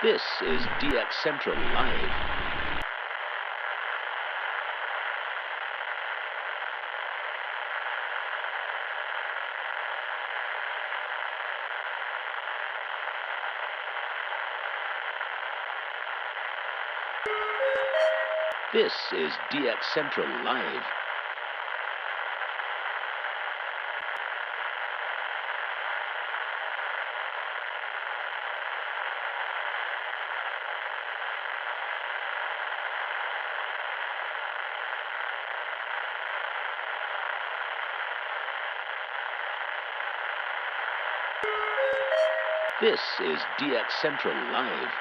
This is DX Central Live. This is DX Central Live. This is DX Central Live.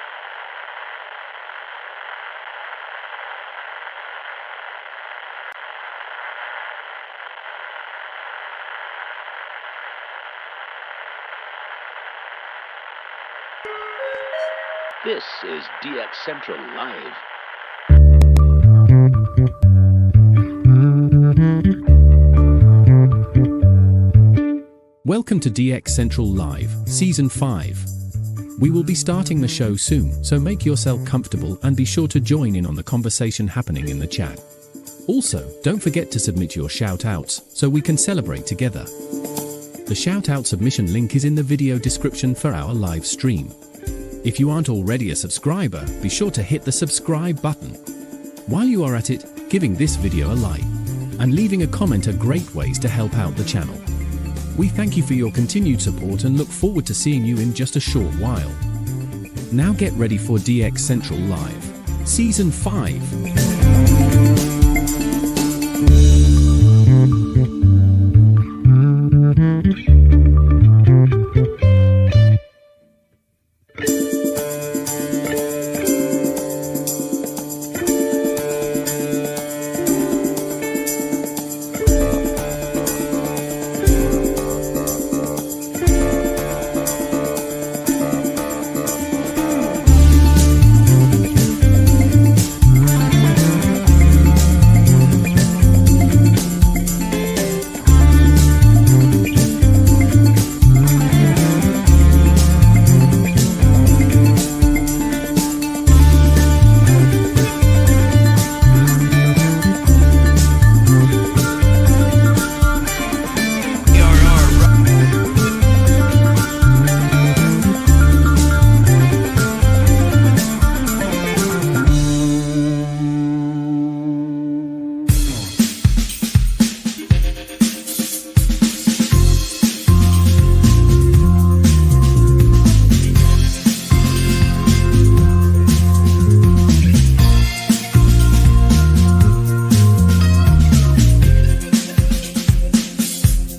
This is DX Central Live. Welcome to DX Central Live, Season 5. We will be starting the show soon, so make yourself comfortable and be sure to join in on the conversation happening in the chat. Also, don't forget to submit your shout-outs, so we can celebrate together. The shout-out submission link is in the video description for our live stream. If you aren't already a subscriber, be sure to hit the subscribe button. While you are at it, giving this video a like and leaving a comment are great ways to help out the channel. We thank you for your continued support and look forward to seeing you in just a short while. Now get ready for DX Central Live, Season 5.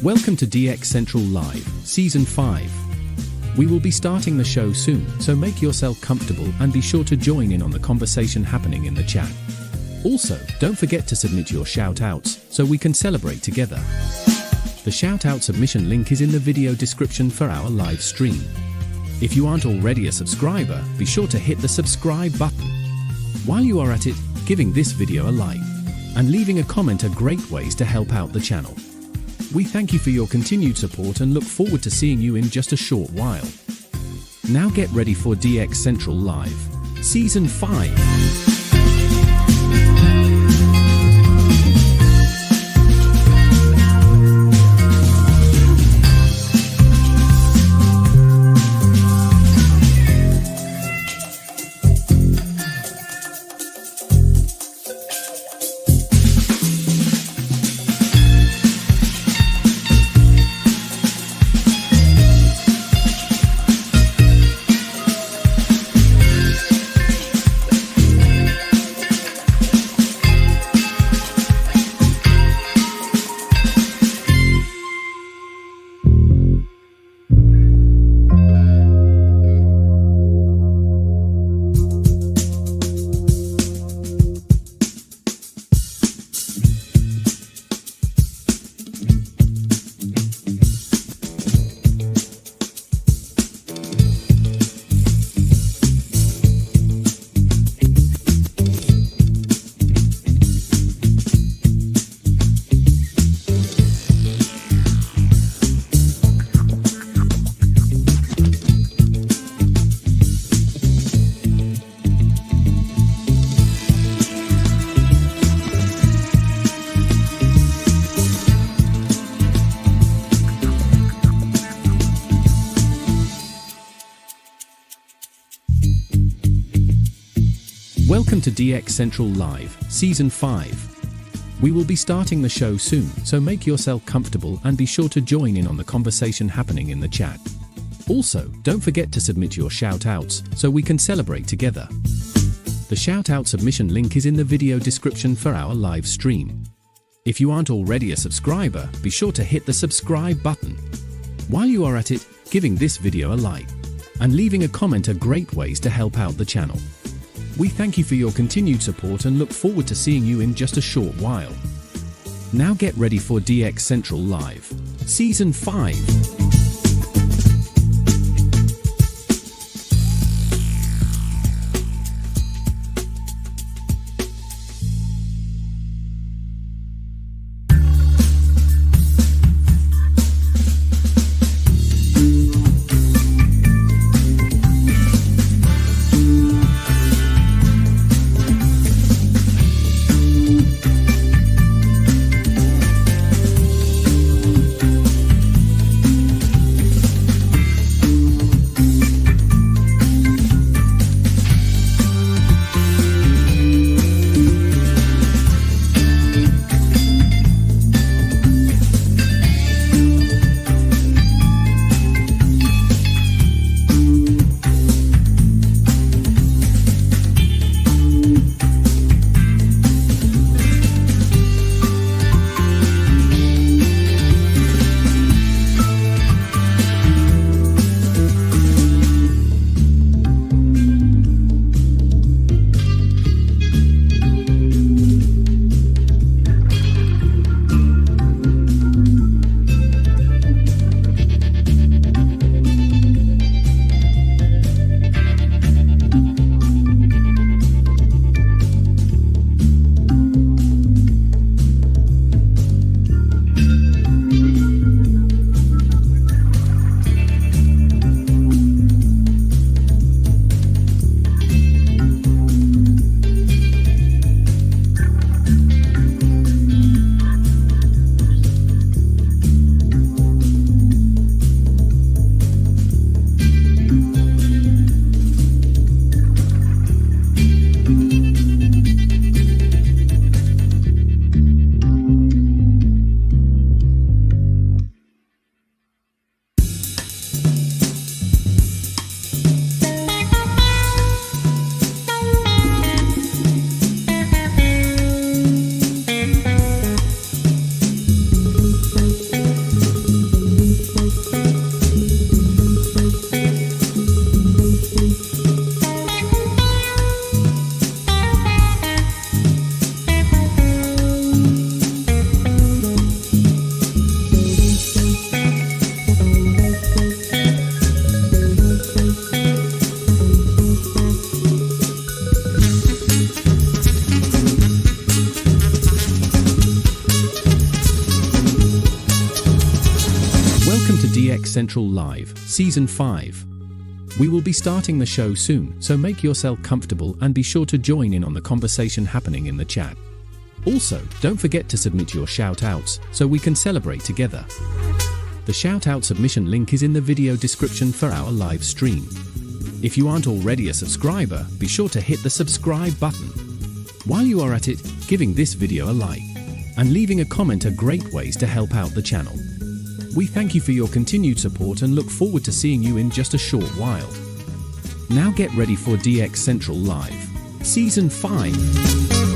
Welcome to DX Central Live, Season 5. We will be starting the show soon, so make yourself comfortable and be sure to join in on the conversation happening in the chat. Also, don't forget to submit your shout-outs, so we can celebrate together. The shoutout submission link is in the video description for our live stream. If you aren't already a subscriber, be sure to hit the subscribe button. While you are at it, giving this video a like and leaving a comment are great ways to help out the channel. We thank you for your continued support and look forward to seeing you in just a short while. Now get ready for DX Central Live, Season 5. Welcome to DX Central Live, Season 5. We will be starting the show soon, so make yourself comfortable and be sure to join in on the conversation happening in the chat. Also, don't forget to submit your shoutouts so we can celebrate together. The shoutout submission link is in the video description for our live stream. If you aren't already a subscriber, be sure to hit the subscribe button. While you are at it, giving this video a like and leaving a comment are great ways to help out the channel. We thank you for your continued support and look forward to seeing you in just a short while. Now get ready for DX Central Live, Season 5. DX Central Live, Season 5. We will be starting the show soon, so make yourself comfortable and be sure to join in on the conversation happening in the chat. Also, don't forget to submit your shoutouts so we can celebrate together. The shoutout submission link is in the video description for our live stream. If you aren't already a subscriber, be sure to hit the subscribe button. While you are at it, giving this video a like and leaving a comment are great ways to help out the channel. We thank you for your continued support and look forward to seeing you in just a short while. Now get ready for DX Central Live, Season 5.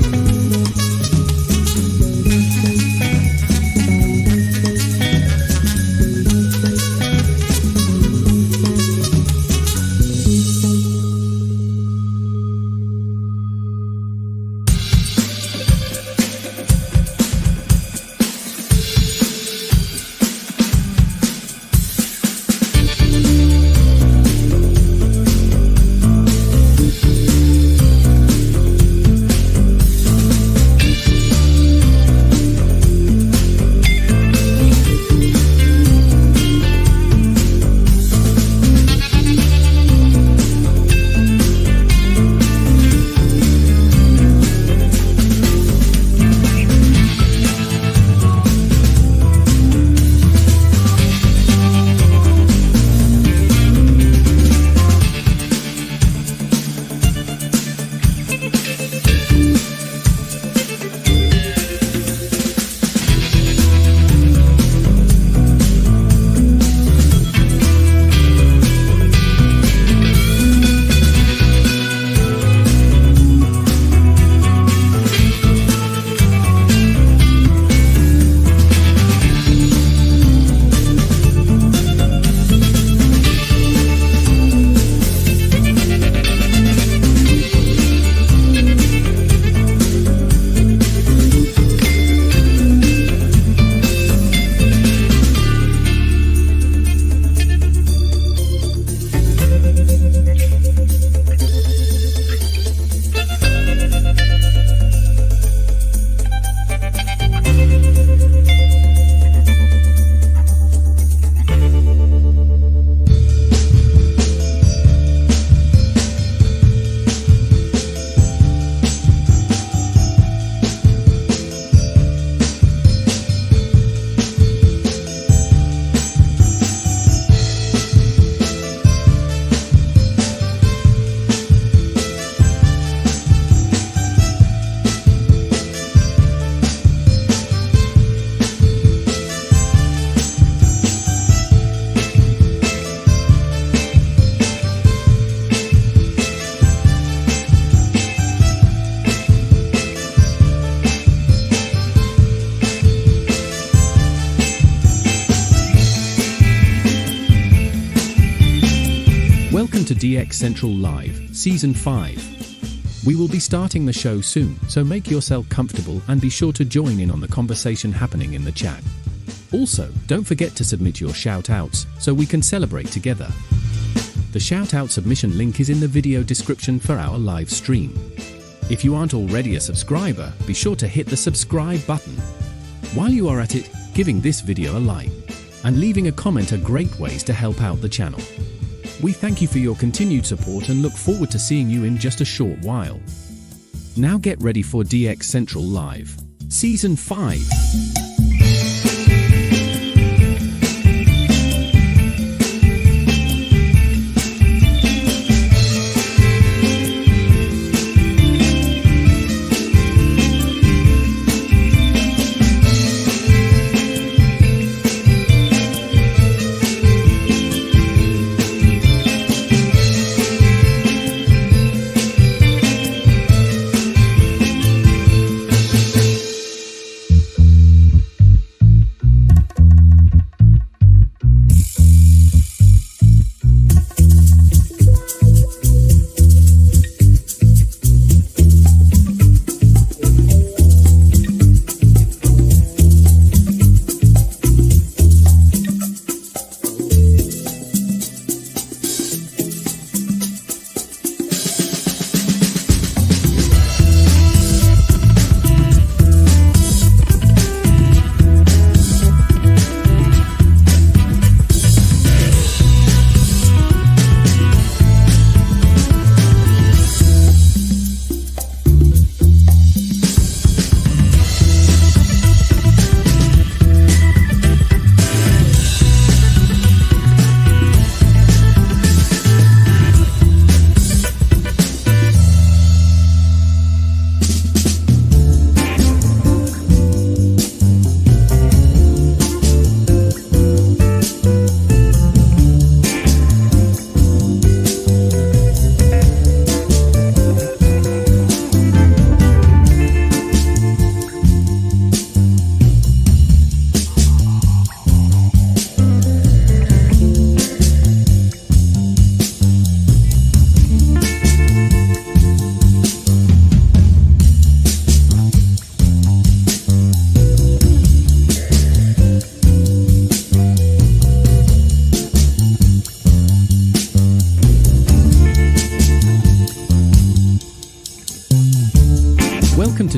Welcome to DX Central Live, Season 5. We will be starting the show soon, so make yourself comfortable and be sure to join in on the conversation happening in the chat. Also, don't forget to submit your shoutouts so we can celebrate together. The shoutout submission link is in the video description for our live stream. If you aren't already a subscriber, be sure to hit the subscribe button. While you are at it, giving this video a like and leaving a comment are great ways to help out the channel. We thank you for your continued support and look forward to seeing you in just a short while. Now get ready for DX Central Live, Season 5.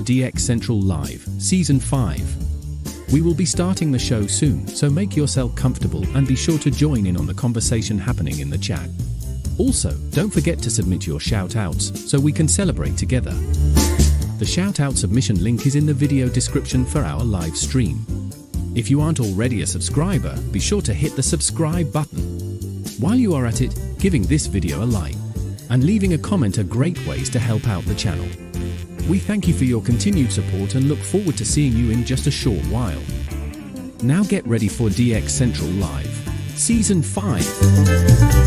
DX Central Live, Season 5. We will be starting the show soon, so make yourself comfortable and be sure to join in on the conversation happening in the chat. Also, don't forget to submit your shoutouts so we can celebrate together. The shoutout submission link is in the video description for our live stream. If you aren't already a subscriber, be sure to hit the subscribe button. While you are at it, giving this video a like and leaving a comment are great ways to help out the channel. We thank you for your continued support and look forward to seeing you in just a short while. Now get ready for DX Central Live, Season 5.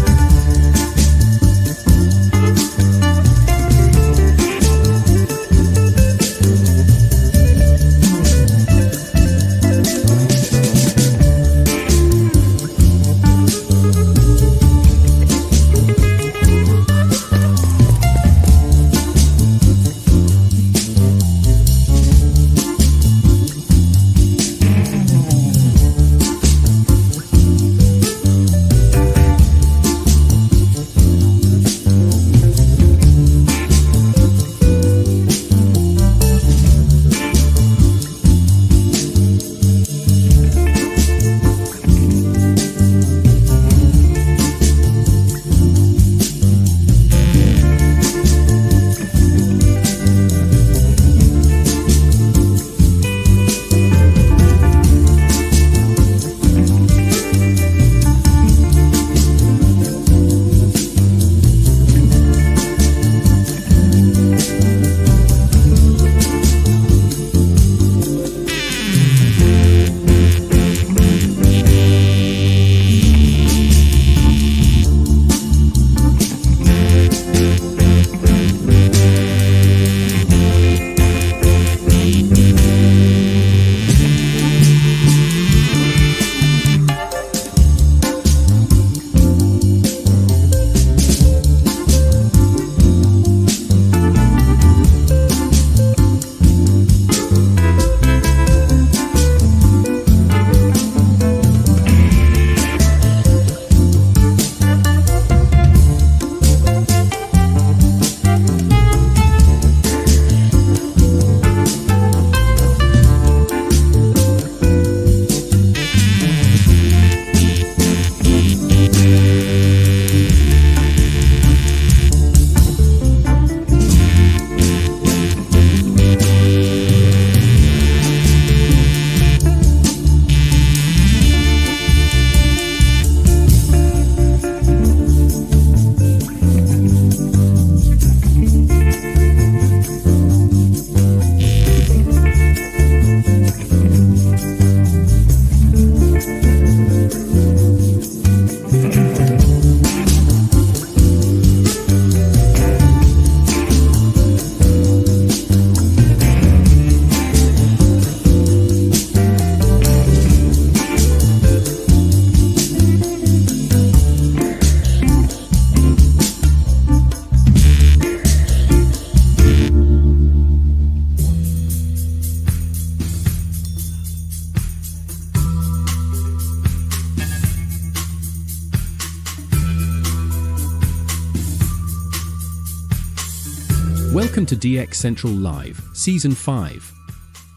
Welcome to DX Central Live, Season 5.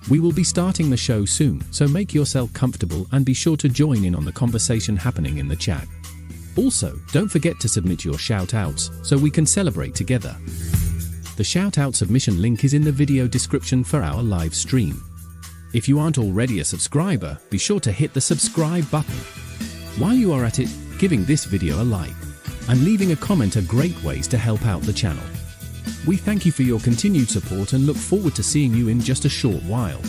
We will be starting the show soon, so make yourself comfortable and be sure to join in on the conversation happening in the chat. Also, don't forget to submit your shoutouts so we can celebrate together. The shoutout submission link is in the video description for our live stream. If you aren't already a subscriber, be sure to hit the subscribe button. While you are at it, giving this video a like and leaving a comment are great ways to help out the channel. We thank you for your continued support and look forward to seeing you in just a short while.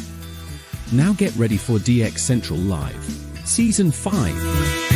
Now get ready for DX Central Live, Season 5.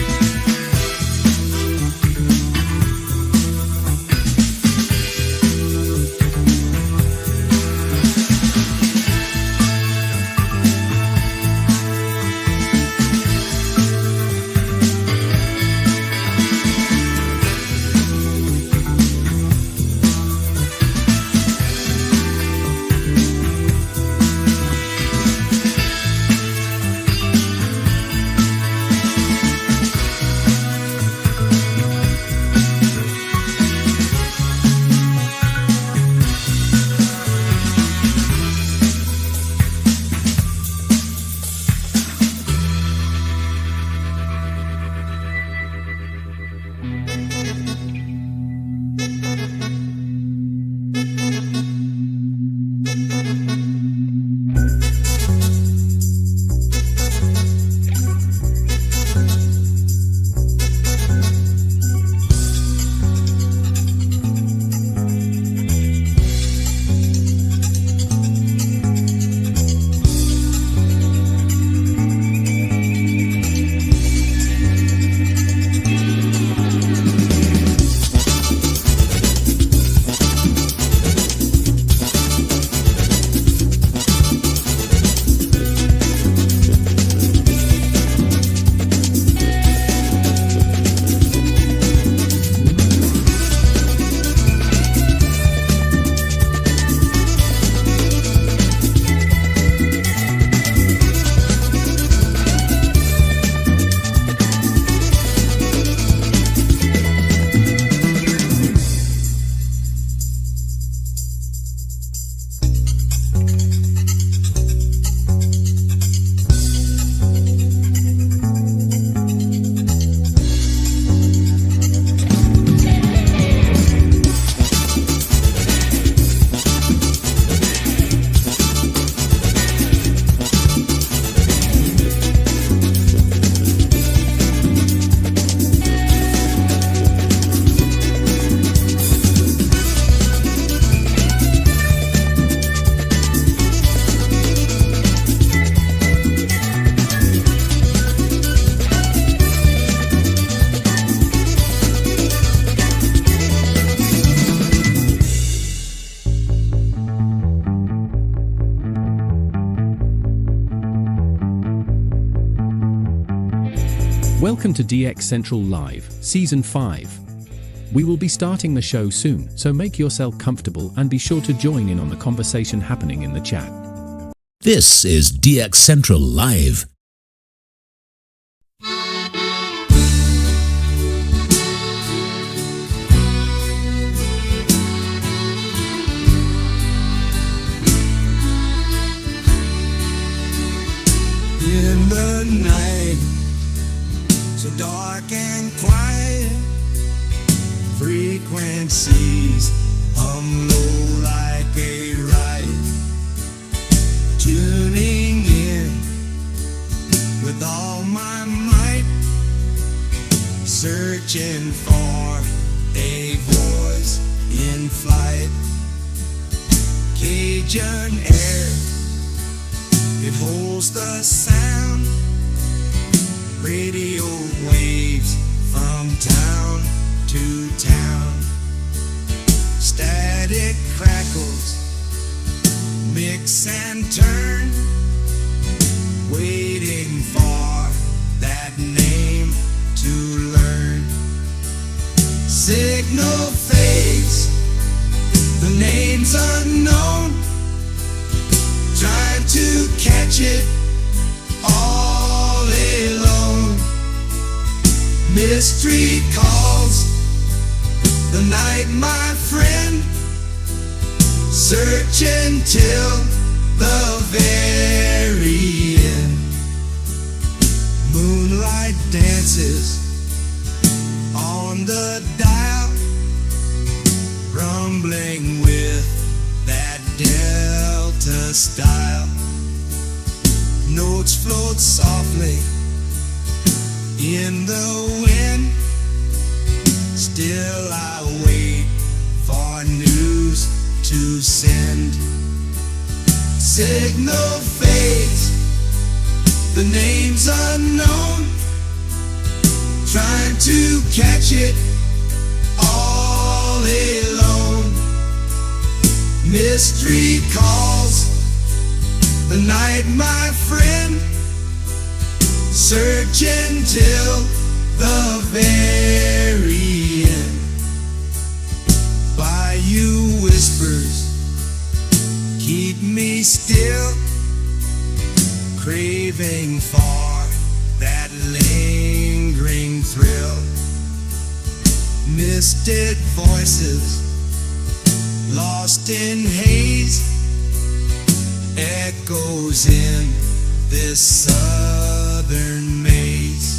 Welcome to DX Central Live, Season 5. We will be starting the show soon, so make yourself comfortable and be sure to join in on the conversation happening in the chat. This is DX Central Live. In the night, so dark and quiet, frequencies hum low like a riot. Tuning in with all my might, searching for a voice in flight. Cajun air, it holds the sound, radio waves from town to town. Static crackles, mix and turn, waiting for that name to learn. Signal fades, the name's unknown, trying to catch it all alone. Mystery calls the night, my friend, searching till the very end. Moonlight dances on the dial, rumbling with that Delta style. Notes float softly in the wind, still I wait for news to send. Signal fades, the name's unknown, trying to catch it all alone. Mystery calls the night, my friend, searching till the very end. Bayou whispers keep me still, craving for that lingering thrill. Misted voices lost in haze, echoes in this southern maze.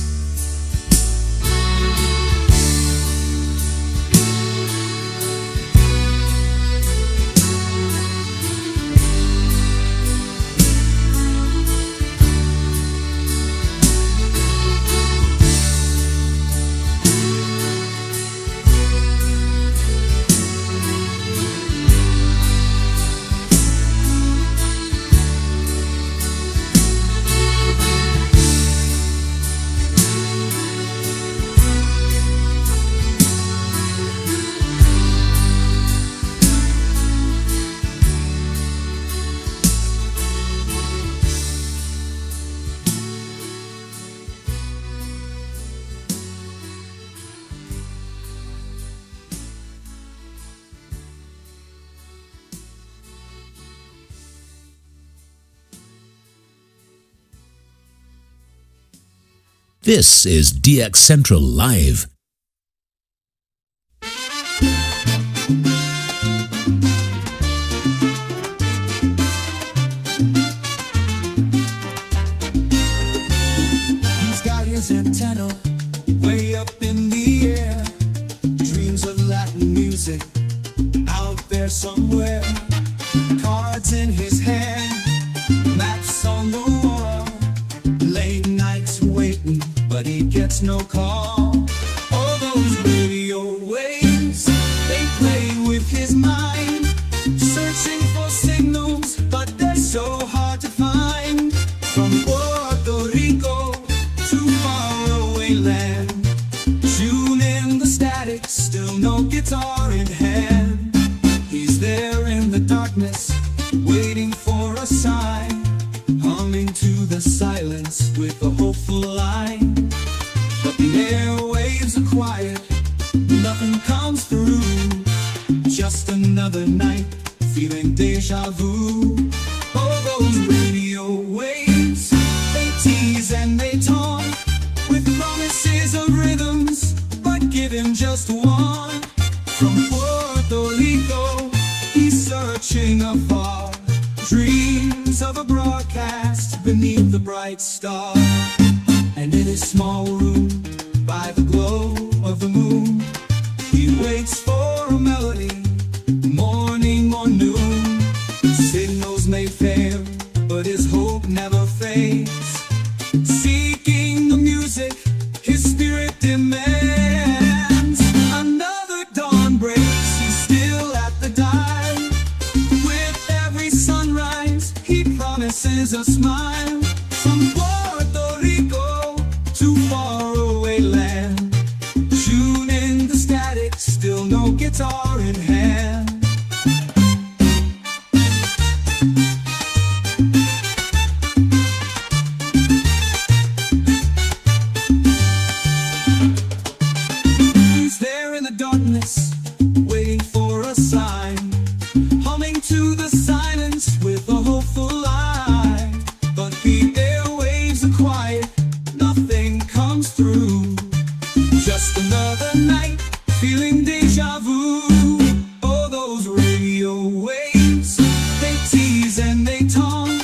This is DX Central Live. He's got his antenna way up in the air, dreams of Latin music out there somewhere. Cards in his hand, maps on the wall, late nights waiting, but he gets no call. All those radio waves, they play with his mind, searching for signals, but they're so hard to find. From Puerto Rico to faraway land, tune in the static, still no guitar in hand. He's there in the darkness, waiting for a sign, humming to the silence with a hopeful line. quiet, nothing comes through. Just another night, feeling deja vu. Oh, those radio waves, they tease and they taunt with promises of rhythms, but give him just one. From Puerto Rico, he's searching afar, dreams of a broadcast beneath the bright star. And in his small room, by the glow of the moon, he waits for a melody, morning or noon. Signals may fail, but his hope never fades. Seeking the music his spirit demands. Another dawn breaks, he's still at the dial. With every sunrise, he promises a smile. From Puerto Rico to faraway land, tune in the static, still no guitar in hand. He's there in the darkness, waiting for a sign, humming to the silence with a hopeful eye. But the airwaves are quiet, nothing comes through. Just another night, feeling deja vu. Oh, those radio waves, they tease and they taunt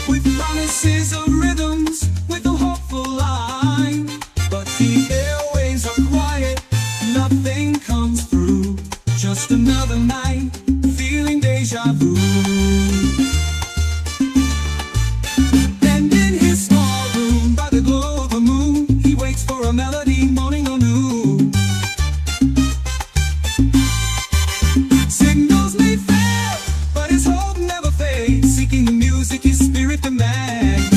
with promises of rhythms, with a hopeful line. But the airwaves are quiet, nothing comes through. Just another night, feeling deja vu. And in his small room, by the glow of the moon, he waits for a melody, morning or noon. Signals may fail, but his hope never fades. Seeking the music his spirit demands.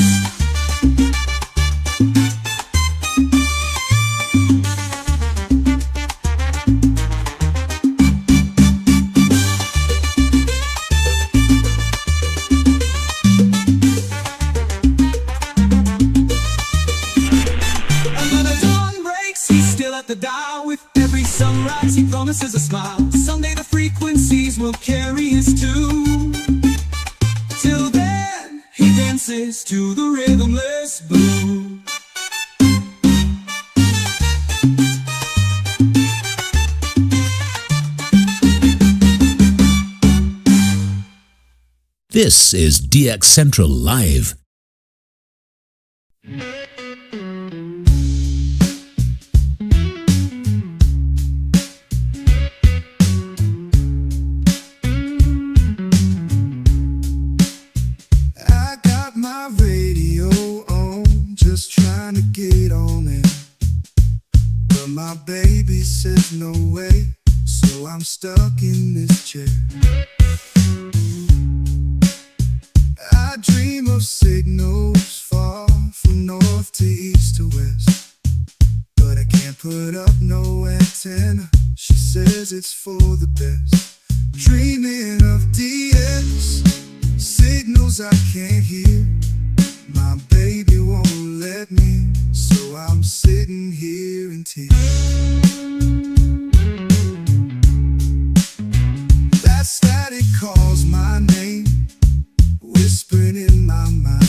Another dawn breaks, he's still at the dial. With every sunrise, he promises a smile. Someday the frequencies will carry his tune. Till then, he dances to the rhythmless boom. This is DX Central Live. I got my radio on, just trying to get on it. But my baby says no way, so I'm stuck in this chair. I dream of signals far from north to east to west, but I can't put up no antenna. She says it's for the best. Dreaming of DX, signals I can't hear. My baby won't let me, so I'm sitting here in tears. That static calls my name, whispering in my mind.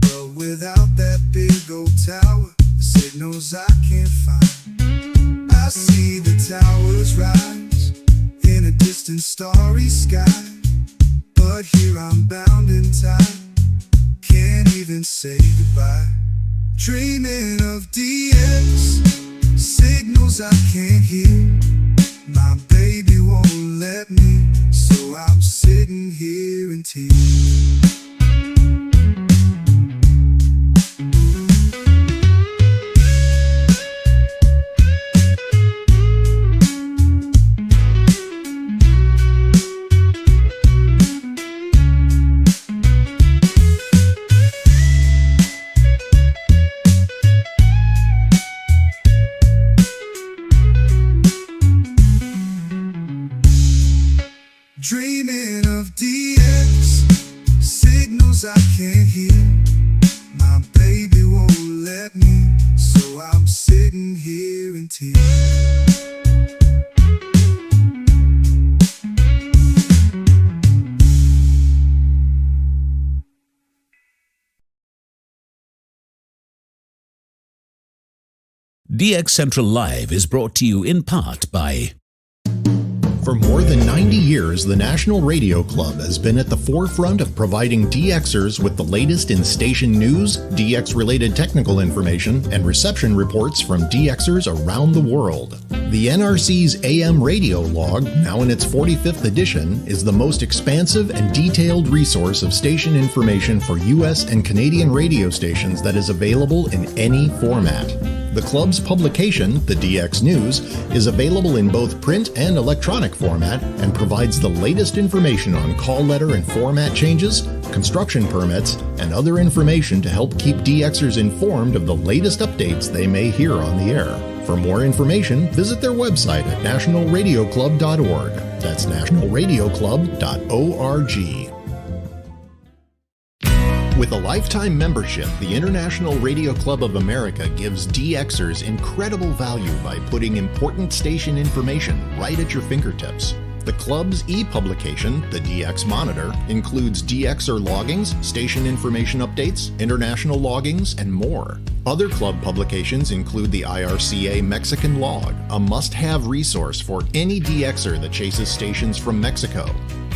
But without that big old tower, the signals I can't find. I see the towers rise in a distant starry sky, but here I'm bound in time, can't even say goodbye. Dreaming of DX, signals I can't hear. My baby won't let me, so I'm sitting here in tears. Dreaming of DX, signals I can't hear. My baby won't let me, so I'm sitting here in tears. DX Central Live is brought to you in part by... For more than 90 years, the National Radio Club has been at the forefront of providing DXers with the latest in station news, DX-related technical information, and reception reports from DXers around the world. The NRC's AM radio log, now in its 45th edition, is the most expansive and detailed resource of station information for US and Canadian radio stations that is available in any format. The club's publication, the DX News, is available in both print and electronic format and provides the latest information on call letter and format changes, construction permits, and other information to help keep DXers informed of the latest updates they may hear on the air. For more information, visit their website at nationalradioclub.org. That's nationalradioclub.org. With a lifetime membership, the International Radio Club of America gives DXers incredible value by putting important station information right at your fingertips. The club's e-publication, the DX Monitor, includes DXer loggings, station information updates, international loggings, and more. Other club publications include the IRCA Mexican Log, a must-have resource for any DXer that chases stations from Mexico,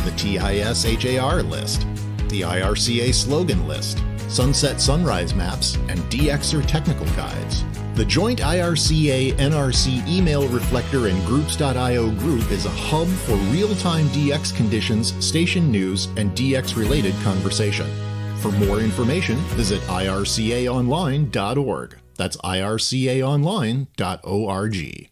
the TIS HAR list, the IRCA slogan list, sunset sunrise maps, and DXer technical guides. The joint IRCA-NRC email reflector and groups.io group is a hub for real-time DX conditions, station news, and DX-related conversation. For more information, visit ircaonline.org. That's ircaonline.org.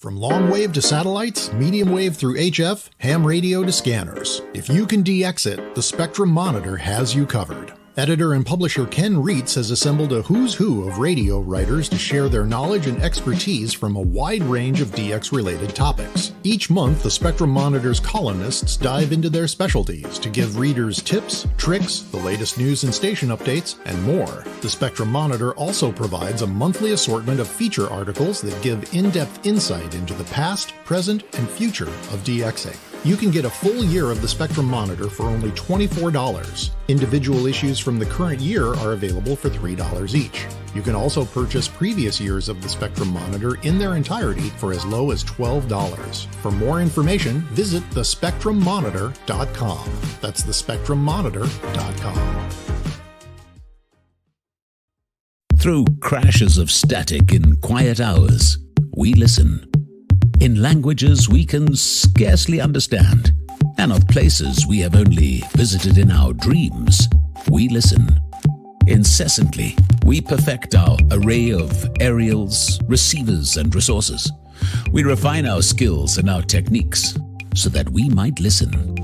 From long wave to satellites, medium wave through HF, ham radio to scanners. If you can DX it, the Spectrum Monitor has you covered. Editor and publisher Ken Reitz has assembled a who's who of radio writers to share their knowledge and expertise from a wide range of DX-related topics. Each month, the Spectrum Monitor's columnists dive into their specialties to give readers tips, tricks, the latest news and station updates, and more. The Spectrum Monitor also provides a monthly assortment of feature articles that give in-depth insight into the past, present, and future of DXing. You can get a full year of the Spectrum Monitor for only $24. Individual issues from the current year are available for $3 each. You can also purchase previous years of the Spectrum Monitor in their entirety for as low as $12. For more information, visit thespectrummonitor.com. That's thespectrummonitor.com. Through crashes of static in quiet hours, we listen. In languages we can scarcely understand, and of places we have only visited in our dreams, we listen. Incessantly, we perfect our array of aerials, receivers, and resources. We refine our skills and our techniques so that we might listen.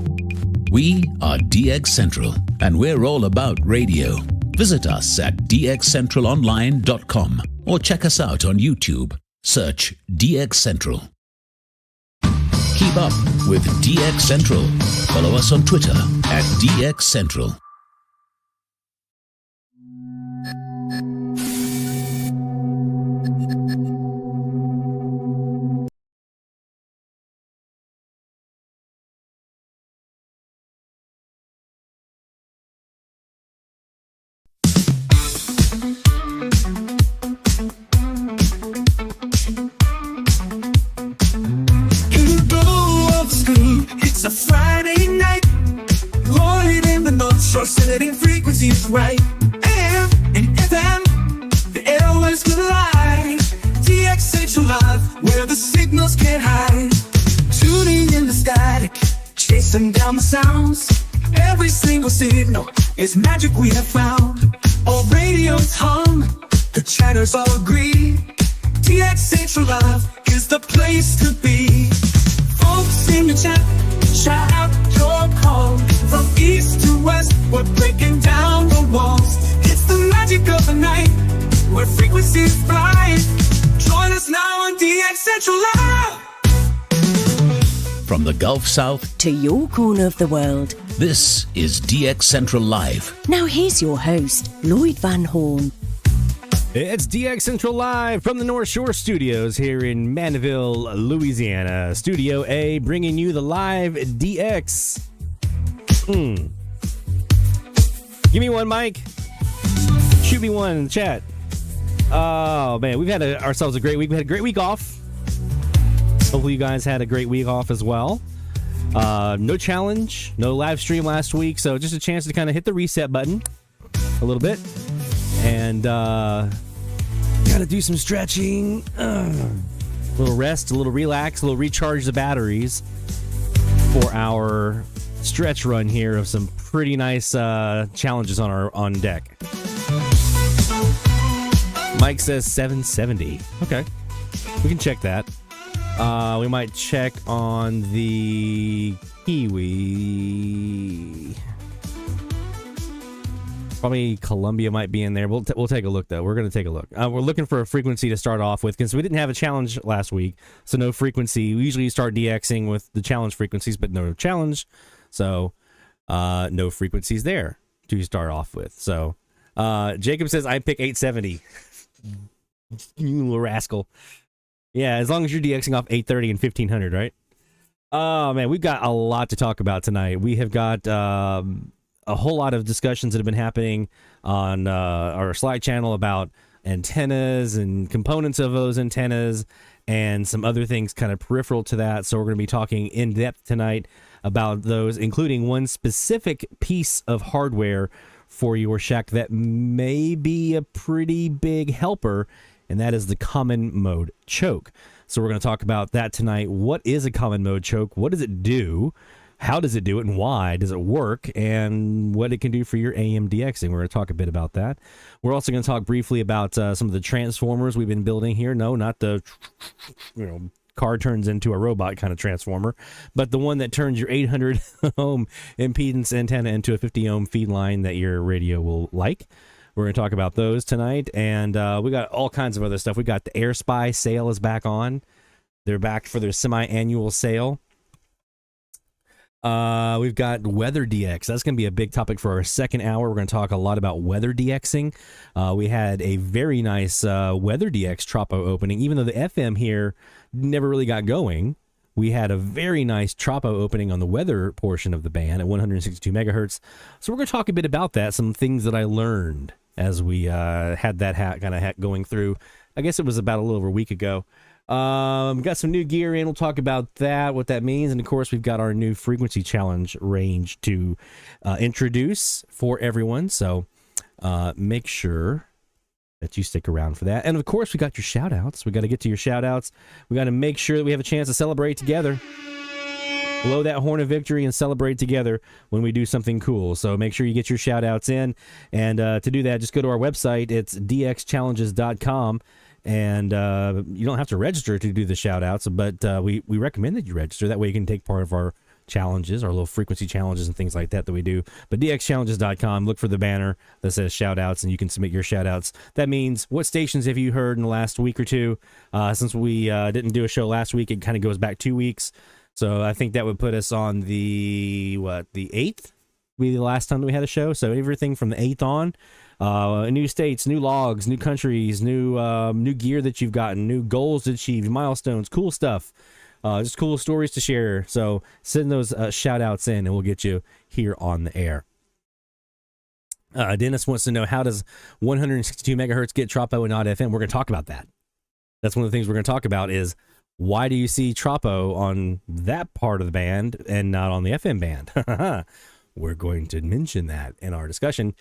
We are DX Central, and we're all about radio. Visit us at dxcentralonline.com or check us out on YouTube. Search DX Central. Keep up with DX Central. Follow us on Twitter at DX Central. It's a Friday night, rolling in the north shore, setting frequencies right. AM and FM, the airwaves collide. DX Central Live, where the signals can't hide. Tuning in the static, chasing down the sounds. Every single signal is magic we have found. All radios hum, the chatters all agree. DX Central Live is the place to be. Folks in the chat, shout out your call. From east to west, we're breaking down the walls. It's the magic of the night, where frequencies fly. Join us now on DX Central Live. From the Gulf South to your corner of the world, this is DX Central Live. now here's your host, Lloyd Van Horn. It's DX Central Live from the North Shore Studios here in Mandeville, Louisiana. Studio A bringing you the live DX. Give me one, Mike. Shoot me one in the chat. Oh, man, we've had ourselves a great week. We had a great week off. Hopefully you guys had a great week off as well. No challenge, no live stream last week, so just a chance to kind of hit the reset button a little bit. And gotta do some stretching, a little rest, a little relax, a little recharge the batteries for our stretch run here of some pretty nice challenges on deck. Mike says 770. Okay, we can check that. We might check on the Kiwi. Probably Columbia might be in there. We'll take a look, though. We're going to take a look. We're looking for a frequency to start off with because we didn't have a challenge last week, so no frequency. We usually start DXing with the challenge frequencies, but no challenge, so no frequencies there to start off with. So Jacob says, I pick 870. You little rascal. Yeah, as long as you're DXing off 830 and 1500, right? Oh, man, we've got a lot to talk about tonight. We have got a whole lot of discussions that have been happening on our Slack channel about antennas and components of those antennas and some other things kind of peripheral to that. So we're going to be talking in depth tonight about those, including one specific piece of hardware for your shack that may be a pretty big helper, and that is the common mode choke. So we're going to talk about that tonight. What is a common mode choke? What does it do? How does it do it, and why does it work, and what it can do for your AM DXing? We're going to talk a bit about that. We're also going to talk briefly about some of the transformers we've been building here. No, not the car turns into a robot kind of transformer, but the one that turns your 800 ohm impedance antenna into a 50 ohm feed line that your radio will like. We're going to talk about those tonight, and we got all kinds of other stuff. We got the Airspy sale is back on. They're back for their semi-annual sale. We've got weather DX. That's going to be a big topic for our second hour. We're going to talk a lot about weather DXing. We had a very nice weather DX Tropo opening, even though the FM here never really got going. We had a very nice Tropo opening on the weather portion of the band at 162 megahertz. So we're going to talk a bit about that, some things that I learned as we had that kind of going through. I guess it was about a little over a week ago. Got some new gear in. We'll talk about that, what that means. And of course, we've got our new frequency challenge range to introduce for everyone. So make sure that you stick around for that. And of course, we got your shout outs. We got to get to your shout outs. We got to make sure that we have a chance to celebrate together. Blow that horn of victory and celebrate together when we do something cool. So make sure you get your shout outs in. And to do that, just go to our website. It's dxchallenges.com. And you don't have to register to do the shout-outs, but we recommend that you register. That way you can take part of our challenges, our low frequency challenges and things like that we do. But dxchallenges.com, look for the banner that says shout-outs, and you can submit your shout-outs. That means what stations have you heard in the last week or two? Since we didn't do a show last week, it kind of goes back 2 weeks. So I think that would put us on the 8th? Be the last time that we had a show. So everything from the 8th on. New states, new logs, new countries, new gear that you've gotten, new goals to achieve, milestones, cool stuff, just cool stories to share. So send those shout outs in and we'll get you here on the air. Dennis wants to know, how does 162 megahertz get Tropo and not FM? We're going to talk about that. That's one of the things we're going to talk about is, why do you see Tropo on that part of the band and not on the FM band? We're going to mention that in our discussion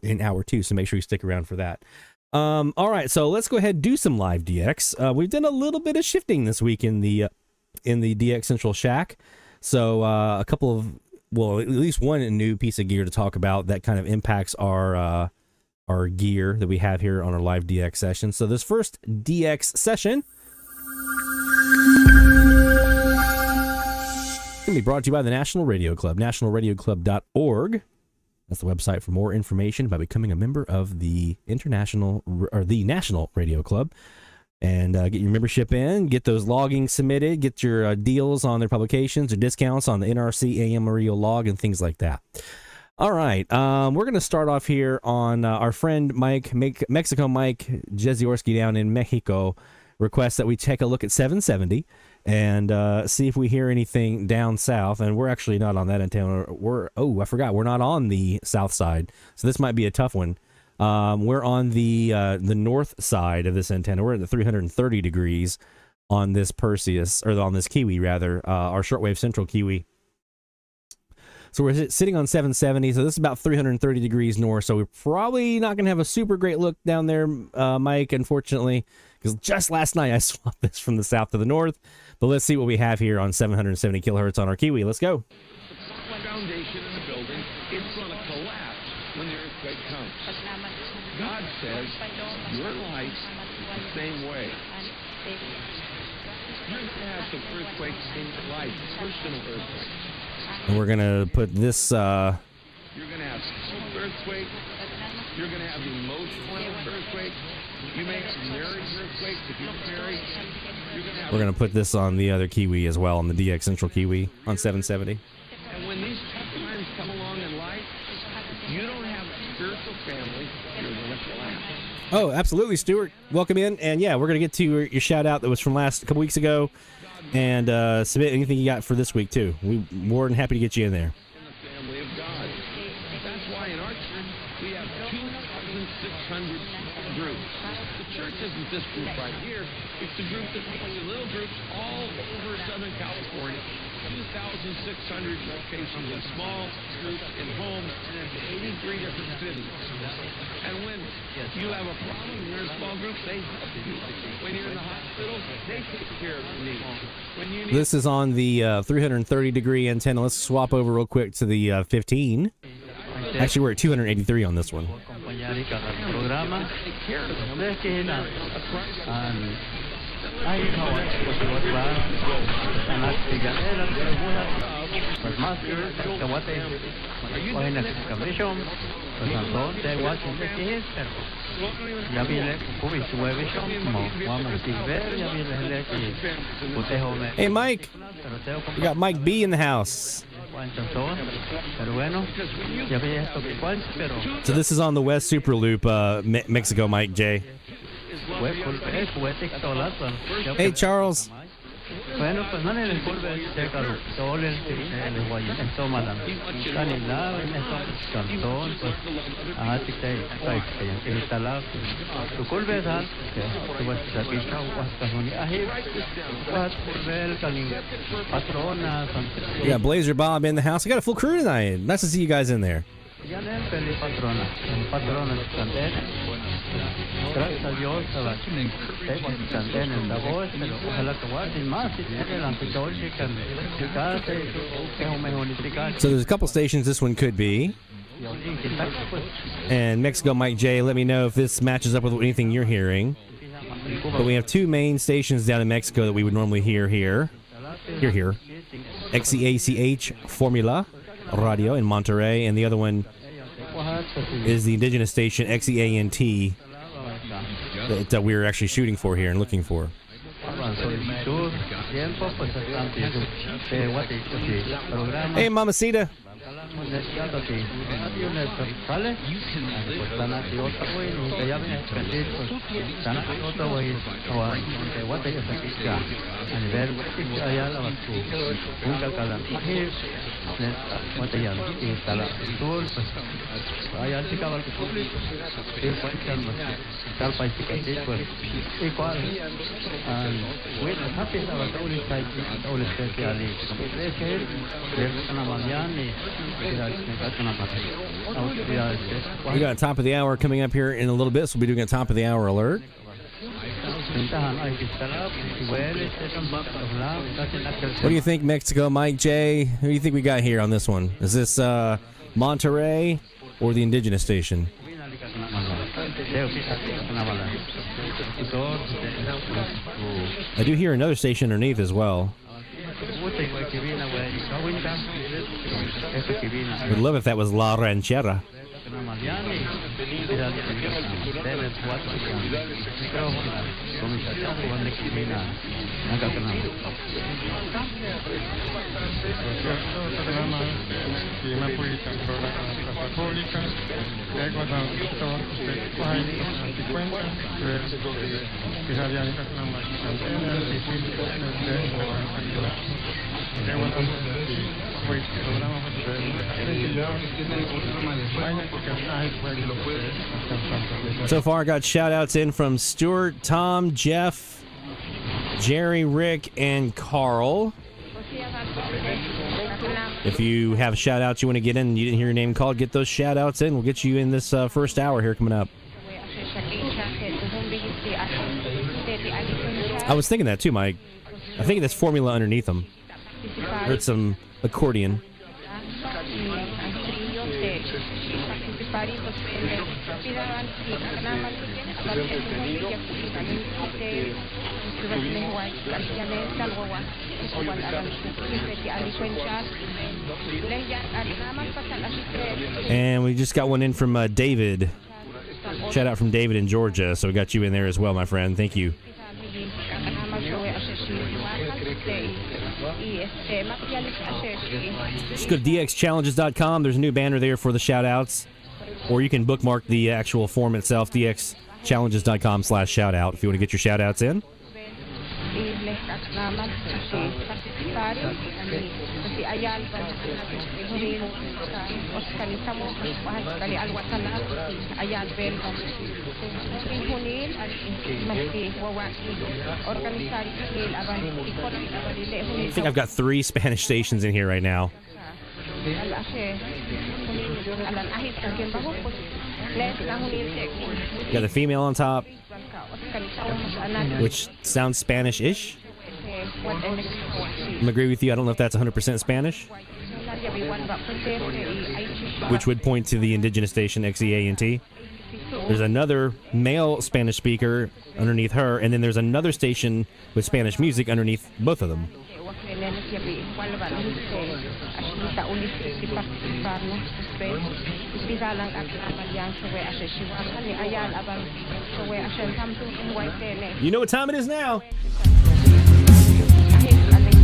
in hour 2, so make sure you stick around for that. All right, so let's go ahead and do some live DX. We've done a little bit of shifting this week in the DX Central Shack. So a couple of, well, at least one new piece of gear to talk about that kind of impacts our gear that we have here on our live DX session. So this first DX session going to be brought to you by the National Radio Club, nationalradioclub.org. That's the website for more information about becoming a member of the National Radio Club. And get your membership in, get those logging submitted, get your deals on their publications or discounts on the NRC AM radio log and things like that. All right, we're going to start off here on our friend Mexico Mike Jeziorsky down in Mexico requests that we take a look at 770 and see if we hear anything down south. And we're actually not on that antenna. I forgot, we're not on the south side, so this might be a tough one. We're on the north side of this antenna. We're at the 330 degrees on this Perseus, or on this Kiwi rather, our shortwave central Kiwi. So we're sitting on 770, so this is about 330 degrees north, so we're probably not going to have a super great look down there, Mike, unfortunately, because just last night I swapped this from the south to the north. But let's see what we have here on 770 kilohertz on our Kiwi. Let's go. Foundation in the building, it's going to collapse when the earthquake comes. God says your life's the same way. You're going to have some earthquakes in life, personal earthquakes. And we're going to put this... You're going to have earthquakes. You're going to have emotional earthquakes. You may have marriage earthquakes if you're married. We're going to put this on the other Kiwi as well, on the DX Central Kiwi on 770. And when these tough times come along in life, you don't have a spiritual family, you're going to collapse. Oh, absolutely, Stuart. Welcome in. And yeah, we're going to get to your shout out that was from a couple weeks ago. And submit anything you got for this week, too. We're more than happy to get you in there. In the family of God. That's why in our church, we have 2,600 groups. The church isn't this group right here. It's a group that meets in little groups all over Southern California. 2,600 locations in small groups, in homes, in 83 different cities. And when you have a problem, you're in a small group, they help you. When you're in the hospital, they take care of the needs. When you need... This is on the 330 degree antenna. Let's swap over real quick to the 15. Actually, we're at 283 on this one. Hey, Mike. We got Mike B in the house. So this is on the West SuperLoop, Mexico, Mike J. Hey, Charles. Bueno, pues no en el curve cerca del sol, el estómago, están en la, en el cantón, pues, te que instalar, tu curve es algo, que vas a sacar chau, hasta un ahí, vas a volver con patronas. We got Blazer Bob in the house. We got a full crew tonight. Nice to see you guys in there. Ya no es feliz patrona también. Gracias a Dios, tengo también en la voz, pero ojalá que guarden más y tienen la antitológica, So there's a couple stations this one could be. And Mexico Mike J, let me know if this matches up with anything you're hearing. But we have two main stations down in Mexico that we would normally hear here. Here. XEACH Formula Radio in Monterrey, and the other one is the indigenous station XEANT that we're actually shooting for here and looking for. Hey, Mamacita. We got top of the hour coming up here in a little bit, so we'll be doing a top of the hour alert. What do you think, Mexico Mike J? Who do you think we got here on this one? Is this Monterrey or the indigenous station? I do hear another station underneath as well. We'd love if that was La Ranchera. Plaza Pública, Jaguar Pro, anticuenta, variable antenas, So far, I got shout outs in from Stuart, Tom, Jeff, Jerry, Rick, and Carl. If you have shout outs you want to get in and you didn't hear your name called, get those shout outs in. We'll get you in this first hour here coming up. I was thinking that too, Mike. I think that's formula underneath them. Heard some accordion. And we just got one in from David. Shout out from David in Georgia. So we got you in there as well, my friend. Thank you. Just go to dxchallenges.com. There's a new banner there for the shout outs. Or you can bookmark the actual form itself, dxchallenges.com/shoutout, if you want to get your shout outs in. I think I've got 3 Spanish stations in here right now. You got the female on top, which sounds Spanish-ish. I'm agree with you. I don't know if that's 100% Spanish, which would point to the indigenous station XEANT. There's another male Spanish speaker underneath her, and then there's another station with Spanish music underneath both of them. You know what time it is now?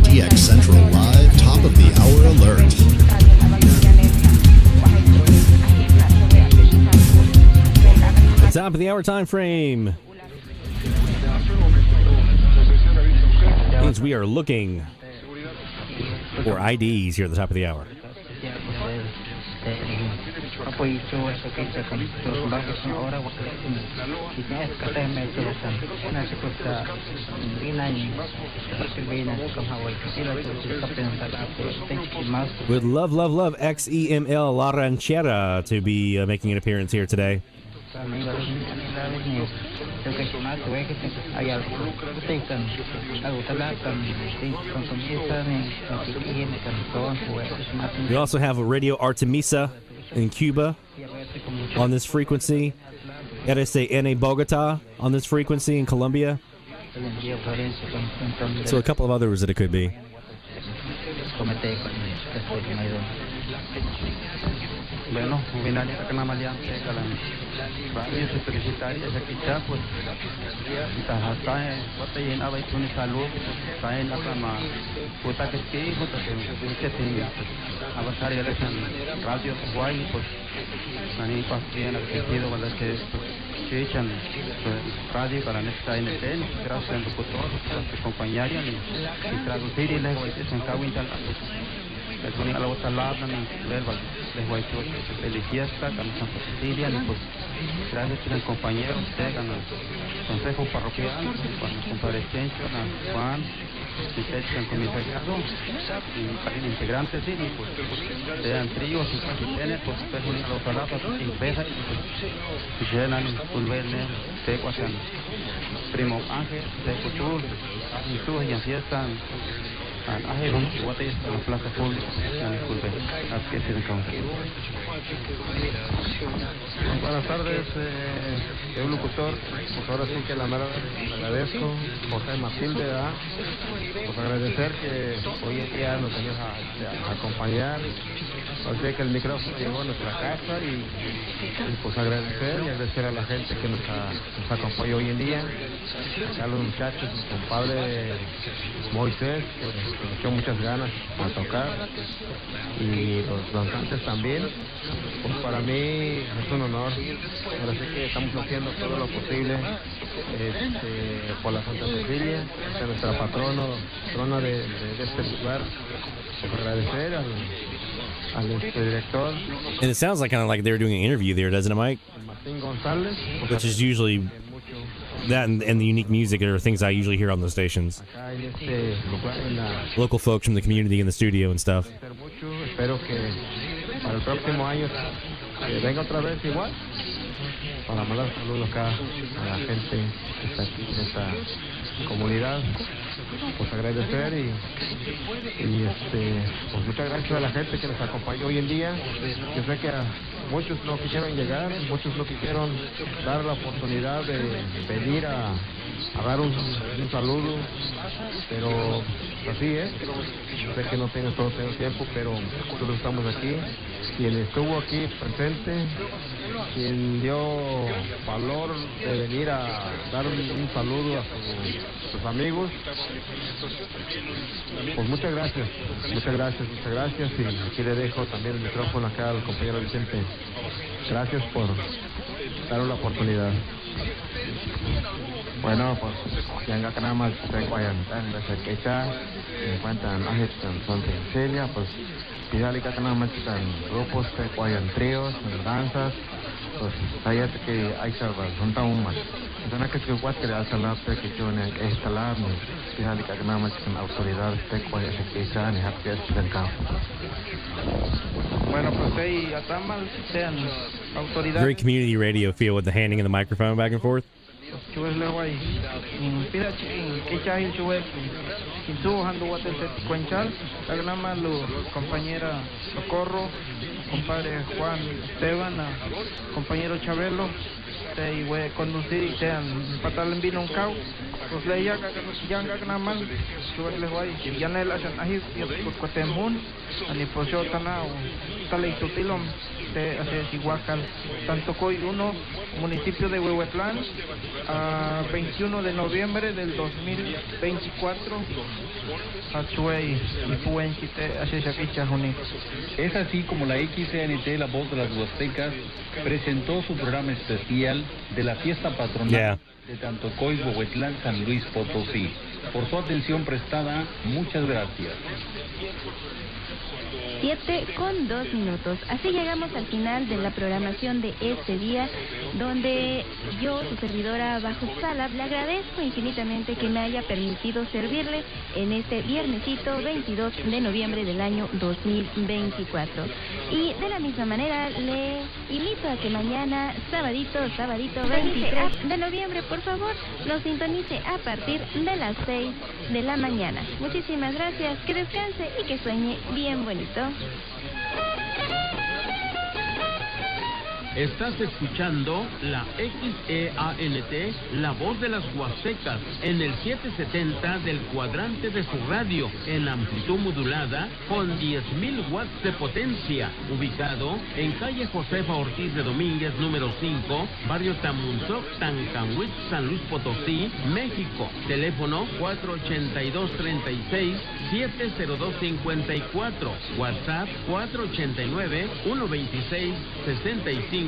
DX Central Live, top of the hour alert. The top of the hour time frame means we are looking for IDs here at the top of the hour. Would love XEML La Ranchera to be making an appearance here today. We also have a Radio Artemisa in Cuba on this frequency. RCN Bogota on this frequency in Colombia. So a couple of others that it could be. Bueno, binanya ka na maliante kalam. Radio Secretaria Sakita pues tahatai patayin away tuni salud tayin akama puta que puta que tiene abasari election radio guay pues nani pasien al sentido wala que echan radio para esta NTN gracias a los compañeros y traducir y les voy a decir en Kawintal con la otra lado les voy a decir feliz fiesta con Santa Cecilia y pues gracias a los compañeros ustedes con el consejo parroquial con el comparecencia Juan y comisariado y integrantes y pues sean tríos y capitanes pues ustedes con la otra lado y pesa y llenan volverme ustedes con primo Ángel de futuro y tú y así están what is the plaza pública Buenas tardes, un locutor, pues ahora sí que la mera agradezco, José Matilde, ¿verdad? Pues agradecer que hoy en día nos venimos a acompañar, así que el micrófono llegó a nuestra casa y pues agradecer a la gente que nos acompañó hoy en día, a los muchachos, mi compadre Moisés, que le echó muchas ganas a tocar, y los danzantes también. Pues para mí es un honor. Ahora sí que estamos haciendo todo lo posible por la Santa Cecilia, nuestra patrona de este lugar. Pues agradecer al director. And it sounds like kind of like they were doing an interview there, doesn't it, Mike? Martín González. Which is usually that and the unique music are things I usually hear on those stations. Local folks from the community in the studio and stuff. Espero que para el próximo año venga otra vez igual para mandar saludos acá a la gente que está aquí en esta comunidad. Pues agradecer y pues muchas gracias a la gente que nos acompañó hoy en día. Yo sé que muchos no quisieron llegar, muchos no quisieron dar la oportunidad de venir a dar un saludo, pero así es. Yo sé que no tienes todo el tiempo, pero nosotros estamos aquí. Quien estuvo aquí presente, quien dio valor de venir a dar un saludo a sus amigos, pues muchas gracias. Y aquí le dejo también el micrófono acá al compañero Vicente. Gracias por dar la oportunidad. Bueno, pues yang gak kenal mas Wayantan bahasa Keca encuentran ahit dan Santa Cecilia, pues bisa lihat kenal mas dan grupos Wayan trios dan danzas, pues saya que hay salvar junta umat. Entonces que kuat que al salar que yo en esta lab bisa lihat kenal mas con autoridades Wayan Keca ni hak es dan campo. Bueno, pues ahí atamal sean autoridades. Very community radio feel with the handing of the microphone back and forth. Chues le guay. Pida chiquín, que chahi chues. Quintu hando guate se cuenchal. Agnama lu compañera Socorro, compadre Juan Esteban, compañero Chabelo. Te iwe conducir y te patal en vino un cau. Pues le ya ganaman. Chues le guay. Ya no la han ahí pues cuatemún. Ani posyo tanao. Tale tutilom. Te hace Chihuahua. Tanto coy 1, municipio de Huehuetlán, a 21 de noviembre del 2024. Es así como la XCNT, la voz de las Huastecas, presentó su programa especial de la fiesta patronal de Tantocoy, Huehuetlán, San Luis Potosí. Por su atención prestada, muchas gracias. 7:02. Así llegamos al final de la programación de este día, donde yo, su servidora Bajo Salab, le agradezco infinitamente que me haya permitido servirle en este viernesito 22 de noviembre del año 2024. Y de la misma manera le invito a que mañana, sabadito 23 de noviembre, por favor, nos sintonice a partir de las 6 de la mañana. Muchísimas gracias, que descanse y que sueñe bien bonito. Estás escuchando la XEANT, la voz de las Huastecas, en el 770 del cuadrante de su radio, en amplitud modulada, con 10.000 watts de potencia, ubicado en calle Josefa Ortiz de Domínguez, número 5, barrio Tamunzoc, Tancanhuitz, San Luis Potosí, México. Teléfono 482-36-702-54, WhatsApp 489-126-65-62.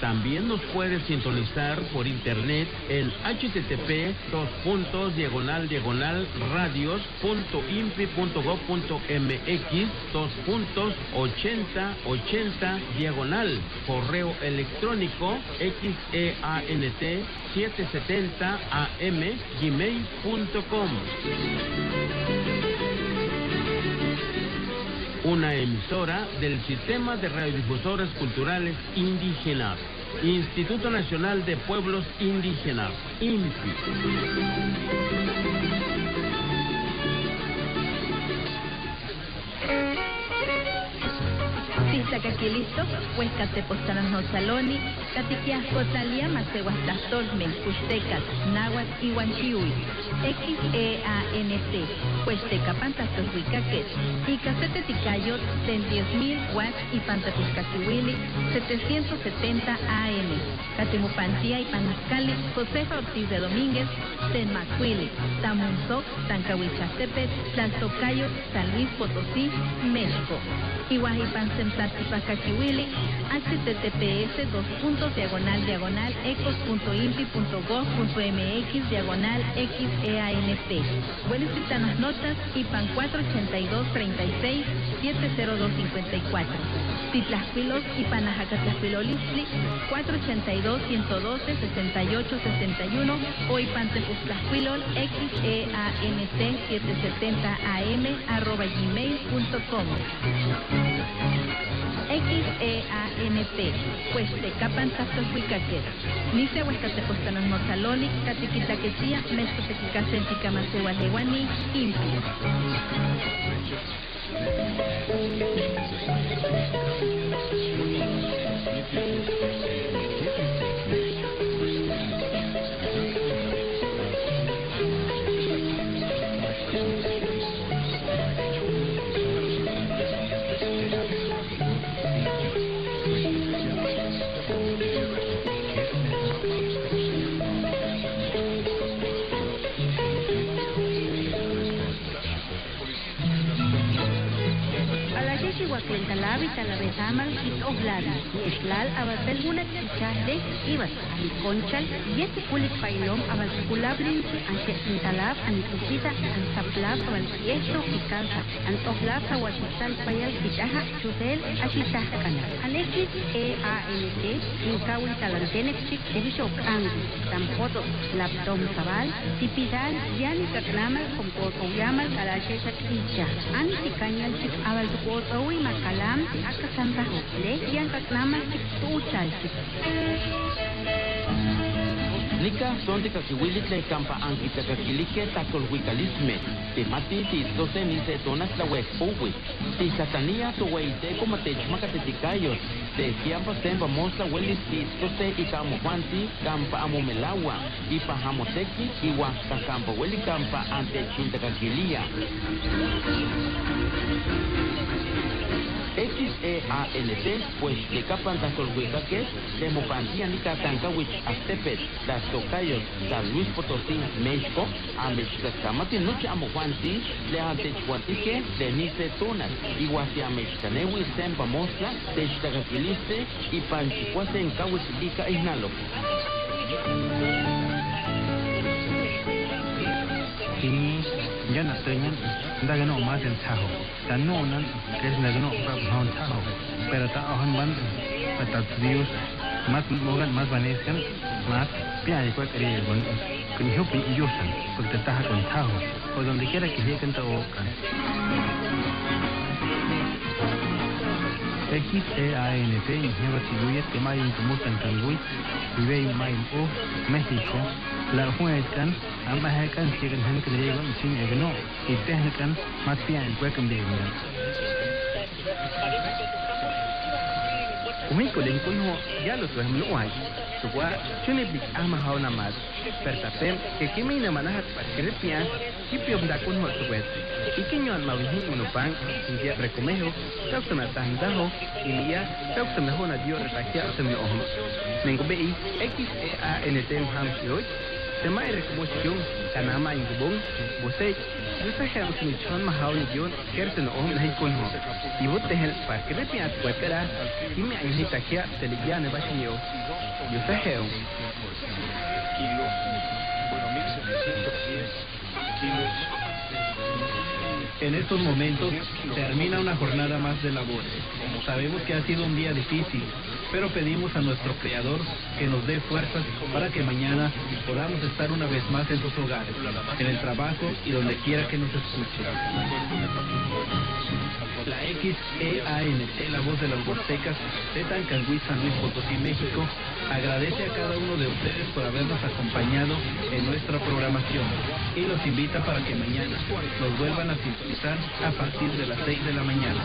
También nos puedes sintonizar por internet en http://radios.impi.gov.mx, correo electrónico xeant770am@gmail.com. Una emisora del Sistema de Radiodifusoras Culturales Indígenas, Instituto Nacional de Pueblos Indígenas, INPI. Tlacaquilisto, Huescate Postanas Notzaloni, Catiquias Cotalia, Macehuas Tlastormen, Cuchtecas, Náhuatl y Huanchihui, XEANT, Huesteca Pantastos Huicaques, y Casete Ticayot, 10.000 watts y Pantapiscaquihuili, 770 AM, Catemupantía y Panascali, Josefa Ortiz de Domínguez, Tenmacuili, Tamunzoc, Tancahuichastepet, Tlaltocayo, San Luis Potosí, México. Iguajipan Semtatipacaquihuili, https://ecos.inpi.gov.mx/XEANT. Pueden citar las notas IPAN 482-36-70254. Titlasquilos IPAN Ajacatlasquilolistli 482-112-6861 o IPAN Tepuztlasquilol XEANT 770am@gmail.com. XEANT, Huestecapan Taztohuicaquet, Nice Huescatepostanos Notzaloli, Catiquitaquetía, Mezcotequicacéntica Macehualewani, Impi. Huaquentalab y Talabezamal y Ohlada, Eslal, Abaselguna, Chichasde, Ibas, Aliconchal, Yeticulic Pailom, Abalculablin, Anchetintalab, Anitupita, Anzaplab, Abalquiesto y Calza, Antohlab, Aguatistal, Payal, Chichaja, Chusel, Achitahcana, Alexis, EANT, Incawi, Talantenepchik, Ebishok, Angu, Tampoto, Laptom Zabal, Tipidal, Yani Caclamal, Compoto Yamal, Alachecha, Chicha, Anticañal, Chip, Abalcuoto, Makalam, Akasantaho, Legian Kaknama, Tuchalchik. Nika sonte kakiwili tle kampa ankita kakilike takolhuicalisme. Temati ti 12 nice tonas la wet uwi. Ti satania to weite como te chmacateticayo. Te tiempo temba mosla welis ti 12 y camo juanti campa amomelawa. Y pajamoteki y huasca campa weli campa ante chinta kakilia. XEANT, pues de Capanta Colhuicaque, de Mopantía Nica Tancawich Aztepet, las Tocayos, San Luis Potosí, México, a Mexicamati, Noche Amojuanti, de Antechuatique, de Nice Tunas, Iguacia Mexicanewi, Sempa Mosla, de Xtacaquiliste y Panchicuase en Cahuichica Ignalo. Ya no estoy no más en Tajo. Tan no que es no para Tajo. Pero está aún van hasta Dios más mogan más vanescan más pia y cualquier día con yo y yo porque está con Tajo o donde quiera que lleguen todo XEANT lleva Kiwi que más en Tanguy y ve más México la juegan ambas hecan siguen que llegan sin egno y tejan más bien cuecan de México le encuentro ya lo tuve lo hay su gua tiene big ama hauna más pertapen que me na manahat parkirpia y piom da con mo tuwe y que ñon ma wi mo pan y ya recomejo tautana tandaho y ya tautana hona dio retakia semi ohmo nengo be XEANT ham sioj tema rekomotion kanama ingubong bosej Bisa hel sinichon mahau ni jon kersen om nahi kunho ibut tehel parkirpia kwekara imi ayi takia teligiane bashiyo yo sahel En estos momentos termina una jornada más de labor. Sabemos que ha sido un día difícil, pero pedimos a nuestro Creador que nos dé fuerzas para que mañana podamos estar una vez más en sus hogares, en el trabajo y donde quiera que nos escuchen. La XEANT, la voz de las Huastecas, de Tancangüí, San Luis Potosí, México, agradece a cada uno de ustedes por habernos acompañado en nuestra programación y los invita para que mañana nos vuelvan a sintonizar a partir de las 6 de la mañana.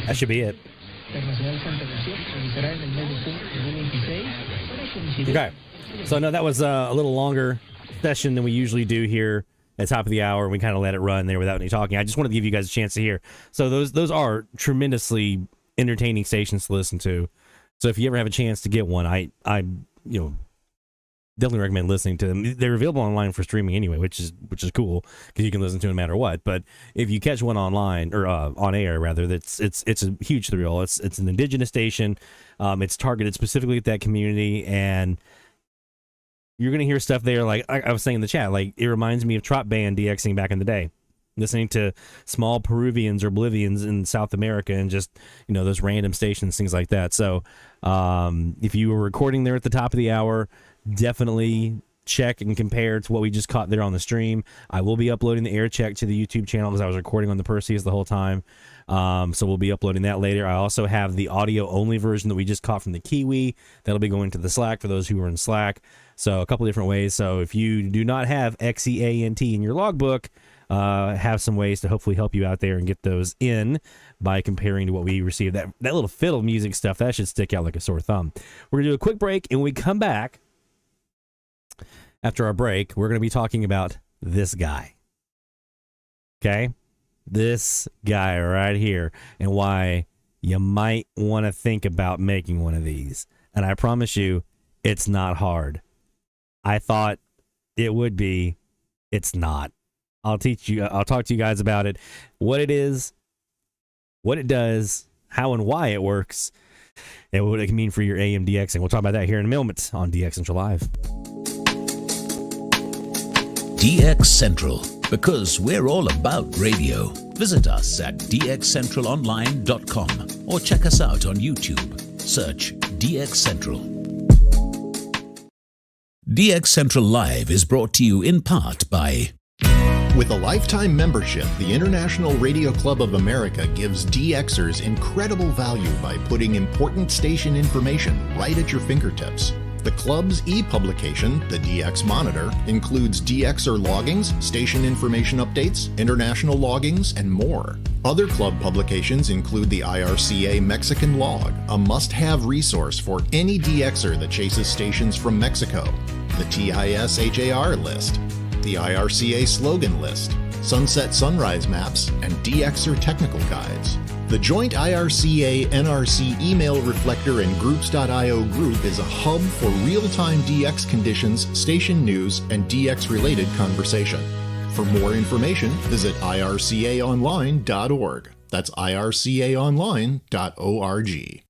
That should be it. Okay. So no, that was a little longer session than we usually do here at the top of the hour. We kind of let it run there without any talking. I just wanted to give you guys a chance to hear. So those are tremendously entertaining stations to listen to. So if you ever have a chance to get one, I definitely recommend listening to them. They're available online for streaming anyway, which is cool because you can listen to them no matter what. But if you catch one online or on air rather, it's a huge thrill. It's an indigenous station. It's targeted specifically at that community, and you're gonna hear stuff there like I was saying in the chat. Like it reminds me of Trop Band DXing back in the day, listening to small Peruvians or Bolivians in South America and just those random stations, things like that. So if you were recording there at the top of the hour, definitely check and compare to what we just caught there on the stream. I will be uploading the air check to the YouTube channel because I was recording on the Perseus the whole time. So we'll be uploading that later. I also have the audio only version that we just caught from the Kiwi. That'll be going to the Slack for those who are in Slack. So a couple different ways. So if you do not have XEANT in your logbook, have some ways to hopefully help you out there and get those in by comparing to what we received. That little fiddle music stuff, that should stick out like a sore thumb. We're going to do a quick break, and when we come back, after our break, we're going to be talking about this guy. Okay? This guy right here, and why you might want to think about making one of these. And I promise you, it's not hard. I thought it would be. It's not. I'll talk to you guys about it, what it is, what it does, how and why it works, and what it can mean for your AM DXing. We'll talk about that here in a moment on DX Central Live. DX Central, because we're all about radio. Visit us at dxcentralonline.com or check us out on YouTube. Search DX Central. DX Central Live is brought to you in part by... With a lifetime membership, the International Radio Club of America gives DXers incredible value by putting important station information right at your fingertips. The club's e-publication, the DX Monitor, includes DXer loggings, station information updates, international loggings, and more. Other club publications include the IRCA Mexican Log, a must-have resource for any DXer that chases stations from Mexico, the TIS HAR list, the IRCA slogan list, sunset sunrise maps, and DXer technical guides. The joint IRCA-NRC email reflector and groups.io group is a hub for real-time DX conditions, station news, and DX-related conversation. For more information, visit ircaonline.org. That's ircaonline.org.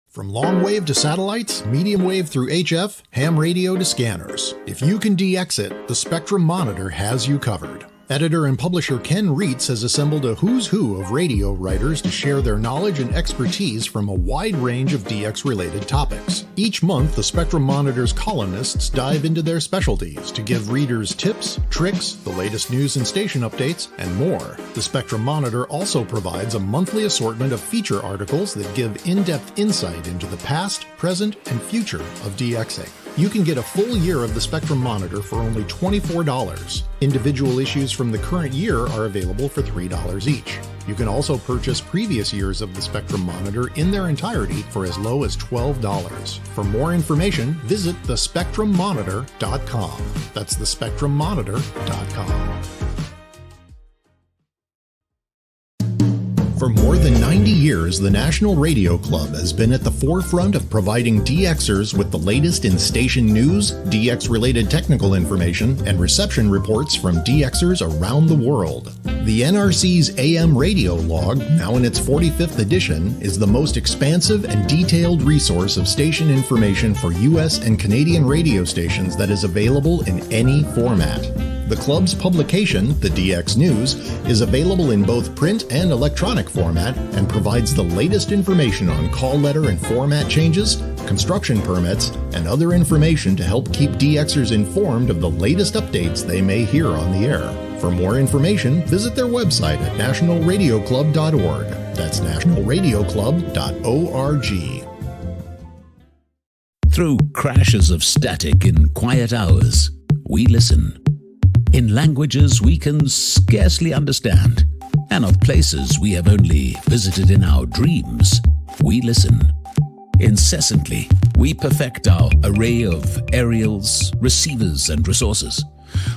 From long wave to satellites, medium wave through HF, ham radio to scanners. If you can DX it, the Spectrum Monitor has you covered. Editor and publisher Ken Reitz has assembled a who's who of radio writers to share their knowledge and expertise from a wide range of DX-related topics. Each month, the Spectrum Monitor's columnists dive into their specialties to give readers tips, tricks, the latest news and station updates, and more. The Spectrum Monitor also provides a monthly assortment of feature articles that give in-depth insight into the past, present, and future of DXing. You can get a full year of the Spectrum Monitor for only $24. Individual issues from the current year are available for $3 each. You can also purchase previous years of the Spectrum Monitor in their entirety for as low as $12. For more information, visit thespectrummonitor.com. That's thespectrummonitor.com. For more than 90 years, the National Radio Club has been at the forefront of providing DXers with the latest in station news, DX-related technical information, and reception reports from DXers around the world. The NRC's AM radio log, now in its 45th edition, is the most expansive and detailed resource of station information for U.S. and Canadian radio stations that is available in any format. The club's publication, the DX News, is available in both print and electronic format and provides the latest information on call letter and format changes, construction permits, and other information to help keep DXers informed of the latest updates they may hear on the air. For more information, visit their website at nationalradioclub.org. That's nationalradioclub.org. Through crashes of static in quiet hours, we listen. In languages we can scarcely understand, and of places we have only visited in our dreams, we listen. Incessantly, we perfect our array of aerials, receivers, and resources.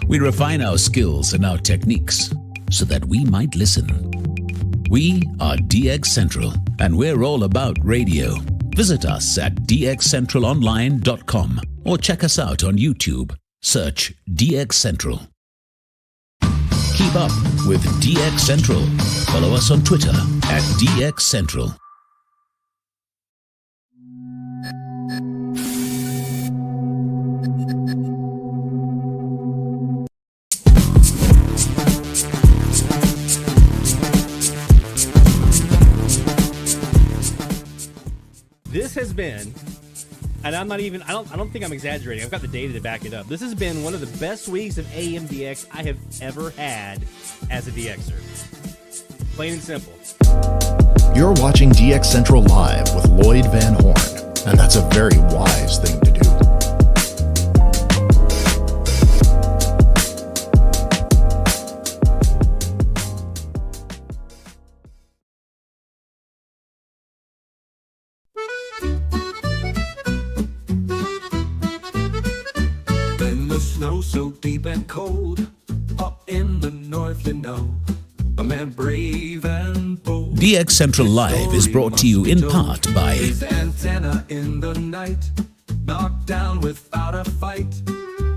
We refine our skills and our techniques so that we might listen. We are DX Central, and we're all about radio. Visit us at dxcentralonline.com or check us out on YouTube. Search DX Central. Keep up with DX Central. Follow us on Twitter at DX Central. This has been, and I don't think I'm exaggerating. I've got the data to back it up. This has been one of the best weeks of AMDX I have ever had as a DXer. Plain and simple. You're watching DX Central Live with Lloyd Van Horn, and that's a very wise thing to do. So deep and cold, up in the north, you know, a man brave and bold. DX Central Live is brought to you in part by his antenna in the night, knocked down without a fight.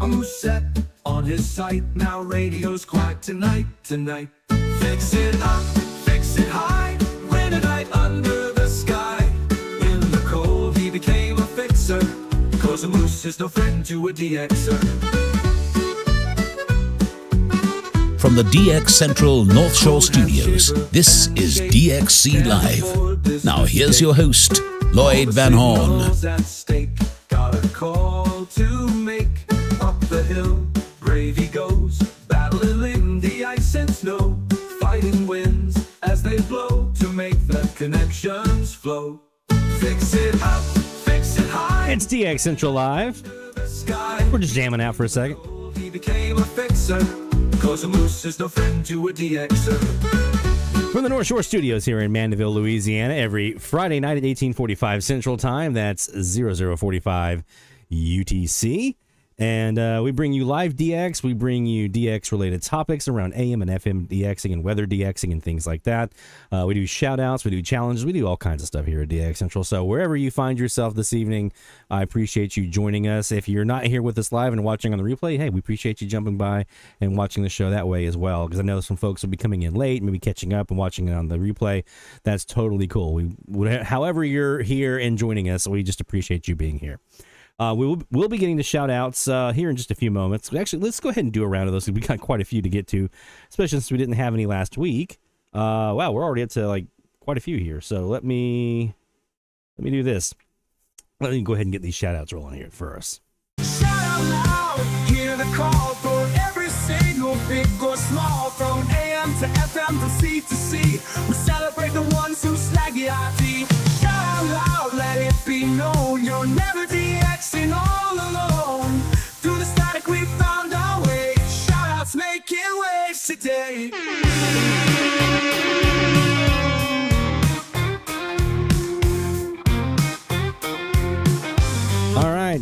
A moose set on his sight, now radio's quiet tonight. Fix it up, fix it high, rain a night under the sky. In the cold he became a fixer, 'cause a moose is no friend to a DXer. From the DX Central North Shore Studios, this is DXC Live. Now here's your host, Lloyd Van Horn. Got a call to make. Up the hill, brave he goes, battling in the ice and snow, fighting winds as they blow to make the connections flow. Fix it up, fix it high. It's DX Central Live. We're just jamming out for a second. He became a fixer, 'cause a moose is no friend to a DXer. From the North Shore Studios here in Mandeville, Louisiana, every Friday night at 1845 Central Time. That's 0045 UTC. And we bring you live DX. We bring you DX-related topics around AM and FM DXing and weather DXing and things like that. We do shout-outs. We do challenges. We do all kinds of stuff here at DX Central. So wherever you find yourself this evening, I appreciate you joining us. If you're not here with us live and watching on the replay, hey, we appreciate you jumping by and watching the show that way as well, because I know some folks will be coming in late, maybe catching up and watching it on the replay. That's totally cool. However you're here and joining us, we just appreciate you being here. We'll be getting to shout-outs here in just a few moments. Actually, let's go ahead and do a round of those. We got quite a few to get to, especially since we didn't have any last week. Wow, we're already up to like quite a few here. So let me do this. Let me go ahead and get these shout-outs rolling here for us. Shout out loud, hear the call for every single big or small, from AM to FM to C to C. We celebrate the ones who slag the IT. Shout out loud, let it be known, you're never DXing all alone. Through the static we found our way. Shout outs making waves today. All right.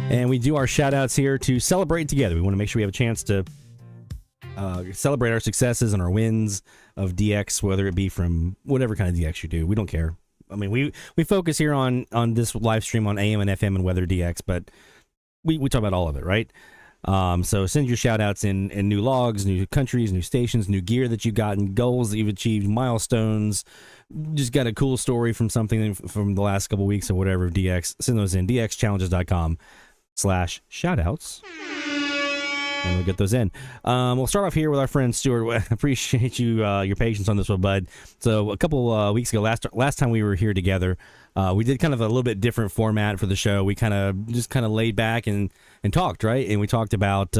And we do our shout outs here to celebrate together. We want to make sure we have a chance to celebrate our successes and our wins of DX, whether it be from whatever kind of DX you do. We don't care. I mean, we focus here on this live stream on AM and FM and weather DX, but we talk about all of it, right? So send your shout outs in new logs, new countries, new stations, new gear that you've gotten, goals that you've achieved, milestones, just got a cool story from something from the last couple weeks or whatever of DX. Send those in, dxchallenges.com/shoutouts. And we'll get those in. We'll start off here with our friend Stuart. I appreciate your patience on this one, bud. So a couple weeks ago, last time we were here together, we did kind of a little bit different format for the show. We kind of laid back and talked, right? And we talked about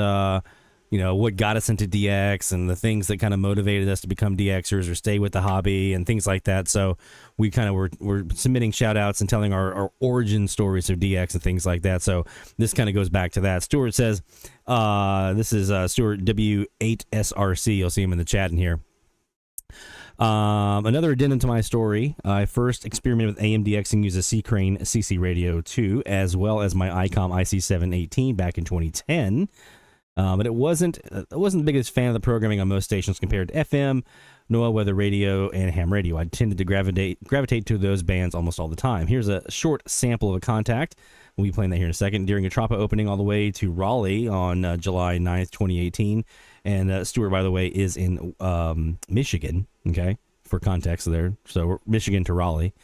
what got us into DX and the things that kind of motivated us to become DXers or stay with the hobby and things like that. So we kind of were submitting shout outs and telling our origin stories of DX and things like that. So this kind of goes back to that. Stuart says, this is Stuart W8SRC. You'll see him in the chat in here. Another addendum to my story. I first experimented with AMDXing using a C-Crane CC Radio 2, as well as my ICOM IC718 back in 2010. But I wasn't the biggest fan of the programming on most stations compared to FM, NOAA weather radio, and ham radio. I tended to gravitate to those bands almost all the time. Here's a short sample of a contact. We'll be playing that here in a second. During a Tropa opening all the way to Raleigh on July 9th, 2018. And Stuart, by the way, is in Michigan, okay, for context there. So Michigan to Raleigh.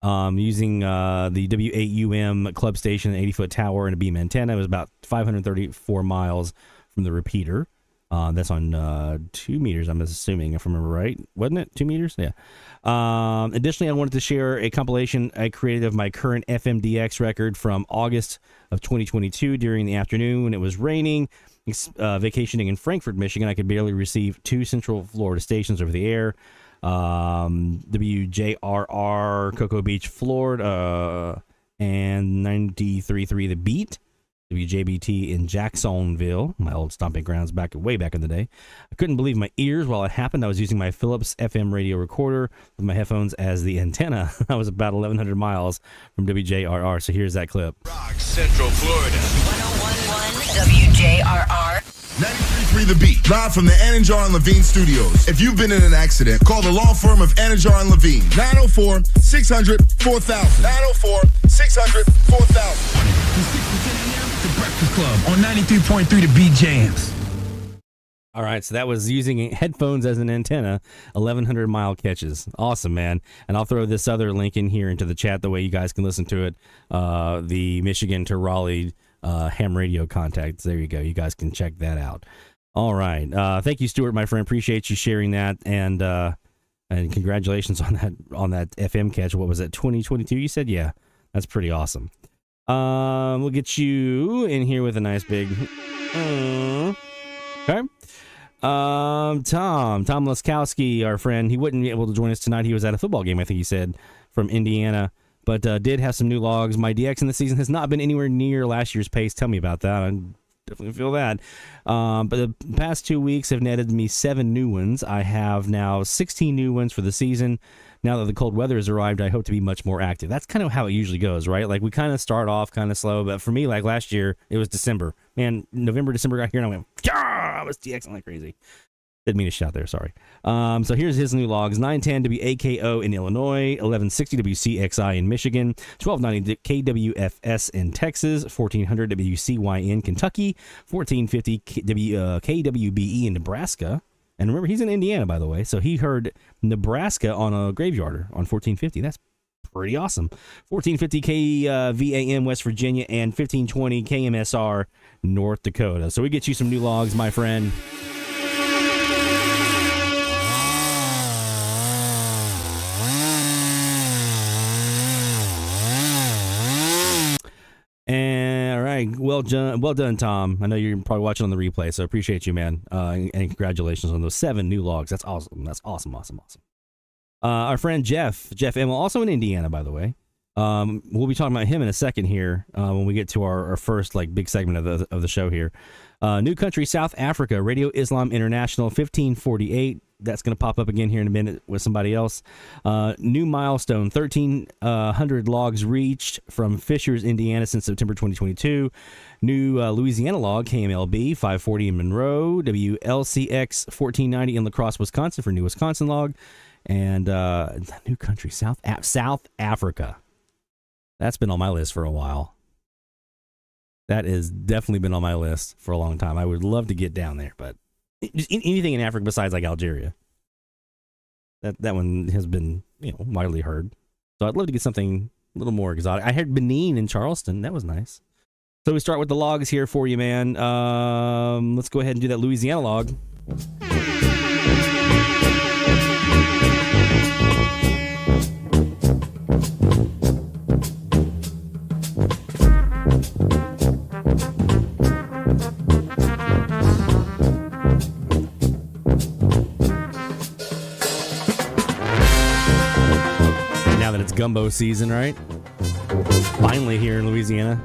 Using the W8UM club station, an 80-foot tower, and a beam antenna. It was about 534 miles from the repeater. That's on 2 meters, I'm assuming, if I remember right. Wasn't it 2 meters? Yeah. Additionally, I wanted to share a compilation I created of my current FMDX record from August of 2022 during the afternoon when it was raining. Vacationing in Frankfort, Michigan, I could barely receive 2 Central Florida stations over the air. WJRR, Cocoa Beach, Florida, and 93.3 The Beat. WJBT in Jacksonville, my old stomping grounds way back in the day. I couldn't believe my ears while it happened. I was using my Philips FM radio recorder with my headphones as the antenna. I was about 1,100 miles from WJRR, so here's that clip. Rock, Central Florida. 101.1 WJRR. 93.3 The Beat, live from the Anajar and Levine studios. If you've been in an accident, call the law firm of Anajar and Levine. 904-600-4000. 904-600-4000. The Breakfast Club on 93.3 The Beat Jams. All right, so that was using headphones as an antenna, 1,100 mile catches. Awesome, man. And I'll throw this other link in here into the chat, the way you guys can listen to it. The Michigan to Raleigh ham radio contacts. There you go. You guys can check that out. All right. Thank you, Stuart, my friend. Appreciate you sharing that, and congratulations on that FM catch. What was it, 2022? You said, yeah. That's pretty awesome. We'll get you in here with a nice big. Okay. Tom Laskowski, our friend, he wouldn't be able to join us tonight. He was at a football game, I think he said, from Indiana. But did have some new logs. My DX in the season has not been anywhere near last year's pace. Tell me about that. I definitely feel that. But the past 2 weeks have netted me 7 new ones. I have now 16 new ones for the season. Now that the cold weather has arrived, I hope to be much more active. That's kind of how it usually goes, right? Like, we kind of start off kind of slow. But for me, like last year, it was December. Man, November, December got here, and I went, yeah, I was DXing like crazy. Didn't mean to shout there, sorry. So here's his new logs. 910 WAKO in Illinois, 1160 WCXI in Michigan, 1290 KWFS in Texas, 1400 WCY in Kentucky, 1450 KWBE in Nebraska. And remember, he's in Indiana, by the way, so he heard Nebraska on a graveyarder on 1450. That's pretty awesome. 1450 KVAM West Virginia and 1520 KMSR North Dakota. So we get you some new logs, my friend. And all right, well done, Tom. I know you're probably watching on the replay, so appreciate you, man. And congratulations on those 7 new logs. That's awesome. That's awesome. Our friend Jeff Emmel, also in Indiana, by the way. We'll be talking about him in a second here when we get to our first big segment of the show here. New country, South Africa, Radio Islam International, 1548. That's going to pop up again here in a minute with somebody else. New milestone, 1,300 logs reached from Fishers, Indiana since September 2022. New Louisiana log, KMLB, 540 in Monroe. WLCX 1490 in La Crosse, Wisconsin for new Wisconsin log. And new country, South Africa. That's been on my list for a while. That has definitely been on my list for a long time. I would love to get down there, but just anything in Africa besides Algeria. That one has been widely heard. So I'd love to get something a little more exotic. I heard Benin in Charleston. That was nice. So we start with the logs here for you, man. Let's go ahead and do that Louisiana log. Now that it's gumbo season, right? Finally here in Louisiana.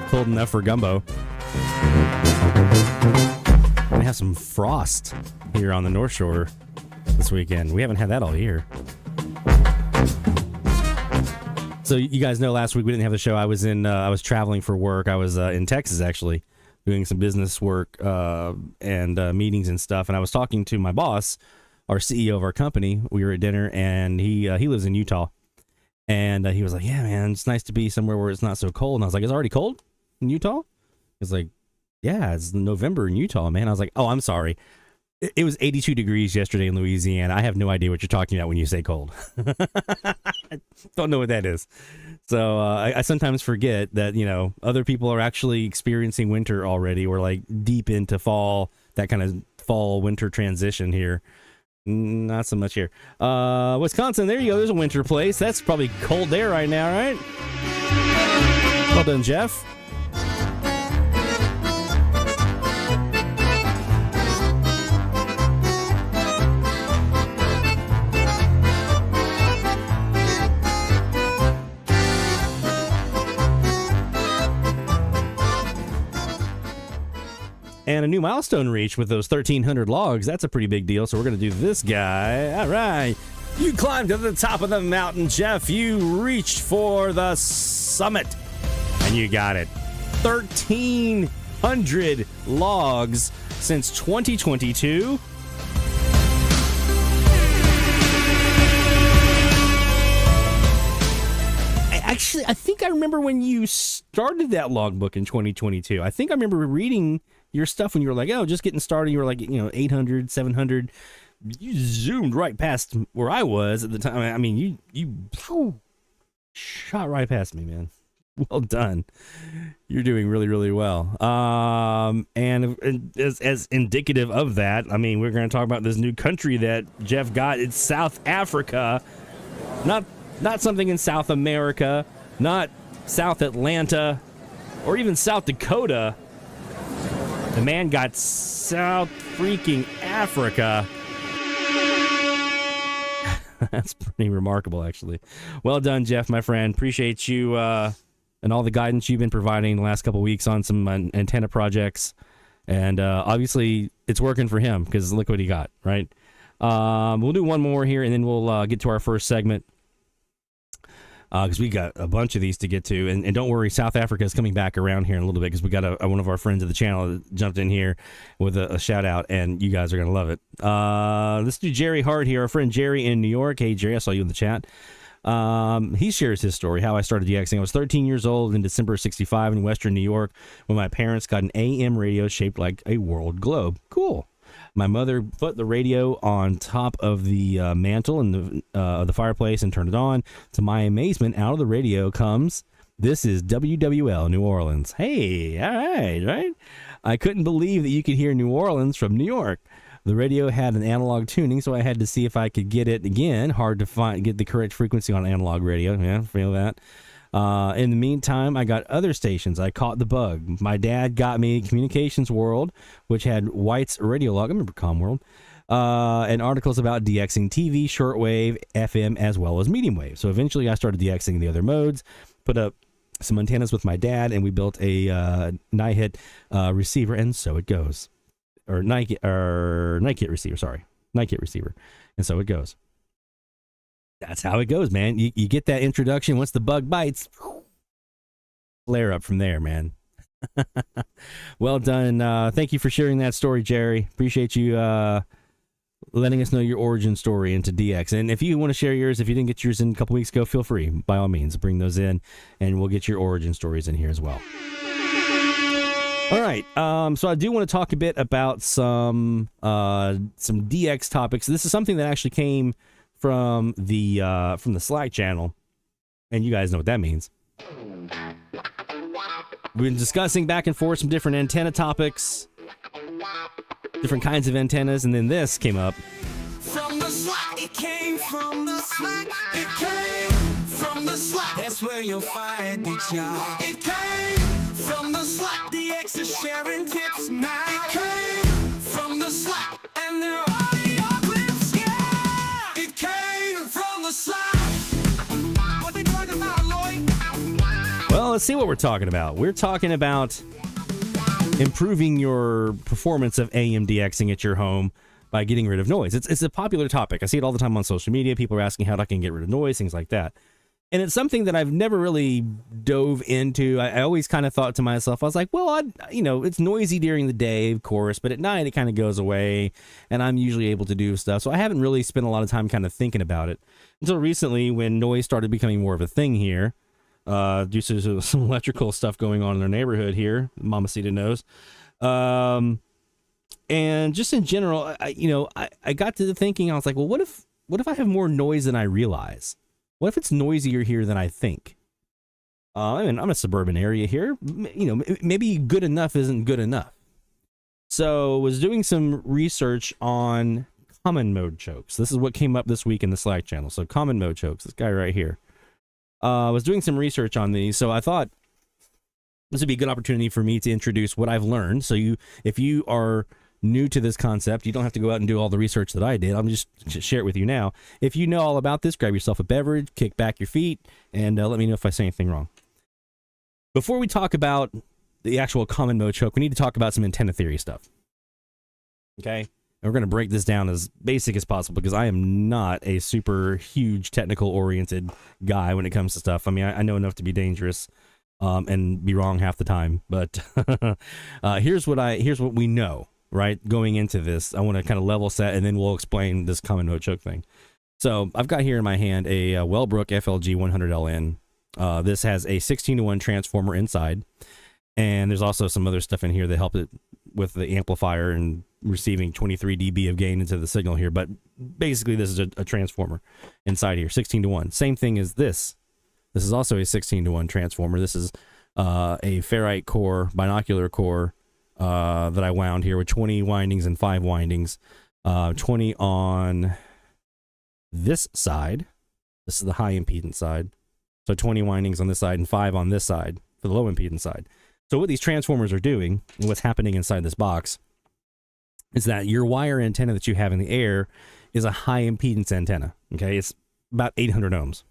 Cold enough for gumbo. We're going to have some frost here on the North Shore this weekend. We haven't had that all year. So you guys know last week we didn't have the show. I was traveling for work. I was in Texas, actually, doing some business work and meetings and stuff. And I was talking to my boss, our CEO of our company. We were at dinner, and he lives in Utah. And he was like, yeah, man, it's nice to be somewhere where it's not so cold. And I was like, it's already cold in Utah? He's like, yeah, it's November in Utah, man. I was like, oh, I'm sorry. It was 82 degrees yesterday in Louisiana. I have no idea what you're talking about when you say cold. Don't know what that is. So I sometimes forget that, other people are actually experiencing winter already. We're deep into fall, that kind of fall-winter transition here. Not so much here. Wisconsin, there you go. There's a winter place. That's probably cold there right now, right? Well done, Jeff. And a new milestone reached with those 1,300 logs. That's a pretty big deal. So we're going to do this guy. All right. You climbed to the top of the mountain, Jeff. You reached for the summit. And you got it. 1,300 logs since 2022. I think I remember when you started that logbook in 2022. I think I remember reading your stuff when you were like, oh, just getting started. You were like, 800, 700. You zoomed right past where I was at the time. I mean, you shot right past me, man. Well done. You're doing really, really well. And as indicative of that, I mean, we're going to talk about this new country that Jeff got. It's South Africa. Not something in South America, not South Atlanta, or even South Dakota. The man got South freaking Africa. That's pretty remarkable, actually. Well done, Jeff, my friend. Appreciate you and all the guidance you've been providing the last couple weeks on some antenna projects. And obviously, it's working for him because look what he got, right? We'll do one more here, and then we'll get to our first segment. Because we got a bunch of these to get to. And don't worry, South Africa is coming back around here in a little bit because we got one of our friends of the channel that jumped in here with a shout-out, and you guys are going to love it. Let's do Jerry Hart here, our friend Jerry in New York. Hey, Jerry, I saw you in the chat. He shares his story, how I started DXing. I was 13 years old in December of 65 in Western New York when my parents got an AM radio shaped like a world globe. Cool. My mother put the radio on top of the mantle and the fireplace and turned it on. To my amazement, out of the radio comes, this is WWL New Orleans. Hey, all right, right? I couldn't believe that you could hear New Orleans from New York. The radio had an analog tuning, so I had to see if I could get it again. Hard to get the correct frequency on analog radio. Yeah, feel that. In the meantime, I got other stations. I caught the bug. My dad got me Communications World, which had White's radio log. I remember ComWorld. And articles about DXing TV, shortwave, FM, as well as medium wave. So eventually I started DXing the other modes, put up some antennas with my dad, and we built a NiHit receiver, and so it goes. Or NiKit receiver, sorry. NiKit receiver. And so it goes. That's how it goes, man. You get that introduction. Once the bug bites, flare up from there, man. Well done. Thank you for sharing that story, Jerry. Appreciate you letting us know your origin story into DX. And if you want to share yours, if you didn't get yours in a couple weeks ago, feel free. By all means, bring those in, and we'll get your origin stories in here as well. All right, so I do want to talk a bit about some DX topics. This is something that actually came from the Slack channel, and you guys know what that means. We've been discussing back and forth some different antenna topics, different kinds of antennas, and then this came up. From the Slack, it came from the Slack, it came from the Slack. That's where you'll find it, y'all. It came from the Slack. The X is sharing tips now. It came from the Slack, and they're audio clips, yeah. It came from the Slack. What they talking about, Lloyd? Well, let's see what we're talking about. We're talking about improving your performance of AM DXing at your home by getting rid of noise. It's a popular topic. I see it all the time on social media. People are asking how I can get rid of noise, things like that. And it's something that I've never really dove into. I always kind of thought to myself, I was like, well, it's noisy during the day, of course, but at night it kind of goes away, and I'm usually able to do stuff. So I haven't really spent a lot of time kind of thinking about it until recently when noise started becoming more of a thing here, due to some electrical stuff going on in our neighborhood here. Mamacita knows. And just in general, I got to thinking, I was like, well, what if I have more noise than I realize? What if it's noisier here than I think? I'm in a suburban area here. Maybe good enough isn't good enough. So was doing some research on common mode chokes. This is what came up this week in the Slack channel. So common mode chokes, this guy right here. Was doing some research on these. So I thought this would be a good opportunity for me to introduce what I've learned. So if you are new to this concept, you don't have to go out and do all the research that I did. I'm just share it with you now. If you know all about this, grab yourself a beverage, kick back your feet, and let me know if I say anything wrong. Before we talk about the actual common mode choke, we need to talk about some antenna theory stuff. Okay? And we're going to break this down as basic as possible because I am not a super huge technical oriented guy when it comes to stuff. I mean, I know enough to be dangerous and be wrong half the time, but here's what we know. Right, going into this, I want to kind of level set, and then we'll explain this common mode choke thing. So I've got here in my hand a Wellbrook FLG100LN. This has a 16-to-1 transformer inside, and there's also some other stuff in here that helped it with the amplifier and receiving 23 dB of gain into the signal here. But basically, this is a transformer inside here, 16-to-1. Same thing as this. This is also a 16-to-1 transformer. This is a ferrite core, binocular core, that I wound here with 20 windings and 5 windings, 20 on this side. This is the high impedance side. So 20 windings on this side and 5 on this side for the low impedance side. So what these transformers are doing and what's happening inside this box is that your wire antenna that you have in the air is a high impedance antenna. Okay. It's about 800 ohms.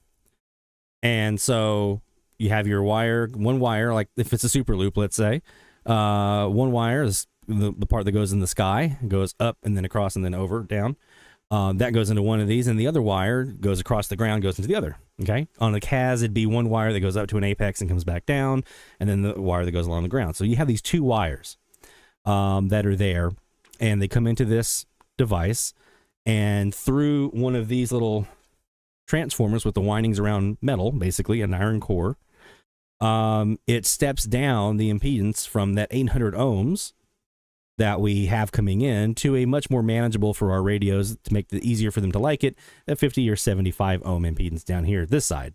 And so you have your wire, one wire, like if it's a SuperLoop, let's say, one wire is the part that goes in the sky, goes up and then across and then over, down. That goes into one of these, and the other wire goes across the ground, goes into the other. Okay. On the KAZ, it'd be one wire that goes up to an apex and comes back down, and then the wire that goes along the ground. So you have these two wires that are there, and they come into this device, and through one of these little transformers with the windings around metal, basically an iron core, it steps down the impedance from that 800 ohms that we have coming in to a much more manageable for our radios to make it easier for them to like it, a 50 or 75 ohm impedance down here this side.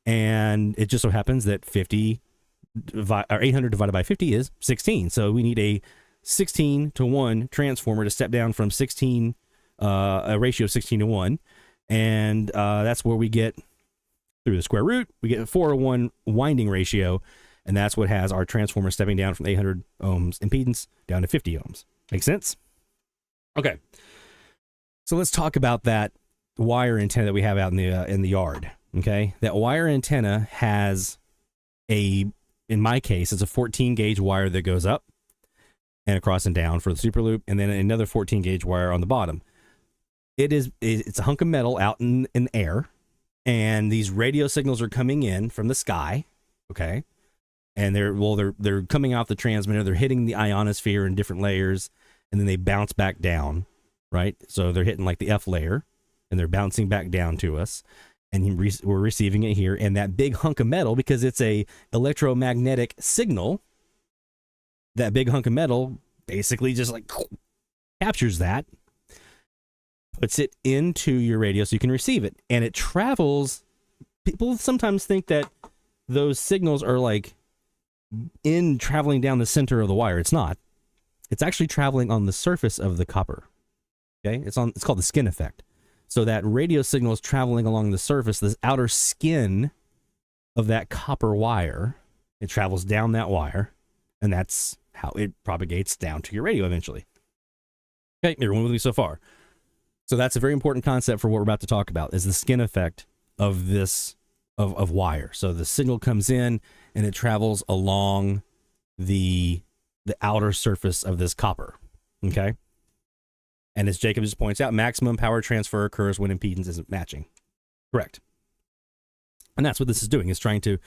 And it just so happens that 800 divided by 50 is 16. So we need a 16-to-1 transformer to step down from 16, a ratio of 16-to-1. And that's where we get, through the square root, we get a 4-to-1 winding ratio. And that's what has our transformer stepping down from 800 ohms impedance down to 50 ohms. Make sense? Okay. So let's talk about that wire antenna that we have out in the yard. Okay. That wire antenna has in my case, it's a 14 gauge wire that goes up and across and down for the SuperLoop, and then another 14 gauge wire on the bottom. It's a hunk of metal out in the air, and these radio signals are coming in from the sky. Okay. And they're coming off the transmitter, they're hitting the ionosphere in different layers, and then they bounce back down, right? So they're hitting like the F layer, and they're bouncing back down to us, and we're receiving it here. And that big hunk of metal, because it's a electromagnetic signal, that big hunk of metal basically just like captures that, puts it into your radio so you can receive it, and it travels. People sometimes think that those signals are like traveling down the center of the wire. It's not. It's actually traveling on the surface of the copper. Okay, it's called the skin effect. So that radio signal is traveling along the surface, this outer skin of that copper wire. It travels down that wire, and that's how it propagates down to your radio eventually. Okay, everyone with me so far? So that's a very important concept for what we're about to talk about, is the skin effect of this of wire. So the signal comes in and it travels along the outer surface of this copper. Okay. And as Jacob just points out, maximum power transfer occurs when impedance isn't matching. Correct. And that's what this is doing, is trying to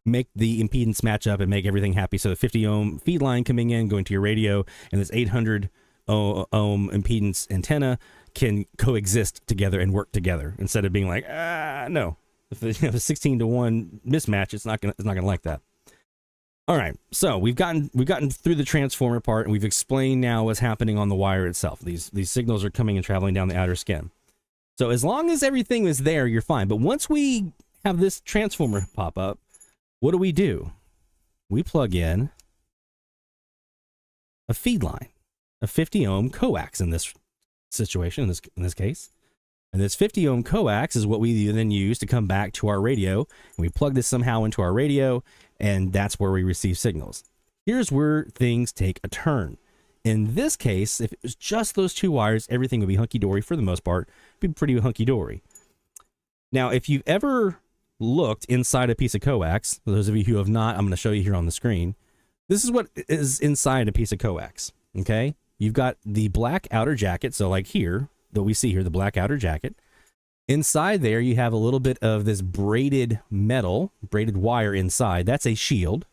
make the impedance match up and make everything happy. So the 50 ohm feed line coming in, going to your radio, and this 800 ohm impedance antenna can coexist together and work together, instead of being like, no. If the 16-to-1 mismatch, it's not gonna like that. All right, so we've gotten through the transformer part, and we've explained now what's happening on the wire itself. These signals are coming and traveling down the outer skin. So as long as everything is there, you're fine. But once we have this transformer pop up, what do? We plug in a feed line, a 50 ohm coax in this situation, in this case. And this 50 ohm coax is what we then use to come back to our radio. And we plug this somehow into our radio, and that's where we receive signals. Here's where things take a turn. In this case, if it was just those two wires, everything would be hunky-dory for the most part. It'd be pretty hunky-dory. Now, if you've ever looked inside a piece of coax, for those of you who have not, I'm going to show you here on the screen. This is what is inside a piece of coax, okay? You've got the black outer jacket, so like here, that we see here, the black outer jacket. Inside there, you have a little bit of this braided wire inside. That's a shield.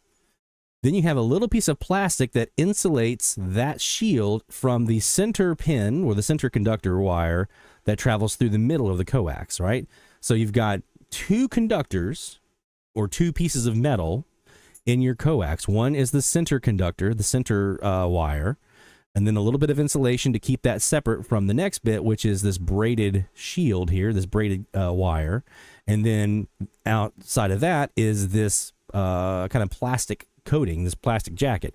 Then you have a little piece of plastic that insulates that shield from the center pin, or the center conductor wire that travels through the middle of the coax, right? So you've got two conductors, or two pieces of metal in your coax. One is the center conductor, the center wire, and then a little bit of insulation to keep that separate from the next bit, which is this braided shield here, this braided wire. And then outside of that is this kind of plastic coating, this plastic jacket.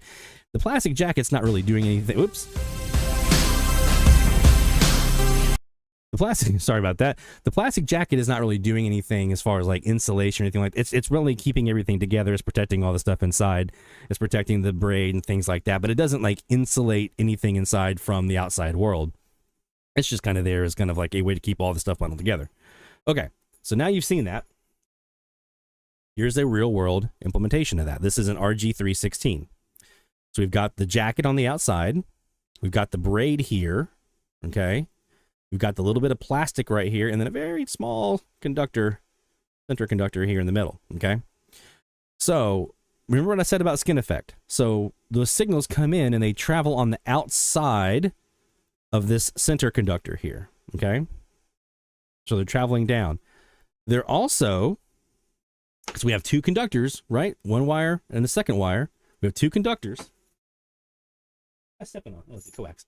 The plastic jacket's not really doing anything. Oops. Sorry about that. The plastic jacket is not really doing anything as far as like insulation or anything like that. It's really keeping everything together. It's protecting all the stuff inside. It's protecting the braid and things like that, but it doesn't like insulate anything inside from the outside world. It's just kind of there as kind of like a way to keep all the stuff bundled together. Okay, so now you've seen that. Here's a real world implementation of that. This is an RG316. So we've got the jacket on the outside. We've got the braid here. Okay. We've got the little bit of plastic right here, and then a very small conductor, center conductor here in the middle, okay? So, remember what I said about skin effect? So, those signals come in, and they travel on the outside of this center conductor here, okay? So, they're traveling down. They're also, because we have two conductors, right? One wire and the second wire. We have two conductors. I stepping on? Oh, it's the coax.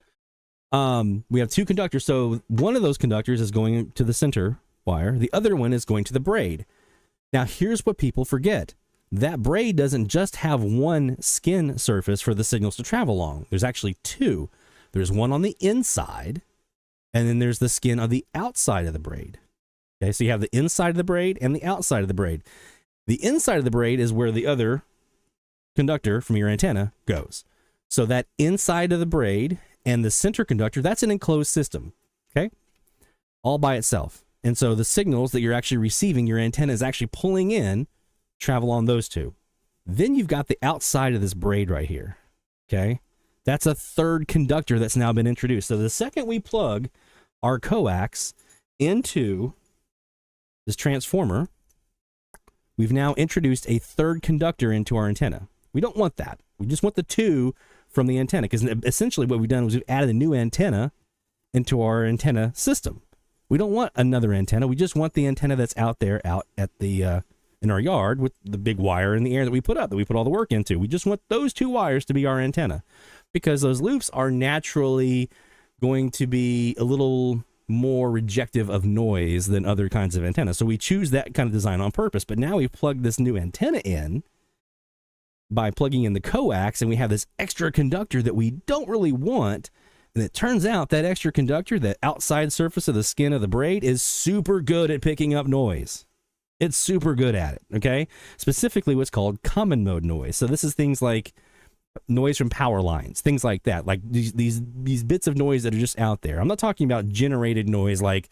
We have two conductors. So one of those conductors is going to the center wire. The other one is going to the braid. Now, here's what people forget. That braid doesn't just have one skin surface for the signals to travel along. There's actually two. There's one on the inside, and then there's the skin on the outside of the braid. Okay, so you have the inside of the braid and the outside of the braid. The inside of the braid is where the other conductor from your antenna goes. So that inside of the braid and the center conductor, that's an enclosed system, okay? All by itself. And so the signals that you're actually receiving, your antenna is actually pulling in, travel on those two. Then you've got the outside of this braid right here, okay? That's a third conductor that's now been introduced. So the second we plug our coax into this transformer, we've now introduced a third conductor into our antenna. We don't want that. We just want the two from the antenna, because essentially what we've done was we've added a new antenna into our antenna system. We don't want another antenna. We just want the antenna that's out there, out at the in our yard with the big wire in the air that we put up, that we put all the work into. We just want those two wires to be our antenna, because those loops are naturally going to be a little more rejective of noise than other kinds of antennas. So we choose that kind of design on purpose. But now we've plugged this new antenna in by plugging in the coax, and we have this extra conductor that we don't really want. And it turns out that extra conductor, the outside surface of the skin of the braid, is super good at picking up noise. It's super good at it, okay? Specifically what's called common mode noise. So this is things like noise from power lines, things like that, like these bits of noise that are just out there. I'm not talking about generated noise like,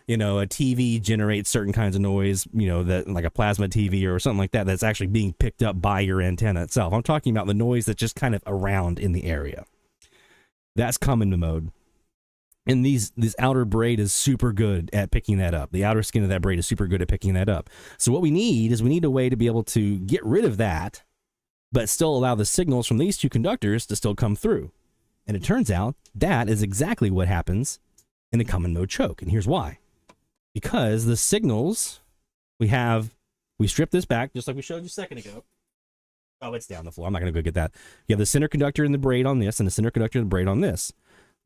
you know, a TV generates certain kinds of noise, you know, that like a plasma TV or something like that, that's actually being picked up by your antenna itself. I'm talking about the noise that's just kind of around in the area. That's common mode. And this outer braid is super good at picking that up. The outer skin of that braid is super good at picking that up. So what we need is we need a way to be able to get rid of that, but still allow the signals from these two conductors to still come through. And it turns out that is exactly what happens in a common mode choke. And here's why. Because the signals we strip this back, just like we showed you a second ago. Oh, it's down the floor. I'm not going to go get that. You have the center conductor and the braid on this, and the center conductor and the braid on this.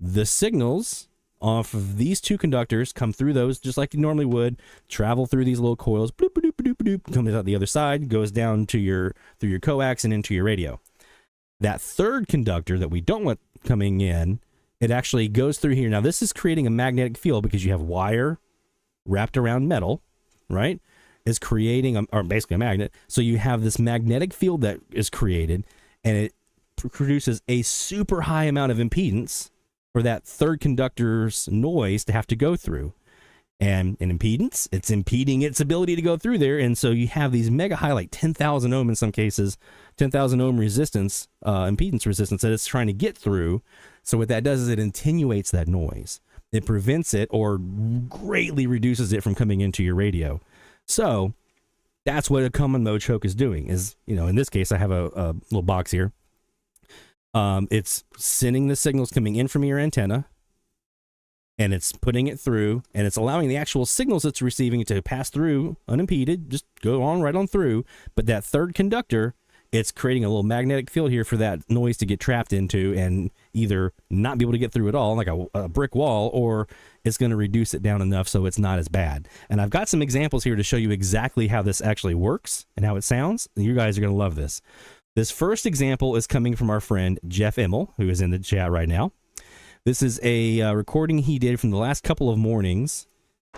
The signals off of these two conductors come through those just like you normally would, travel through these little coils, bloop, bloop, bloop, bloop, comes out the other side, goes down to through your coax and into your radio. That third conductor that we don't want coming in, it actually goes through here. Now this is creating a magnetic field because you have wire wrapped around metal, right? Is creating or basically a magnet. So you have this magnetic field that is created, and it produces a super high amount of impedance for that third conductor's noise to have to go through. And an impedance, it's impeding its ability to go through there. And so you have these mega high, like 10,000 ohm in some cases, 10,000 ohm resistance, impedance resistance that it's trying to get through. So what that does is it attenuates that noise. It prevents it or greatly reduces it from coming into your radio. So that's what a common mode choke is doing is, you know, in this case, I have a little box here. It's sending the signals coming in from your antenna, and it's putting it through, and it's allowing the actual signals it's receiving to pass through unimpeded, just go on right on through. But that third conductor, it's creating a little magnetic field here for that noise to get trapped into and either not be able to get through at all, like a brick wall, or it's going to reduce it down enough so it's not as bad. And I've got some examples here to show you exactly how this actually works and how it sounds. And you guys are going to love this. This first example is coming from our friend Jeff Immel, who is in the chat right now. This is a recording he did from the last couple of mornings,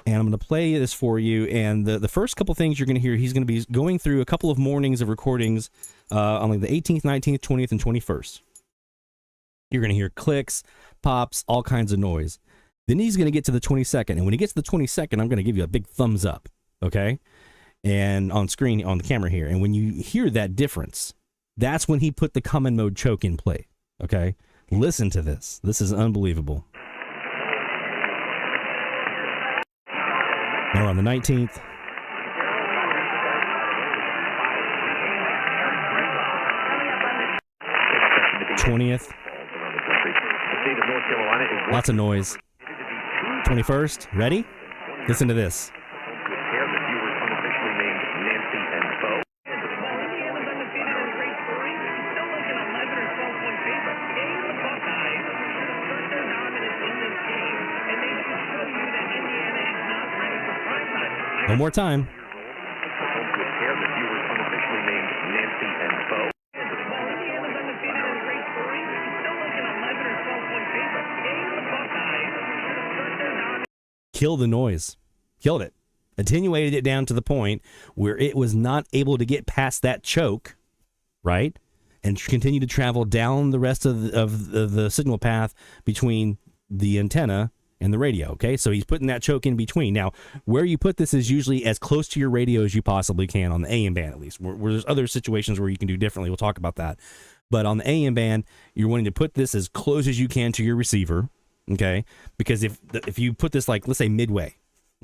and I'm going to play this for you. And the first couple things you're going to hear, he's going to be going through a couple of mornings of recordings on like the 18th, 19th, 20th, and 21st. You're going to hear clicks, pops, all kinds of noise. Then he's going to get to the 22nd, and when he gets to the 22nd, I'm going to give you a big thumbs up, okay? And on screen, on the camera here. And when you hear that difference, that's when he put the common mode choke in play, okay? Listen to this. This is unbelievable. Now we're on the 19th. '20th. Lots of noise. 21st. Ready? Listen to this. One more time. Kill the noise. Killed it. Attenuated it down to the point where it was not able to get past that choke, right? And continue to travel down the rest of the signal path between the antenna and the radio, okay? So he's putting that choke in between. Now, where you put this is usually as close to your radio as you possibly can, on the AM band at least. Where there's other situations where you can do differently. We'll talk about that. But on the AM band, you're wanting to put this as close as you can to your receiver, okay? Because if you put this, like, let's say midway,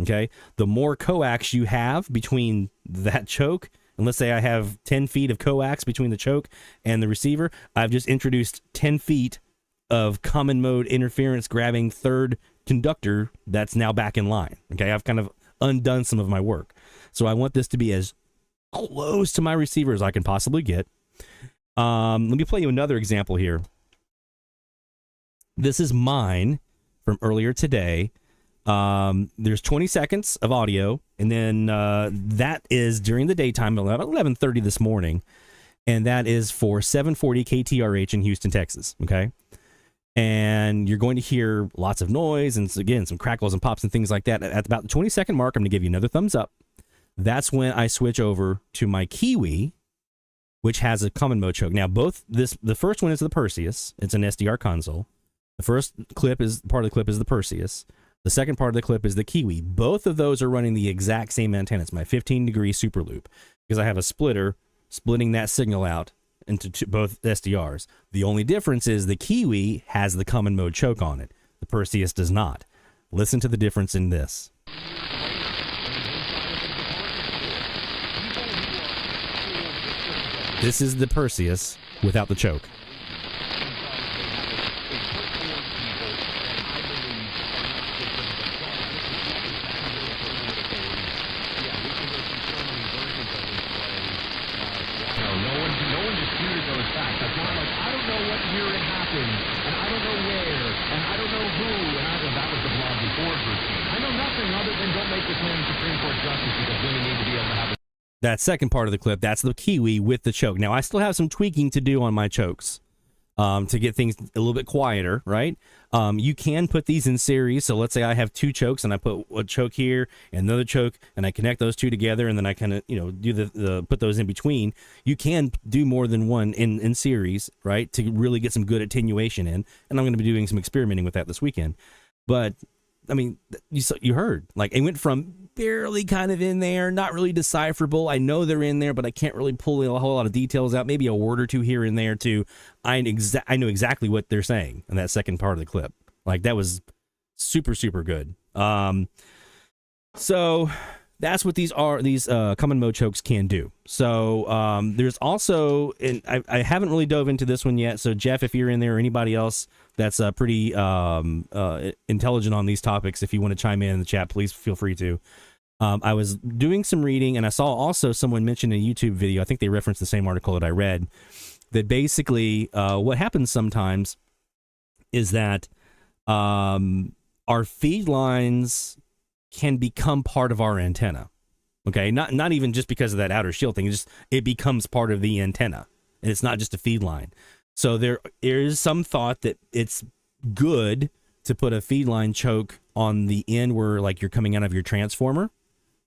okay, the more coax you have between that choke, and let's say I have 10 feet of coax between the choke and the receiver, I've just introduced 10 feet of common mode interference grabbing third conductor that's now back in line. Okay, I've kind of undone some of my work. So I want this to be as close to my receiver as I can possibly get. Let me play you another example here. This is mine from earlier today. There's 20 seconds of audio, and then that is during the daytime, about 11:30 this morning, and that is for 740 KTRH in Houston, Texas, okay? And you're going to hear lots of noise and, again, some crackles and pops and things like that. At about the 20-second mark, I'm going to give you another thumbs up. That's when I switch over to my Kiwi, which has a common mode choke. Now, the first one is the Perseus. It's an SDR console. The first part of the clip is the Perseus. The second part of the clip is the Kiwi. Both of those are running the exact same antenna. It's my 15-degree SuperLoop, because I have a splitter splitting that signal out into both SDRs. The only difference is the Kiwi has the common mode choke on it. The Perseus does not. Listen to the difference in this. This is the Perseus without the choke. That second part of the clip, that's the Kiwi with the choke. Now, I still have some tweaking to do on my chokes to get things a little bit quieter, right? You can put these in series. So let's say I have two chokes and I put a choke here and another choke, and I connect those two together, and then I kind of, do the put those in between. You can do more than one in series, right, to really get some good attenuation in. And I'm going to be doing some experimenting with that this weekend. But I mean, you heard, like, it went from barely kind of in there, not really decipherable. I know they're in there, but I can't really pull a whole lot of details out. Maybe a word or two here and there to I know exactly what they're saying in that second part of the clip. Like, that was super, super good. So that's what these common mode chokes can do. So there's also, and I haven't really dove into this one yet. So Jeff, if you're in there, or anybody else that's pretty intelligent on these topics, if you want to chime in the chat, please feel free to. I was doing some reading, and I saw also someone mention in a YouTube video, I think they referenced the same article that I read, that basically what happens sometimes is that our feed lines can become part of our antenna. Okay, not even just because of that outer shield thing, it becomes part of the antenna, and it's not just a feed line. So there is some thought that it's good to put a feed line choke on the end where, like, you're coming out of your transformer,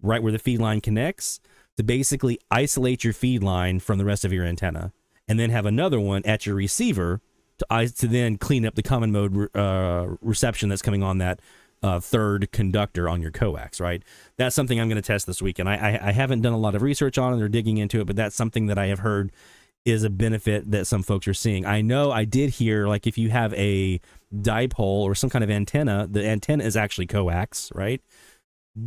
right where the feed line connects, to basically isolate your feed line from the rest of your antenna, and then have another one at your receiver to then clean up the common mode reception that's coming on that third conductor on your coax, right? That's something I'm going to test this week, and I haven't done a lot of research on it or digging into it, but that's something that I have heard is a benefit that some folks are seeing. I know I did hear, like, if you have a dipole or some kind of antenna, the antenna is actually coax, right?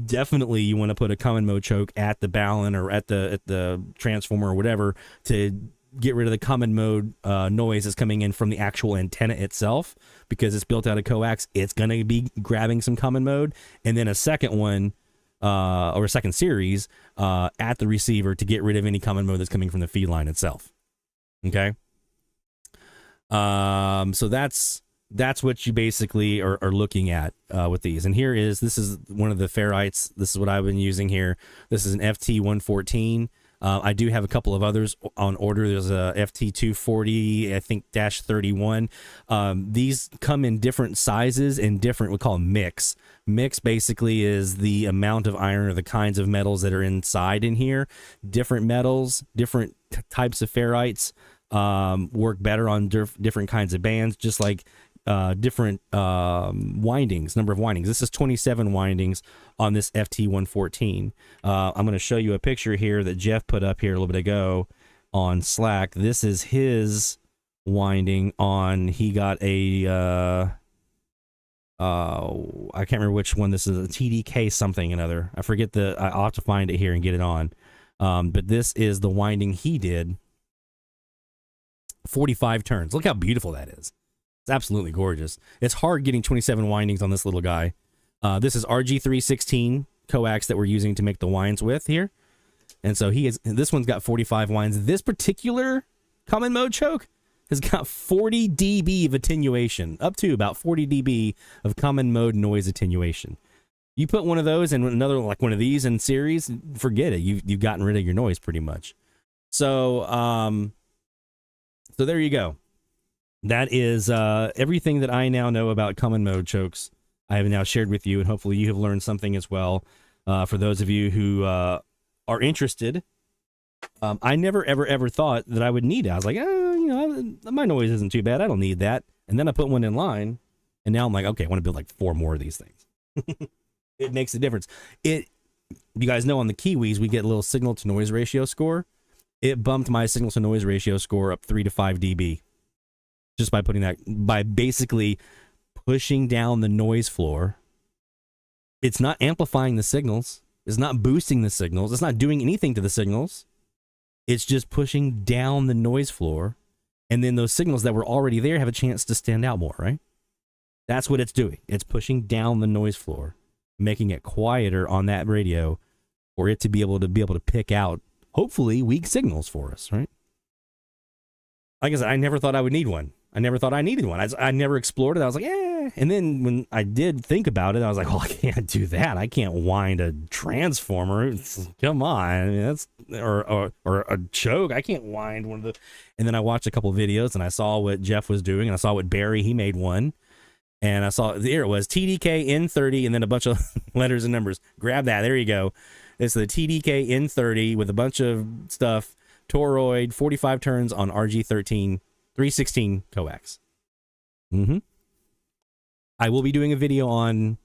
Definitely you want to put a common mode choke at the balun or at the transformer or whatever to get rid of the common mode noise that's coming in from the actual antenna itself, because it's built out of coax. It's going to be grabbing some common mode, and then a second one or a second series at the receiver to get rid of any common mode that's coming from the feed line itself. Okay. So that's that's what you basically are looking at with these. And this is one of the ferrites. This is what I've been using here. This is an FT114. I do have a couple of others on order. There's a FT240, I think, -31. These come in different sizes and different, we call them mix. Mix basically is the amount of iron or the kinds of metals that are inside in here. Different metals, different types of ferrites work better on different kinds of bands, just like different windings, number of windings. This is 27 windings on this FT114. I'm going to show you a picture here that Jeff put up here a little bit ago on Slack. This is his winding on, he got a I can't remember which one this is, a TDK something another. I forget I'll have to find it here and get it on. But this is the winding he did. 45 turns. Look how beautiful that is. It's absolutely gorgeous. It's hard getting 27 windings on this little guy. This is RG316 coax that we're using to make the winds with here. And so this one's got 45 winds. This particular common mode choke has got 40 dB of attenuation, up to about 40 dB of common mode noise attenuation. You put one of those and another like one of these in series, forget it. You've gotten rid of your noise pretty much. So so there you go. That is everything that I now know about common mode chokes. I have now shared with you, and hopefully you have learned something as well. For those of you who are interested, I never ever thought that I would need it. I was like, my noise isn't too bad. I don't need that. And then I put one in line, and now I'm like, okay, I want to build like 4 more of these things. It makes a difference. You guys know on the Kiwis we get a little signal to noise ratio score. It bumped my signal to noise ratio score up 3 to 5 dB just by by basically pushing down the noise floor. It's not amplifying the signals. It's not boosting the signals. It's not doing anything to the signals. It's just pushing down the noise floor. And then those signals that were already there have a chance to stand out more, right? That's what it's doing. It's pushing down the noise floor, making it quieter on that radio for it to be able to pick out, hopefully, weak signals for us, right? Like I said, I never thought I would need one. I never thought I needed one. I never explored it. I was like, eh. And then when I did think about it, I was like, well, I can't do that. I can't wind a transformer. Come on. I mean, that's or a choke. I can't wind one of the. And then I watched a couple of videos and I saw what Jeff was doing, and I saw what Barry, he made one. And I saw, there it was, TDK N30, and then a bunch of letters and numbers. Grab that. There you go. It's the TDK N30 with a bunch of stuff. Toroid, 45 turns on RG13, 316 coax. I will be doing a video on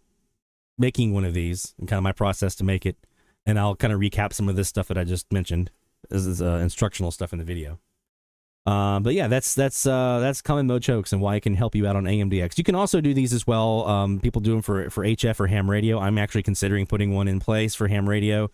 making one of these and kind of my process to make it. And I'll kind of recap some of this stuff that I just mentioned. This is instructional stuff in the video. But yeah, that's common mode chokes and why it can help you out on AMDX. You can also do these as well. People do them for HF or ham radio. I'm actually considering putting one in place for ham radio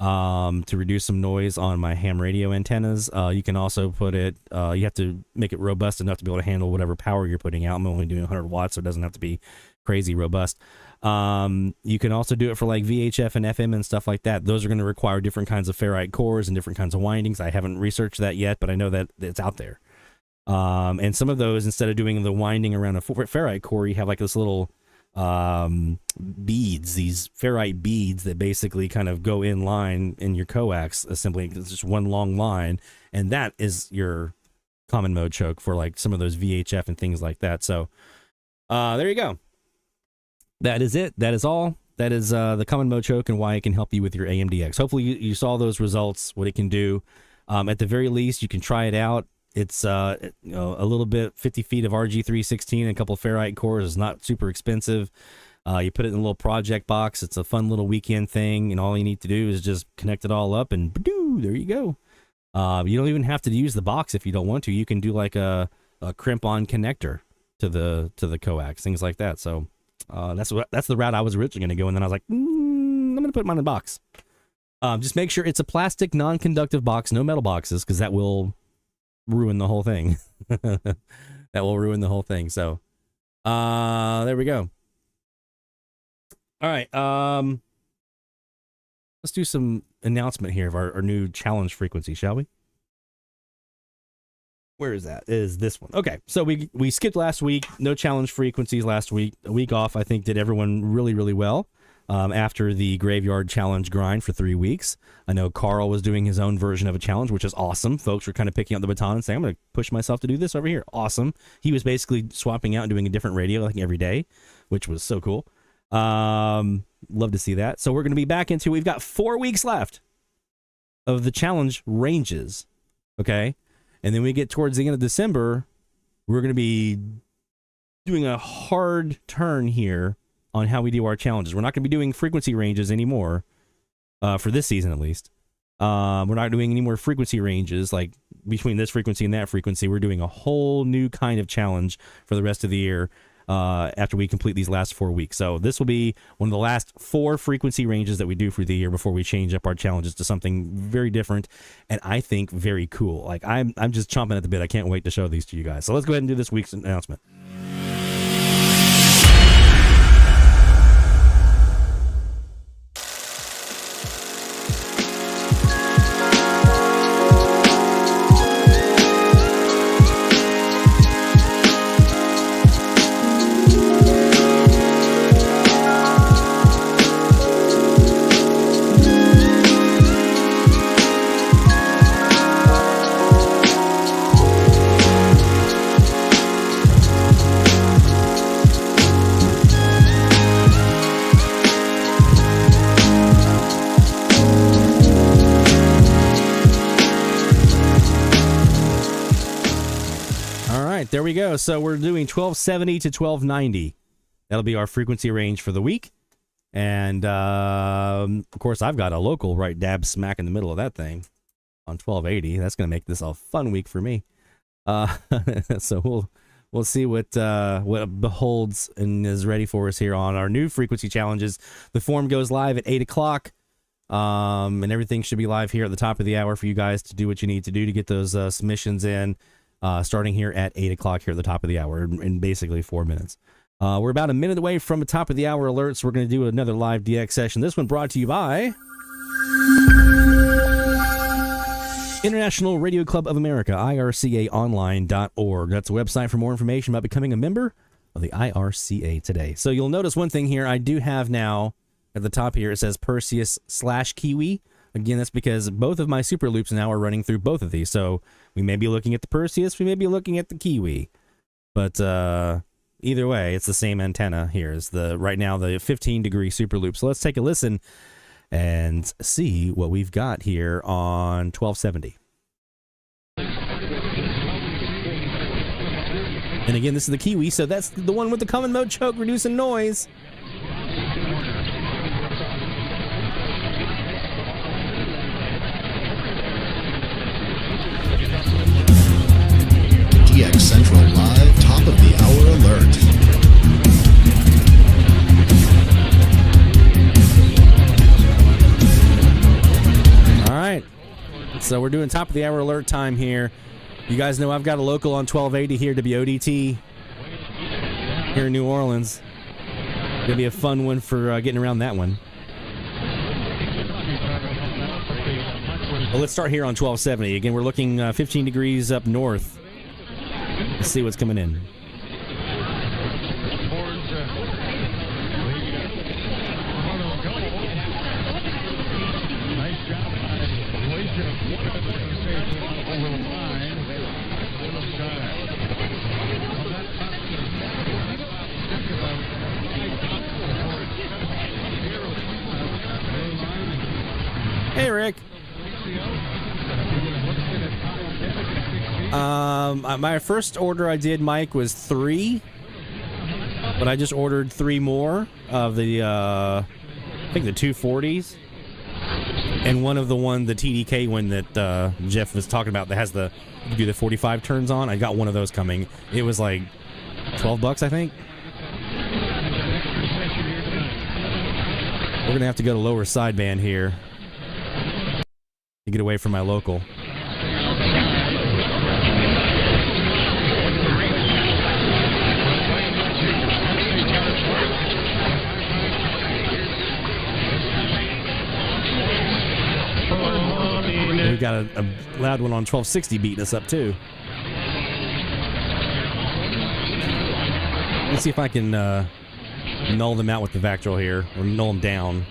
to reduce some noise on my ham radio antennas. You can also put it, you have to make it robust enough to be able to handle whatever power you're putting out. I'm only doing 100 watts, so it doesn't have to be crazy robust. You can also do it for like VHF and FM and stuff like that. Those are going to require different kinds of ferrite cores and different kinds of windings. I haven't researched that yet, but I know that it's out there. And some of those, instead of doing the winding around a ferrite core, you have like this little beads, these ferrite beads that basically kind of go in line in your coax assembly. It's just one long line, and that is your common mode choke for like some of those VHF and things like that. So there you go. That is it. That is all. That is the common mode choke and why it can help you with your AMDX. Hopefully you saw those results, what it can do. At the very least, you can try it out. It's a little bit, 50 feet of RG316 and a couple of ferrite cores is not super expensive. You put it in a little project box. It's a fun little weekend thing, and all you need to do is just connect it all up, and there you go. You don't even have to use the box if you don't want to. You can do like a crimp-on connector to the coax, things like that. So that's the route I was originally going to go, and then I was like, I'm going to put mine in a box. Just make sure it's a plastic, non-conductive box, no metal boxes, because that will ruin the whole thing. That will ruin the whole thing. So there we go. All right, let's do some announcement here of our new challenge frequency, shall we? where is that? Is this one. Okay, so we skipped last week. No challenge frequencies last week. A week off, I think, did everyone really, really well after the graveyard challenge grind for 3 weeks. I know Carl was doing his own version of a challenge, which is awesome. Folks were kind of picking up the baton and saying, I'm going to push myself to do this over here. Awesome. He was basically swapping out and doing a different radio like every day, which was so cool. Love to see that. So we're going to be back into, we've got 4 weeks left of the challenge ranges. Okay. And then we get towards the end of December, we're going to be doing a hard turn here on how we do our challenges. We're not going to be doing frequency ranges anymore, for this season at least. We're not doing any more frequency ranges, like between this frequency and that frequency. We're doing a whole new kind of challenge for the rest of the year after we complete these last 4 weeks. So this will be one of the last 4 frequency ranges that we do for the year before we change up our challenges to something very different and I think very cool. Like I'm just chomping at the bit. I can't wait to show these to you guys. So let's go ahead and do this week's announcement. There we go. So we're doing 1270 to 1290. That'll be our frequency range for the week. And, of course, I've got a local right dab smack in the middle of that thing on 1280. That's going to make this a fun week for me. So we'll see what beholds and is ready for us here on our new frequency challenges. The form goes live at 8 o'clock. And everything should be live here at the top of the hour for you guys to do what you need to do to get those submissions in. Starting here at 8 o'clock here at the top of the hour in basically 4 minutes. We're about a minute away from the top of the hour alerts. We're going to do another live DX session. This one brought to you by International Radio Club of America, ircaonline.org. That's a website for more information about becoming a member of the IRCA today. So you'll notice one thing here. I do have now at the top here, it says Perseus/Kiwi. Again, that's because both of my super loops now are running through both of these. So we may be looking at the Perseus, we may be looking at the Kiwi. But either way, it's the same antenna here. It's right now the 15-degree super loop. So let's take a listen and see what we've got here on 1270. And again, this is the Kiwi, so that's the one with the common mode choke reducing noise. DX Central Live, top of the hour alert. All right, so we're doing top of the hour alert time here. You guys know I've got a local on 1280 here, WODT, here in New Orleans. Gonna be a fun one for getting around that one. Well, let's start here on 1270. Again, we're looking 15 degrees up north. Let's see what's coming in. Hey, Rick. My first order I did, Mike, was 3, but I just ordered 3 more of the, I think the 240s, and one of the TDK one that Jeff was talking about that has you can do the 45 turns on. I got one of those coming. It was like $12, I think. We're gonna have to go to lower sideband here to get away from my local. We've got a loud one on 1260 beating us up too. Let's see if I can null them out with the vactrol here, or null them down.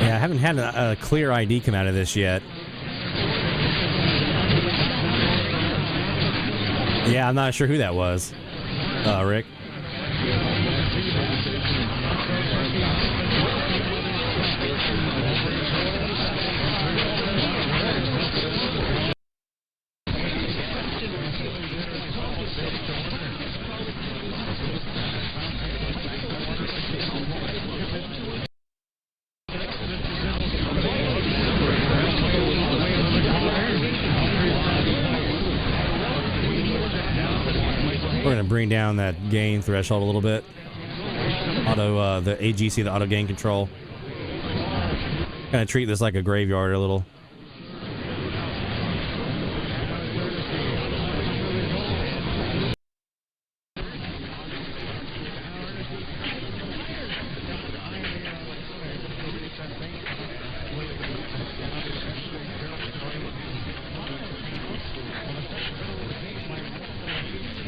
I haven't had a clear ID come out of this yet. Yeah, I'm not sure who that was. Rick. We're going to bring down that gain threshold a little bit. The AGC, the auto gain control. Kind of treat this like a graveyard a little.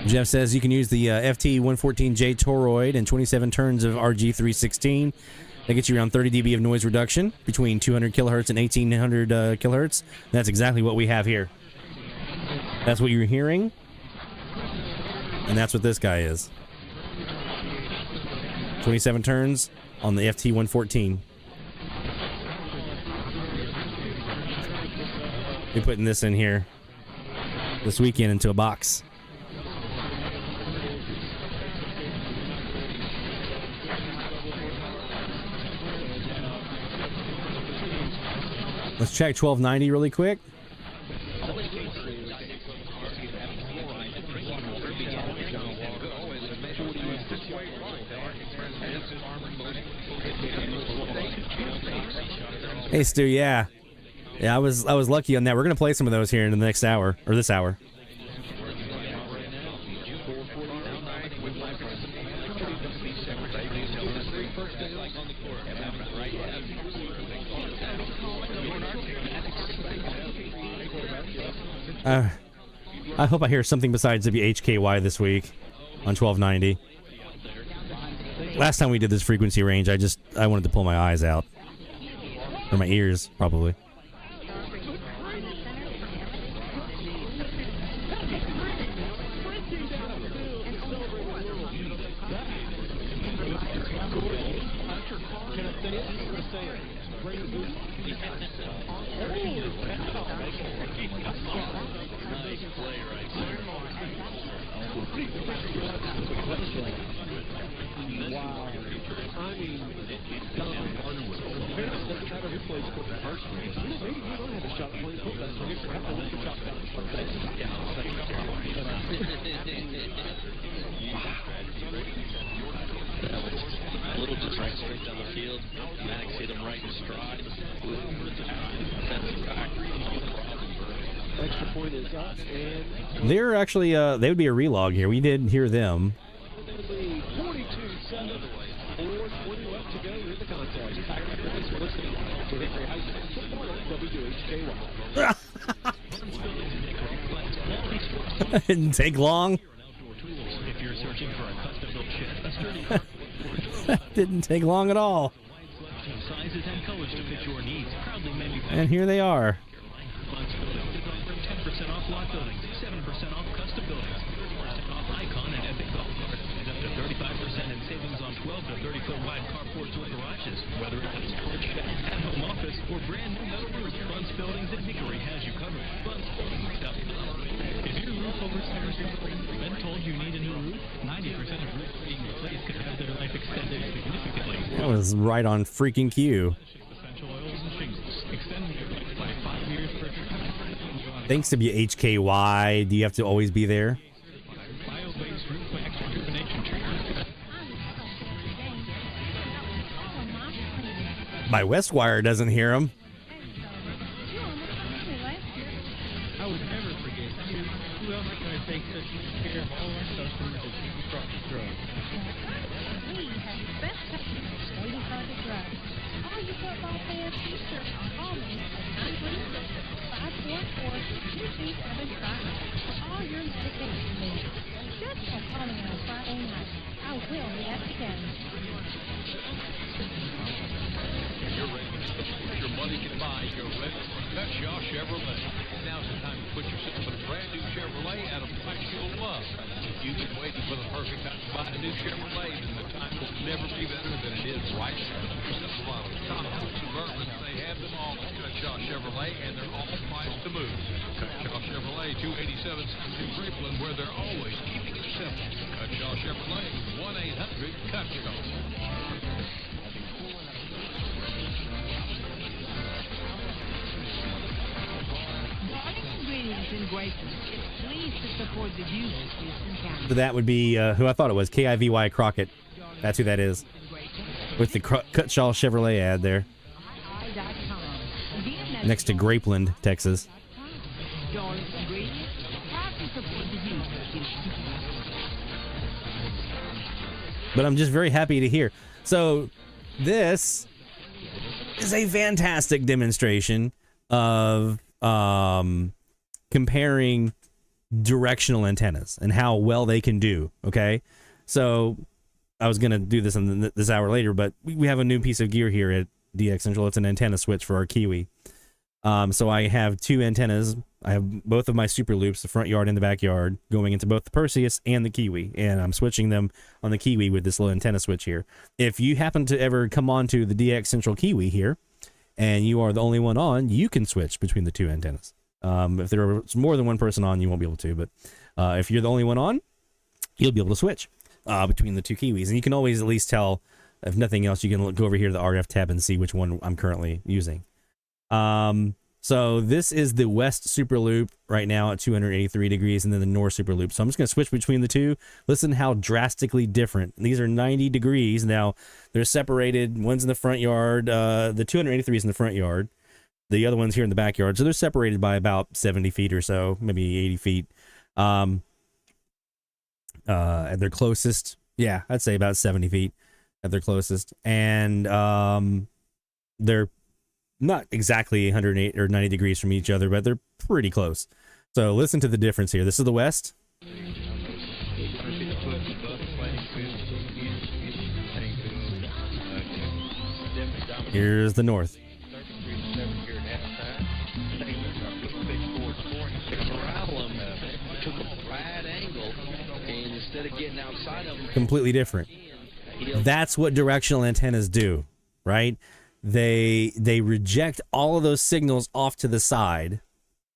Jeff says you can use the FT114J toroid and 27 turns of RG316. That gets you around 30 dB of noise reduction between 200 kilohertz and 1800 kilohertz. That's exactly what we have here. That's what you're hearing. And that's what this guy is. 27 turns on the FT114. Be putting this in here this weekend into a box. Let's check 1290 really quick. Hey Stu, yeah, I was lucky on that. We're gonna play some of those here in the next hour or this hour. I hope I hear something besides WHKY this week on 1290. Last time we did this frequency range, I wanted to pull my eyes out. Or my ears, probably. They're actually, they would be a relog here. We did hear them. It didn't take long. That didn't take long at all. And here they are. 10% off lot buildings, 7% off custom buildings, 10% off Icon and Epic Golf Carts, and up to 35% in savings on 12 to 30-foot wide carports or garages. Whether it's a storage shed, at-home office, or brand new metal roofs, Bunce Buildings and Hickory has you covered. BunceBuildings.com. Is your roof over 7 years old? Been told you need a new roof? 90% of roofs being replaced could have their life extended significantly. That was right on freaking cue. Essential oils and shingles. Extend your life by 5 years per Thanks to be HKY, do you have to always be there? My Westwire doesn't hear him. I would never forget. Who else can I take such care of all our customers as you across the road? We have the best customers waiting for the drive. All your football fans, t-shirts, all these, 544-2275 for all your medication needs. Just for calling on Friday night. I will be at the game. You're ready to put your money can buy. You're ready for Cutshaw Chevrolet. Now's the time to put yourself in a brand new Chevrolet at a price you'll love. If you've been waiting for the perfect time to buy a new Chevrolet, then the time will never be better than it is right now. Silverado, Tahoe, Suburbans, they have them all at Cutshaw Chevrolet, and they're all priced to move. Cutshaw Chevrolet, 287 Street, Grapeland, where they're always keeping it simple. Cutshaw Chevrolet, 1-800-CUTSHAW. So that would be who I thought it was, KIVY Crockett. That's who that is. With the Cutshaw Chevrolet ad there. Next to Grapeland, Texas. But I'm just very happy to hear. So this is a fantastic demonstration of comparing directional antennas and how well they can do. Okay, so I was gonna do this in this hour later, but we have a new piece of gear here at DX Central. It's an antenna switch for our Kiwi. So I have two antennas. I have both of my SuperLoops, the front yard and the backyard, going into both the Perseus and the Kiwi, and I'm switching them on the Kiwi with this little antenna switch here. If you happen to ever come onto the DX Central Kiwi here, and you are the only one on, you can switch between the two antennas. If there's more than one person on, you won't be able to. But if you're the only one on, you'll be able to switch between the two Kiwis. And you can always at least tell, if nothing else, you can go over here to the RF tab and see which one I'm currently using. So this is the West SuperLoop right now at 283 degrees, and then the North SuperLoop. So I'm just going to switch between the two. Listen how drastically different. These are 90 degrees. Now, they're separated. One's in the front yard. The 283 is in the front yard. The other one's here in the backyard. So they're separated by about 70 feet or so, maybe 80 feet. At their closest, yeah, I'd say about 70 feet at their closest. And they're not exactly 108 or 90 degrees from each other, but they're pretty close. So listen to the difference here. This is the West. Here's the North. Completely different. That's what directional antennas do, right? They reject all of those signals off to the side,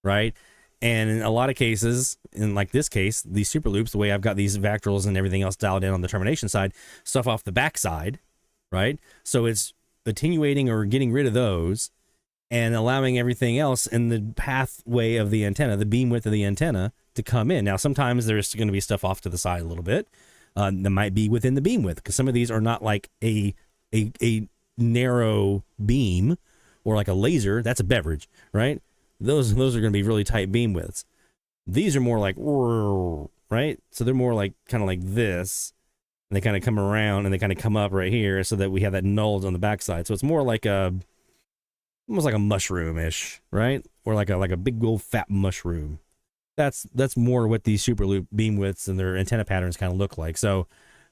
right? And in a lot of cases, in like this case, these SuperLoops, the way I've got these vactrols and everything else dialed in on the termination side, stuff off the back side, right? So it's attenuating or getting rid of those and allowing everything else in the pathway of the antenna, the beam width of the antenna, to come in. Now, sometimes there's going to be stuff off to the side a little bit that might be within the beam width, because some of these are not like a narrow beam or like a laser. That's a beverage, right? Those are going to be really tight beam widths. These are more like, right? So they're more like kind of like this, and they kind of come around and they kind of come up right here, so that we have that null on the backside. So it's more like almost like a mushroom-ish, right? Or like a big old fat mushroom. That's more what these SuperLoop beam widths and their antenna patterns kind of look like. So,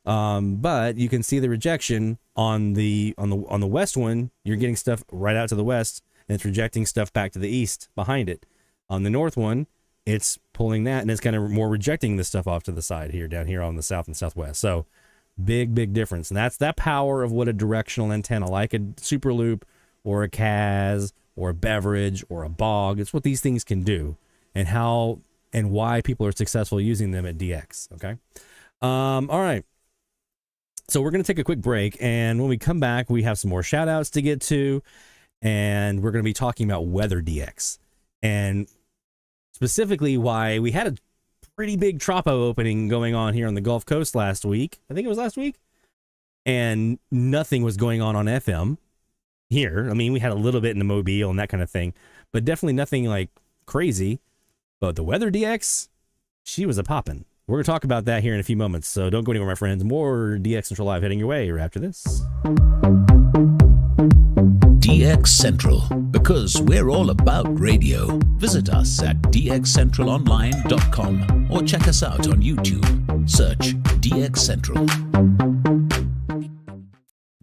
but you can see the rejection on the west one. You're getting stuff right out to the west, and it's rejecting stuff back to the east behind it. On the north one, it's pulling that, and it's kind of more rejecting the stuff off to the side here, down here on the south and southwest. So, big difference, and that's that power of what a directional antenna, like a SuperLoop or a KAZ or a beverage or a bog. It's what these things can do, and how and why people are successful using them at DX. Okay. All right. So we're going to take a quick break, and when we come back, we have some more shout outs to get to, and we're going to be talking about weather DX, and specifically why we had a pretty big Tropo opening going on here on the Gulf Coast last week. I think it was last week, and nothing was going on FM here. I mean, we had a little bit in the Mobile and that kind of thing, but definitely nothing like crazy. But the weather DX, she was a poppin'. We're going to talk about that here in a few moments, so don't go anywhere, my friends. More DX Central Live heading your way right after this. DX Central, because we're all about radio. Visit us at dxcentralonline.com or check us out on YouTube. Search DX Central.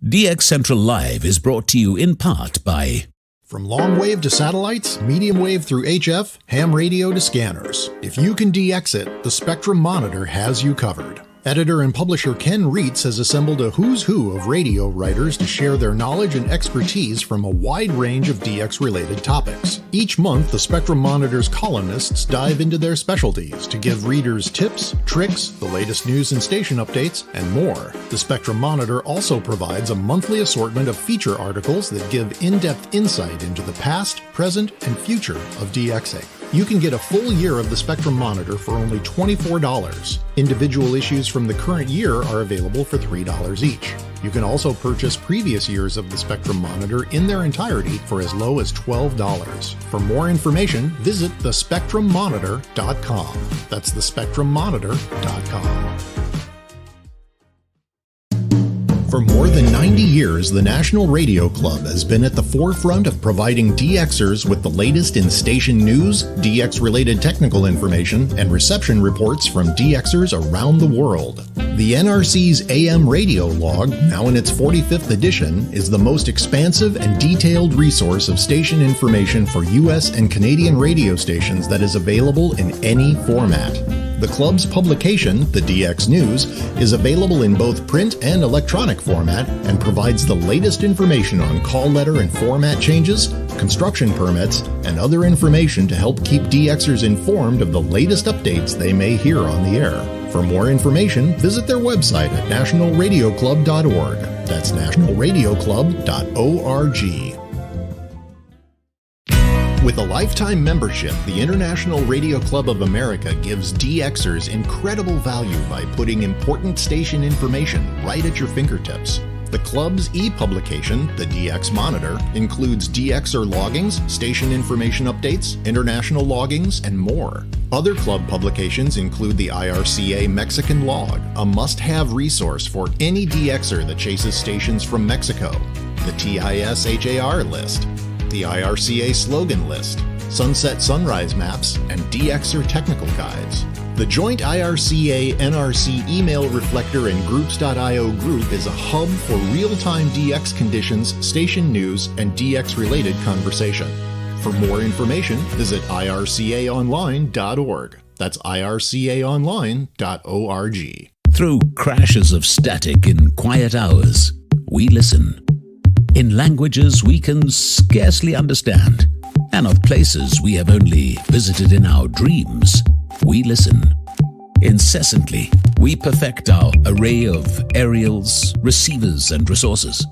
DX Central Live is brought to you in part by... From long wave to satellites, medium wave through HF, ham radio to scanners. If you can DX it, the Spectrum Monitor has you covered. Editor and publisher Ken Reitz has assembled a who's who of radio writers to share their knowledge and expertise from a wide range of DX-related topics. Each month, the Spectrum Monitor's columnists dive into their specialties to give readers tips, tricks, the latest news and station updates, and more. The Spectrum Monitor also provides a monthly assortment of feature articles that give in-depth insight into the past, present, and future of DXing. You can get a full year of the Spectrum Monitor for only $24. Individual issues from the current year are available for $3 each. You can also purchase previous years of the Spectrum Monitor in their entirety for as low as $12. For more information, visit thespectrummonitor.com. That's thespectrummonitor.com. For more than 90 years, the National Radio Club has been at the forefront of providing DXers with the latest in station news, DX-related technical information, and reception reports from DXers around the world. The NRC's AM radio log, now in its 45th edition, is the most expansive and detailed resource of station information for U.S. and Canadian radio stations that is available in any format. The club's publication, the DX News, is available in both print and electronic format and provides the latest information on call letter and format changes, construction permits, and other information to help keep DXers informed of the latest updates they may hear on the air. For more information, visit their website at nationalradioclub.org. That's nationalradioclub.org. With a lifetime membership, the International Radio Club of America gives DXers incredible value by putting important station information right at your fingertips. The club's e-publication, the DX Monitor, includes DXer loggings, station information updates, international loggings, and more. Other club publications include the IRCA Mexican Log, a must-have resource for any DXer that chases stations from Mexico, the TIS-HAR list, the IRCA slogan list, sunset sunrise maps, and DXer technical guides. The joint IRCA-NRC email reflector and groups.io group is a hub for real-time DX conditions, station news, and DX-related conversation. For more information, visit ircaonline.org. That's ircaonline.org. Through crashes of static in quiet hours, we listen. In languages we can scarcely understand, and of places we have only visited in our dreams, we listen. Incessantly, we perfect our array of aerials, receivers, and resources.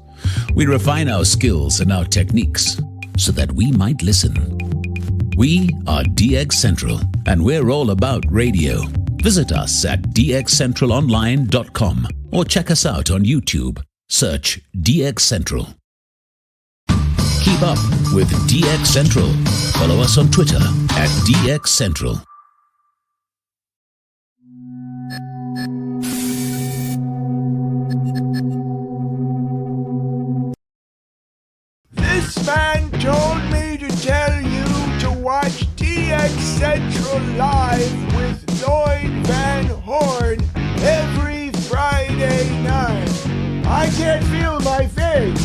We refine our skills and our techniques so that we might listen. We are DX Central, and we're all about radio. Visit us at dxcentralonline.com or check us out on YouTube. Search DX Central. Keep up with DX Central. Follow us on Twitter at DX Central. This man told me to tell you to watch DX Central Live with Lloyd Van Horn every Friday night. I can't feel my face.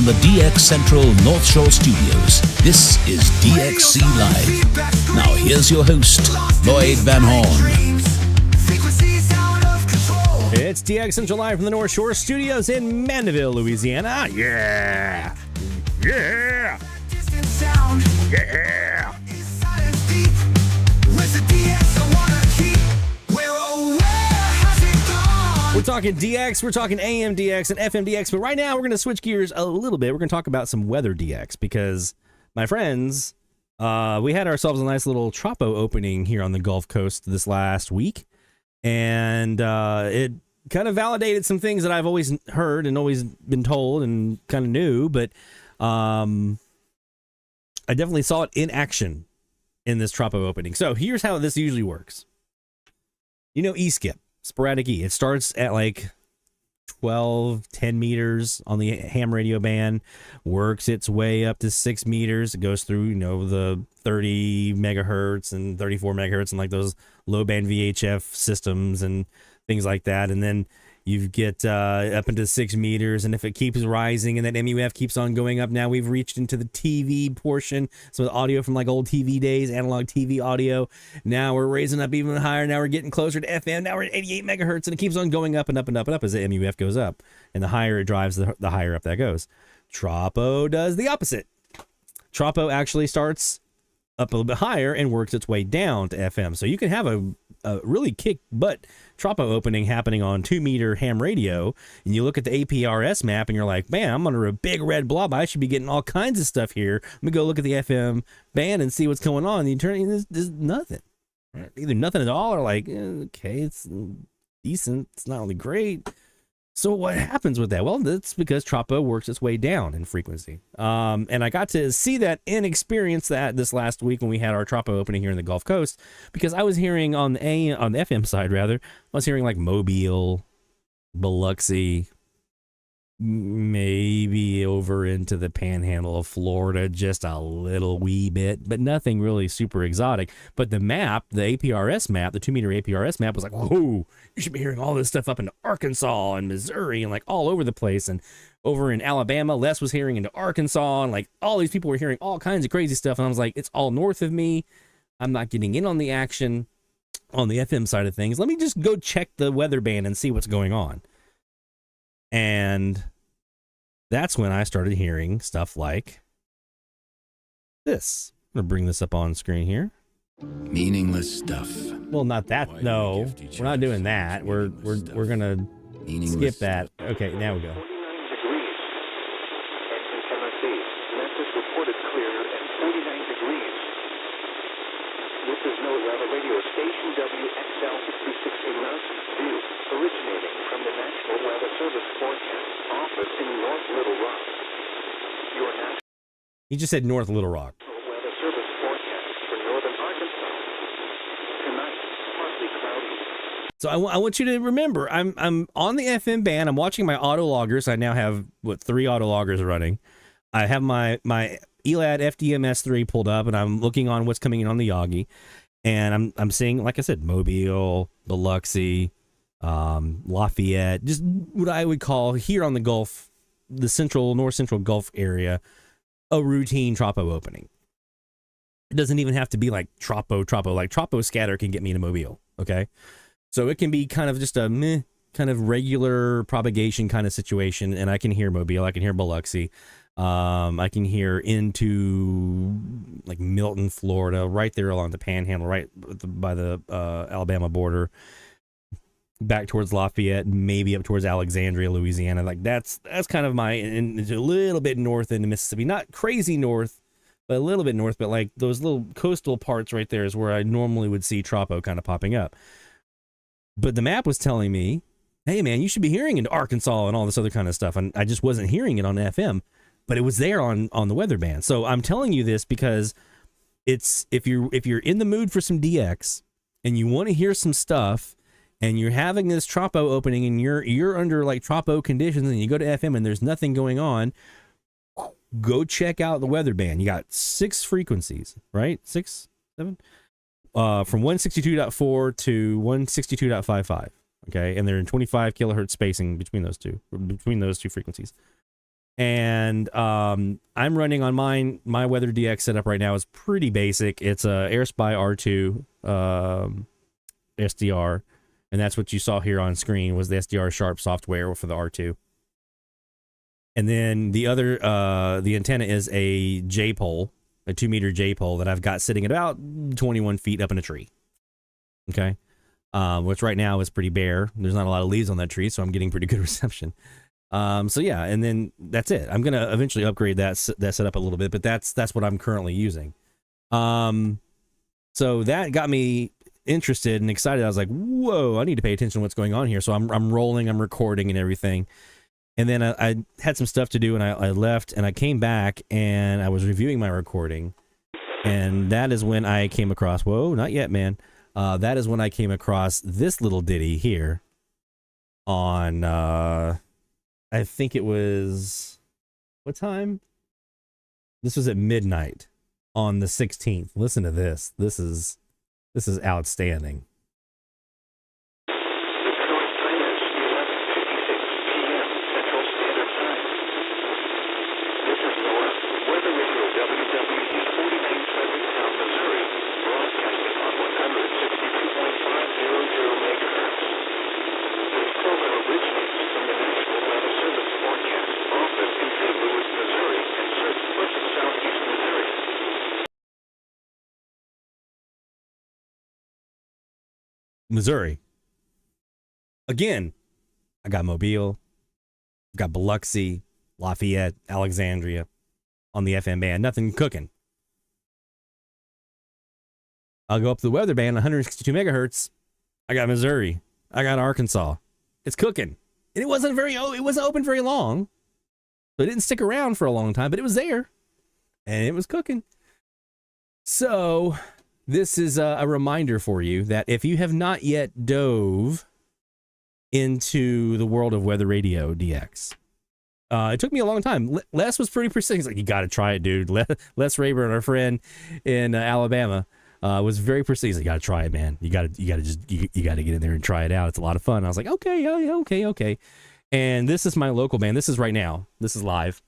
The DX Central North Shore Studios. This is DXC Live. Now here's your host, Lloyd Van Horn. It's DX Central Live from the North Shore Studios in Mandeville, Louisiana. Yeah! Yeah! Yeah! We're talking DX, we're talking AM DX and FM DX, but right now we're going to switch gears a little bit. We're going to talk about some weather DX because, my friends, we had ourselves a nice little Tropo opening here on the Gulf Coast this last week, and it kind of validated some things that I've always heard and always been told and kind of knew, but I definitely saw it in action in this Tropo opening. So here's how this usually works. You know E-skip. Sporadic E. It starts at like 10 meters on the ham radio band, works its way up to 6 meters. It goes through, the 30 megahertz and 34 megahertz and like those low band VHF systems and things like that. And then you get up into 6 meters, and if it keeps rising and that MUF keeps on going up, now we've reached into the TV portion. So the audio from like old TV days, analog TV audio. Now we're raising up even higher. Now we're getting closer to FM. Now we're at 88 megahertz, and it keeps on going up and up and up and up as the MUF goes up. And the higher it drives, the higher up that goes. Tropo does the opposite. Tropo actually starts up a little bit higher and works its way down to FM. So you can have a really kick butt tropo opening happening on 2-meter ham radio, and you look at the APRS map and you're like, man, I'm under a big red blob. I should be getting all kinds of stuff here. Let me go look at the FM band and see what's going on. And you turn in, there's nothing. Either nothing at all or like, okay, it's decent. It's not really great. So what happens with that? Well, that's because tropo works its way down in frequency. And I got to see that and experience that this last week when we had our tropo opening here in the Gulf Coast, because I was hearing on the FM side rather, I was hearing like Mobile, Biloxi, maybe over into the panhandle of Florida, just a little wee bit, but nothing really super exotic. But the map, the APRS map, the 2-meter APRS map was like, whoa, you should be hearing all this stuff up into Arkansas and Missouri and like all over the place. And over in Alabama, Les was hearing into Arkansas, and like all these people were hearing all kinds of crazy stuff. And I was like, it's all north of me. I'm not getting in on the action on the FM side of things. Let me just go check the weather band and see what's going on. And that's when I started hearing stuff like this. I'm going to bring this up on screen here. Meaningless stuff. Well, not that. No, we're not doing that. We're going to skip that. Okay, now we go. 49 degrees. And in Tennessee, Memphis reported clear and 49 degrees. This is NOAA weather radio station WXL 66 in Mountain View, originating from the National Weather Service forecast office in North Little Rock. Your national He just said North Little Rock. Weather Service forecast for northern Arkansas. Tonight, partly cloudy. So I want you to remember, I'm on the FM band. I'm watching my auto loggers. I now have 3 auto loggers running. I have my Elad FDMS3 pulled up, and I'm looking on what's coming in on the Yagi, and I'm seeing, like I said, Mobile, Biloxi, Lafayette, just what I would call here on the Gulf, the north central Gulf area, a routine tropo opening. It doesn't even have to be like tropo. Like tropo scatter can get me to Mobile. Okay, so it can be kind of just a meh, kind of regular propagation kind of situation, and I can hear Mobile, I can hear Biloxi. I can hear into like Milton, Florida, right there along the Panhandle, right by the Alabama border, back towards Lafayette, maybe up towards Alexandria, Louisiana. Like that's kind of and a little bit north into Mississippi, not crazy north, but a little bit north. But like those little coastal parts right there is where I normally would see tropo kind of popping up. But the map was telling me, hey man, you should be hearing into Arkansas and all this other kind of stuff, and I just wasn't hearing it on FM. But it was there on the weather band. So I'm telling you this because it's if you're in the mood for some DX and you want to hear some stuff and you're having this tropo opening and you're under like tropo conditions and you go to FM and there's nothing going on, go check out the weather band. You got 6 frequencies, right? 6, 7? From 162.4 to 162.55. Okay, and they're in 25 kilohertz spacing between those two frequencies. And I'm running on my Weather DX setup right now is pretty basic. It's a Airspy R2 SDR, and that's what you saw here on screen was the SDR Sharp software for the R2. And then the other the antenna is a J-pole, a 2-meter J-pole that I've got sitting at about 21 feet up in a tree. Okay, which right now is pretty bare. There's not a lot of leaves on that tree, so I'm getting pretty good reception. So yeah, and then that's it. I'm gonna eventually upgrade that setup a little bit, but that's what I'm currently using. So that got me interested and excited. I was like, whoa, I need to pay attention to what's going on here. So I'm rolling, I'm recording and everything. And then I had some stuff to do, and I left, and I came back, and I was reviewing my recording, and that is when I came across. Whoa, not yet, man. That is when I came across this little ditty here on. I think it was, what time? This was at midnight on the 16th. Listen to this. This is outstanding. Missouri. Again, I got Mobile, I've got Biloxi, Lafayette, Alexandria on the FM band. Nothing cooking. I'll go up to the weather band, 162 megahertz. I got Missouri. I got Arkansas. It's cooking. And it wasn't open very long. So it didn't stick around for a long time, but it was there. And it was cooking. So this is a reminder for you that if you have not yet dove into the world of weather radio DX, it took me a long time. Les was pretty persistent. He's like, you got to try it, dude. Les Rayburn, our friend in Alabama, was very persistent. He's like, you got to try it, man. You got to get in there and try it out. It's a lot of fun. I was like, okay, okay. And this is my local band. This is right now. This is live.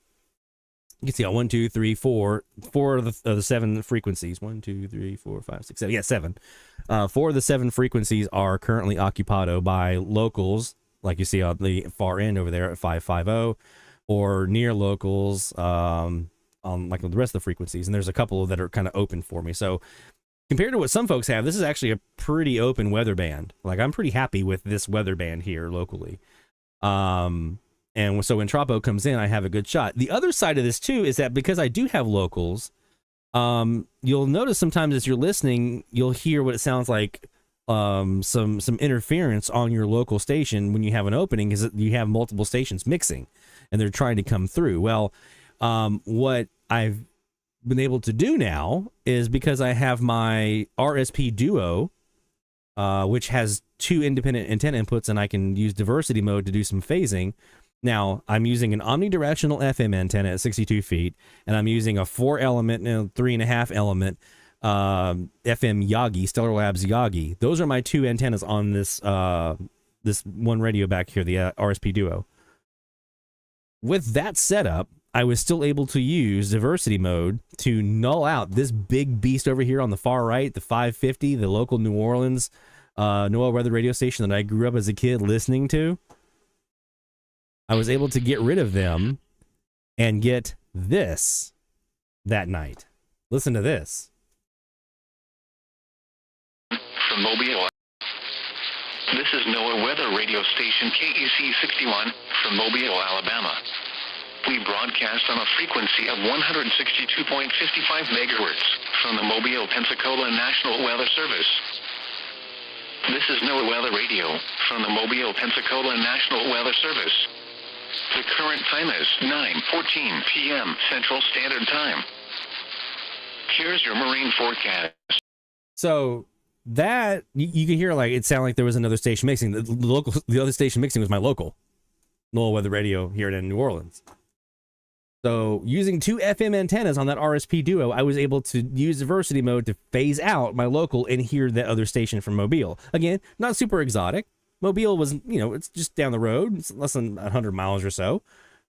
You can see 1, 2, 3, 4 of the 7 frequencies. 1, 2, 3, 4, 5, 6, 7. Yeah, 7. 4 of the 7 frequencies are currently occupado by locals, like you see on the far end over there at 550, or near locals on like the rest of the frequencies. And there's a couple that are kind of open for me. So compared to what some folks have, this is actually a pretty open weather band. Like, I'm pretty happy with this weather band here locally. And so when Tropo comes in, I have a good shot. The other side of this too is that because I do have locals, you'll notice sometimes as you're listening, you'll hear what it sounds like, some interference on your local station when you have an opening, is that you have multiple stations mixing and they're trying to come through. Well, what I've been able to do now is, because I have my RSP Duo, which has 2 independent antenna inputs, and I can use diversity mode to do some phasing. Now, I'm using an omnidirectional FM antenna at 62 feet, and I'm using a 4-element, 3.5 element FM Yagi, Stellar Labs Yagi. Those are my 2 antennas on this this one radio back here, the RSP Duo. With that setup, I was still able to use diversity mode to null out this big beast over here on the far right, the 550, the local New Orleans NOAA weather radio station that I grew up as a kid listening to. I was able to get rid of them and get this that night. Listen to this. From Mobile. This is NOAA weather radio station KEC 61 from Mobile, Alabama. We broadcast on a frequency of 162.55 megahertz from the Mobile, Pensacola National Weather Service. This is NOAA weather radio from the Mobile, Pensacola National Weather Service. The current time is 9:14 p.m. Central Standard Time. Here's your marine forecast. So that you can hear, like, it sounded like there was another station mixing. The other station mixing was my local NOAA weather radio here in New Orleans. So using 2 FM antennas on that RSP Duo, I was able to use diversity mode to phase out my local and hear that other station from Mobile. Again, not super exotic. Mobile was, it's just down the road. It's less than 100 miles or so.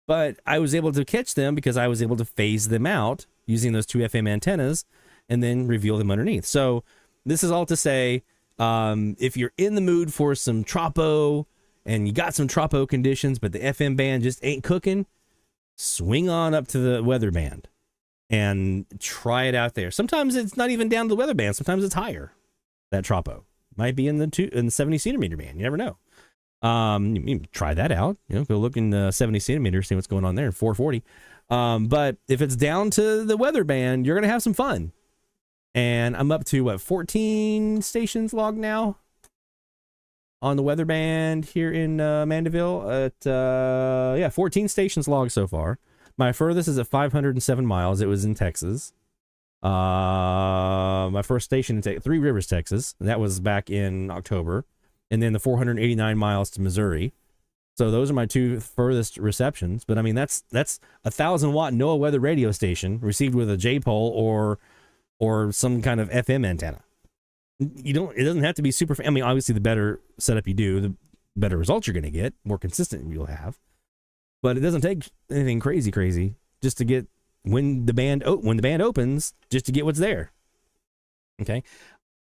But I was able to catch them because I was able to phase them out using those 2 FM antennas and then reveal them underneath. So this is all to say, if you're in the mood for some Tropo and you got some Tropo conditions, but the FM band just ain't cooking, swing on up to the weather band and try it out there. Sometimes it's not even down to the weather band. Sometimes it's higher. That Tropo might be in the 70 centimeter band. You never know. You can try that out. Go look in the 70 centimeters, see what's going on there. 440. But if it's down to the weather band, you're gonna have some fun. And I'm up to 14 stations logged now on the weather band here in Mandeville. At 14 stations logged so far. My furthest is at 507 miles. It was in Texas. My first station in Three Rivers, Texas. That was back in October. And then the 489 miles to Missouri. So those are my 2 furthest receptions. But I mean, that's 1,000-watt NOAA weather radio station received with a J-pole or some kind of FM antenna. It doesn't have to be super. I mean, obviously, the better setup you do, the better results you're going to get, more consistent you'll have. But it doesn't take anything crazy just to get when the band opens, just to get what's there. Okay,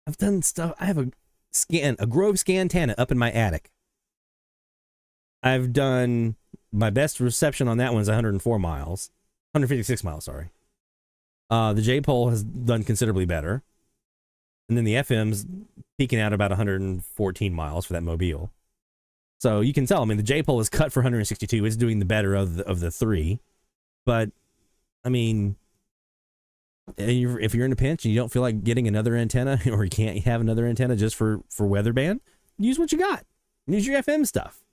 I've done stuff. I have a Grove scan antenna up in my attic. I've done my best reception on that one's 104 miles, 156 miles. Sorry. The J-pole has done considerably better. And then the FM's peaking out about 114 miles for that mobile. So you can tell, I mean, the J-pole is cut for 162. It's doing the better of the three. But, I mean, if you're in a pinch and you don't feel like getting another antenna, or you can't have another antenna just for weather band, use what you got. Use your FM stuff.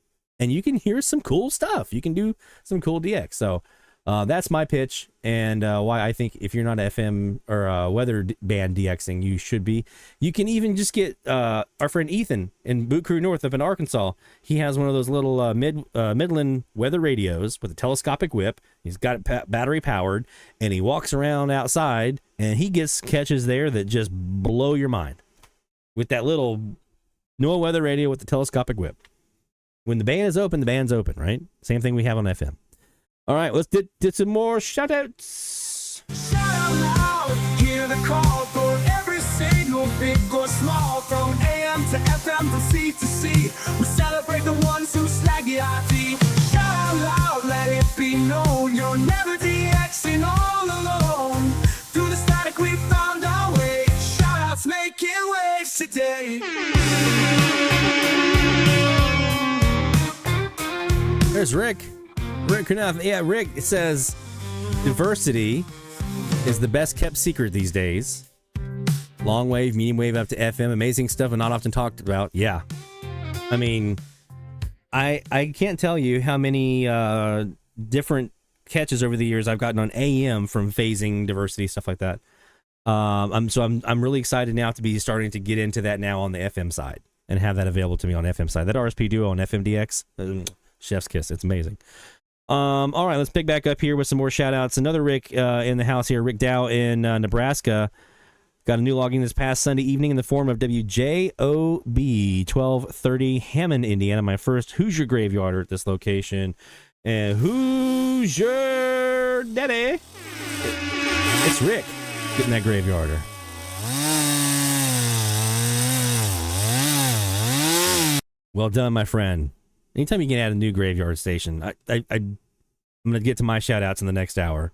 And you can hear some cool stuff. You can do some cool DX. So that's my pitch, and why I think if you're not FM or weather band DXing, you should be. You can even just get our friend Ethan in Boot Crew North up in Arkansas. He has one of those little Midland weather radios with a telescopic whip. He's got it battery powered, and he walks around outside, and he gets catches there that just blow your mind with that little NOAA weather radio with the telescopic whip. When the band is open, the band's open, right? Same thing we have on FM. All right, let's did some more shout-outs. Shout out loud, hear the call for every single big or small, from AM to FM, from C to C. We celebrate the ones who slag the IT. Shout out loud, let it be known, you're never DXing all alone. Through the static we found our way, shout-outs making waves today. There's Rick. Rick Knauf. Yeah, Rick, it says diversity is the best kept secret these days. Long wave, medium wave up to FM, amazing stuff and not often talked about. Yeah. I mean, I can't tell you how many different catches over the years I've gotten on AM from phasing, diversity, stuff like that. I'm really excited now to be starting to get into that now on the FM side and have that available to me on FM side. That RSP Duo on FMDX, chef's kiss. It's amazing. All right, let's pick back up here with some more shout outs. Another Rick in the house here, Rick Dow in Nebraska, got a new logging this past Sunday evening in the form of WJOB 1230 Hammond, Indiana, my first Hoosier graveyarder at this location. And Hoosier Daddy, it's Rick getting that graveyarder. Well done, my friend. Anytime you can add a new graveyard station, I'm going to get to my shout-outs in the next hour.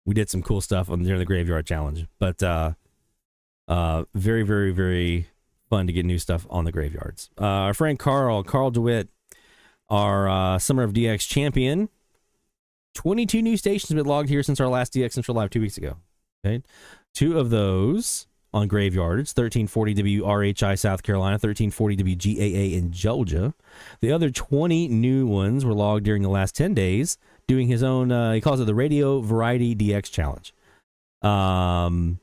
We did some cool stuff during the Graveyard Challenge. But very, very, very fun to get new stuff on the graveyards. Our friend Carl DeWitt, our Summer of DX champion. 22 new stations have been logged here since our last DX Central Live 2 weeks ago. Okay, 2 of those on graveyards, 1340 WRHI South Carolina, 1340 WGAA in Georgia. The other 20 new ones were logged during the last 10 days, doing his own, he calls it the Radio Variety DX Challenge. And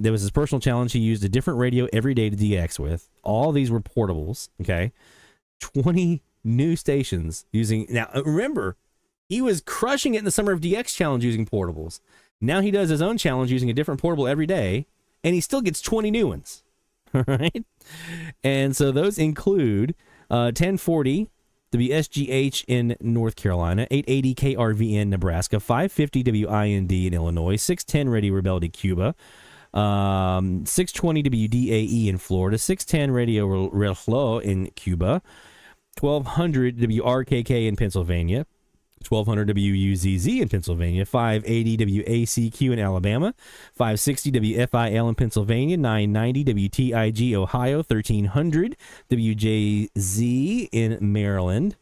there was his personal challenge. He used a different radio every day to DX with. All these were portables, okay? 20 new stations using, now remember, he was crushing it in the Summer of DX Challenge using portables. Now he does his own challenge using a different portable every day, and he still gets 20 new ones. All right? And so those include 1040 WSGH in North Carolina, 880 KRV in Nebraska, 550 WIND in Illinois, 610 Radio Rebellion Cuba, 620 WDAE in Florida, 610 Radio Reloj in Cuba, 1200 WRKK in Pennsylvania, 1200 WUZZ in Pennsylvania, 580 WACQ in Alabama, 560 WFIL in Pennsylvania, 990 WTIG Ohio, 1300 WJZ in Maryland,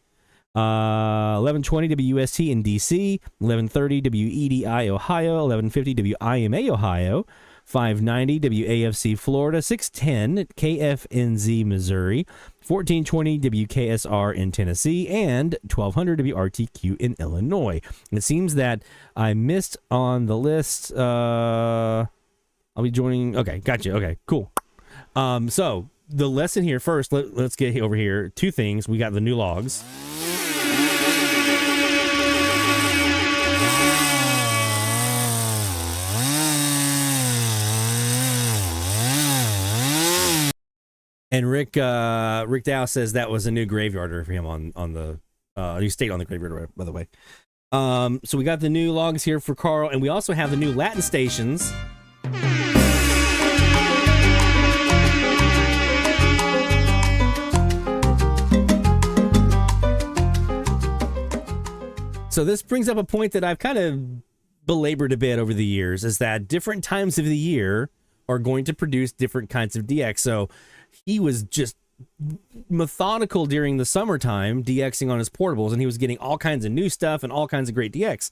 1120 WUST in DC, 1130 WEDI Ohio, 1150 WIMA Ohio, 590 WAFC Florida, 610 KFNZ Missouri, 1420 WKSR in Tennessee, and 1200 WRTQ in Illinois. It seems that I missed on the list. I'll be joining. Okay, gotcha. Okay, cool. So the lesson here first, let's get over here. 2 things. We got the new logs. And Rick Dow says that was a new graveyarder for him on the he stayed on the graveyard, by the way. So we got the new logs here for Carl, and we also have the new Latin stations. So this brings up a point that I've kind of belabored a bit over the years, is that different times of the year are going to produce different kinds of DX. So he was just methodical during the summertime DXing on his portables, and he was getting all kinds of new stuff and all kinds of great DX.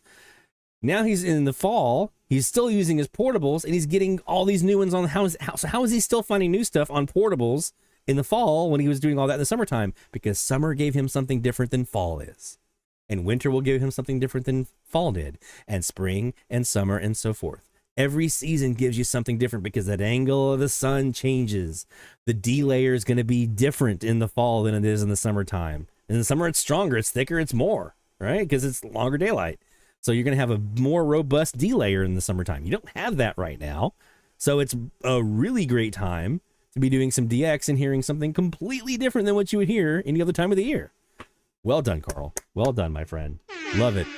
Now he's in the fall, he's still using his portables, and he's getting all these new ones on the house. So how is he still finding new stuff on portables in the fall when he was doing all that in the summertime? Because summer gave him something different than fall is. And winter will give him something different than fall did. And spring and summer and so forth. Every season gives you something different because that angle of the sun changes. The D layer is going to be different in the fall than it is in the summertime. In the summer, it's stronger, it's thicker, it's more, right? Because it's longer daylight. So you're going to have a more robust D layer in the summertime. You don't have that right now. So it's a really great time to be doing some DX and hearing something completely different than what you would hear any other time of the year. Well done, Carl. Well done, my friend. Love it.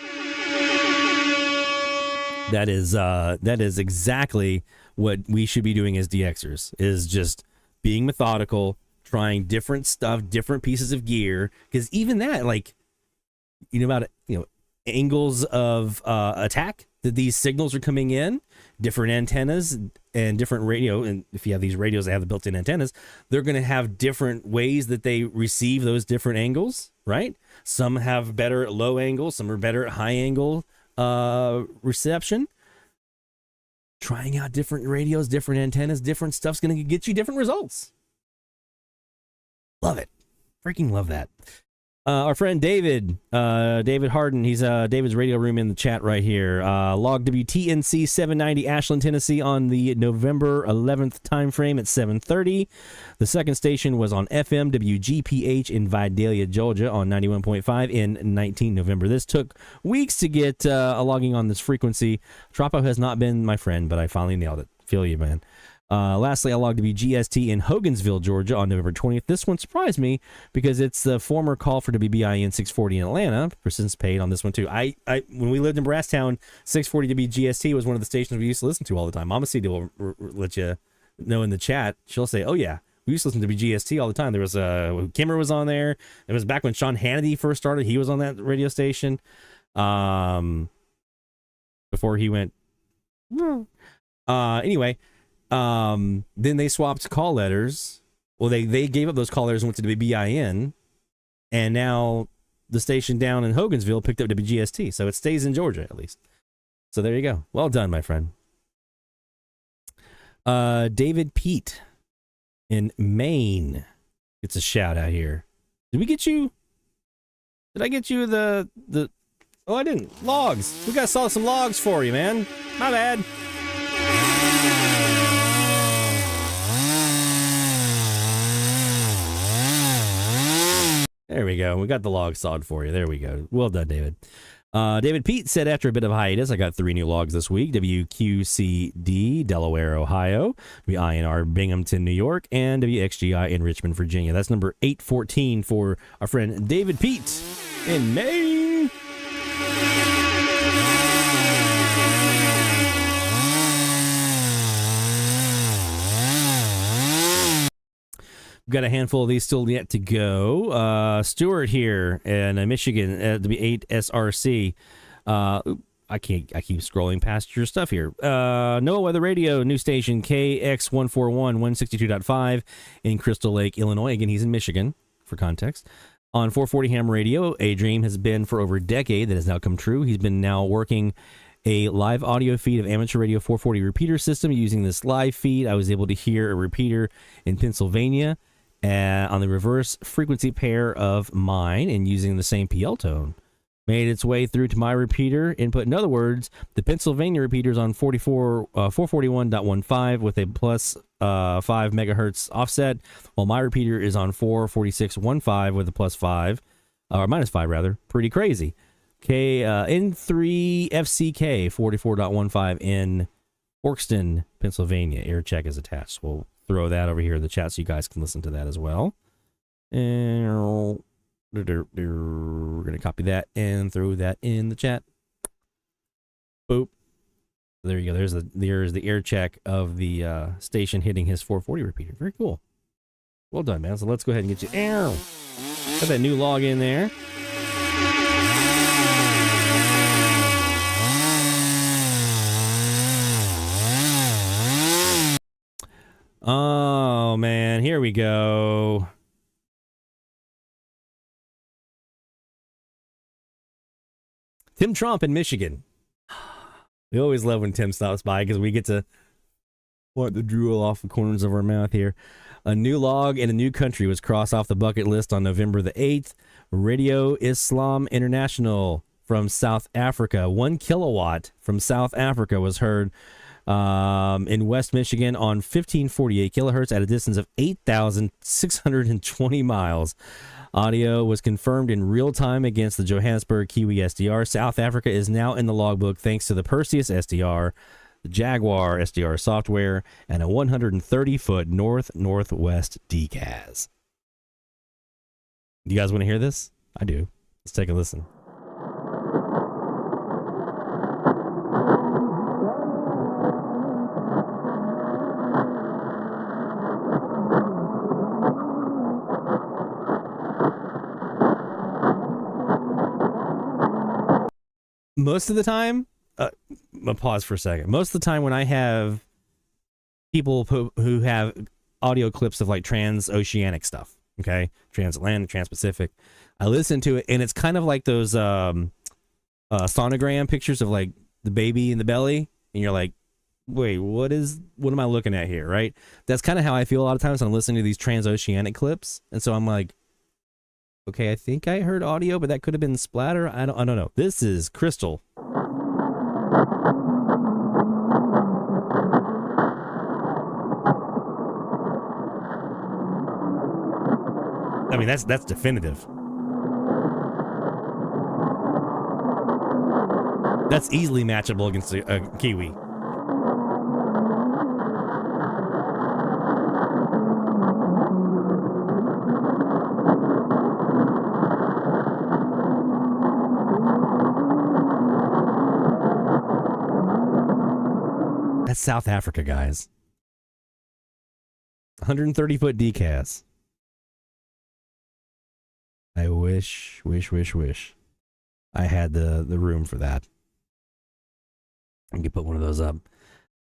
That is exactly what we should be doing as DXers, is just being methodical, trying different stuff, different pieces of gear. Because even that, like, about angles of attack that these signals are coming in, different antennas and different radio. And if you have these radios that have the built-in antennas, they're going to have different ways that they receive those different angles, right? Some have better at low angle, some are better at high angle reception. Trying out different radios, different antennas, different stuff's going to get you different results. Love it. Freaking love that. Our friend David Harden, he's David's radio room in the chat right here. Log WTNC 790 Ashland, Tennessee on the November 11th time frame at 7:30. The second station was on FM WGPH in Vidalia, Georgia on 91.5 in 19 November. This took weeks to get a logging on this frequency. Tropo has not been my friend, but I finally nailed it. Feel you, man. Lastly, I logged WGST in Hogansville, Georgia on November 20th. This one surprised me because it's the former call for WBIN 640 in Atlanta. Persons paid on this one too. When we lived in Brasstown, 640 WGST was one of the stations we used to listen to all the time. Mama C will let you know in the chat. She'll say, oh yeah, we used to listen to WGST all the time. There was Kimmer was on there. It was back when Sean Hannity first started. He was on that radio station. Before he went. Anyway. Then they swapped call letters. Well, they gave up those call letters and went to WBIN, and now the station down in Hogansville picked up WGST, so it stays in Georgia at least. So there you go. Well done, my friend. David Pete in Maine gets a shout out here. Did we get you? Did I get you the? Oh, I didn't. Logs. We got some logs for you, man. My bad. There we go. We got the log sawed for you. There we go. Well done, David. David Pete said, after a bit of hiatus, I got 3 new logs this week. WQCD, Delaware, Ohio. WINR, Binghamton, New York. And WXGI in Richmond, Virginia. That's number 814 for our friend David Pete in Maine. We've got a handful of these still yet to go. Stuart here in Michigan at the 8SRC. I keep scrolling past your stuff here. NOAA Weather Radio, new station KX141 162.5 in Crystal Lake, Illinois. Again, he's in Michigan, for context. On 440 Ham Radio, a dream has been for over a decade that has now come true. He's been now working a live audio feed of amateur radio 440 repeater system. Using this live feed, I was able to hear a repeater in Pennsylvania on the reverse frequency pair of mine, and using the same PL tone. Made its way through to my repeater input. In other words, the Pennsylvania repeater is on 441.15 with a plus 5 megahertz offset, while my repeater is on 446.15 with a plus 5, or minus 5 rather. Pretty crazy. N3 FCK 44.15 in Orkston, Pennsylvania. Air check is attached. We'll throw that over here in the chat so you guys can listen to that as well. And we're going to copy that and throw that in the chat. Boop. There you go. There's the air check of the station hitting his 440 repeater. Very cool. Well done, man. So let's go ahead and get you. Got that new log in there. Here we go. Tim Trump in Michigan. We always love when Tim stops by because we get to wipe the drool off the corners of our mouth here. A new log in a new country was crossed off the bucket list on November the 8th. Radio Islam International from South Africa. 1 kilowatt from South Africa was heard in West Michigan on 1548 kilohertz at a distance of 8,620 miles. Audio was confirmed in real time against the Johannesburg KiwiSDR. South Africa is now in the logbook thanks to the Perseus SDR, the Jaguar SDR software, and a 130-foot north-northwest DKAZ. You guys want to hear this? I do. Let's take a listen. Most of the time, I'll pause for a second. Most of the time when I have people who have audio clips of like transoceanic stuff, okay, transatlantic, transpacific, I listen to it and it's kind of like those sonogram pictures of like the baby in the belly, and you're like, wait, what am I looking at here, right? That's kind of how I feel a lot of times when I'm listening to these transoceanic clips, and so I'm like, okay, I think I heard audio, but that could have been splatter. I don't know. This is crystal. I mean, that's definitive. That's easily matchable against a Kiwi. That's South Africa, guys. 130-foot DKAZ. I wish I had the room for that. I could put one of those up.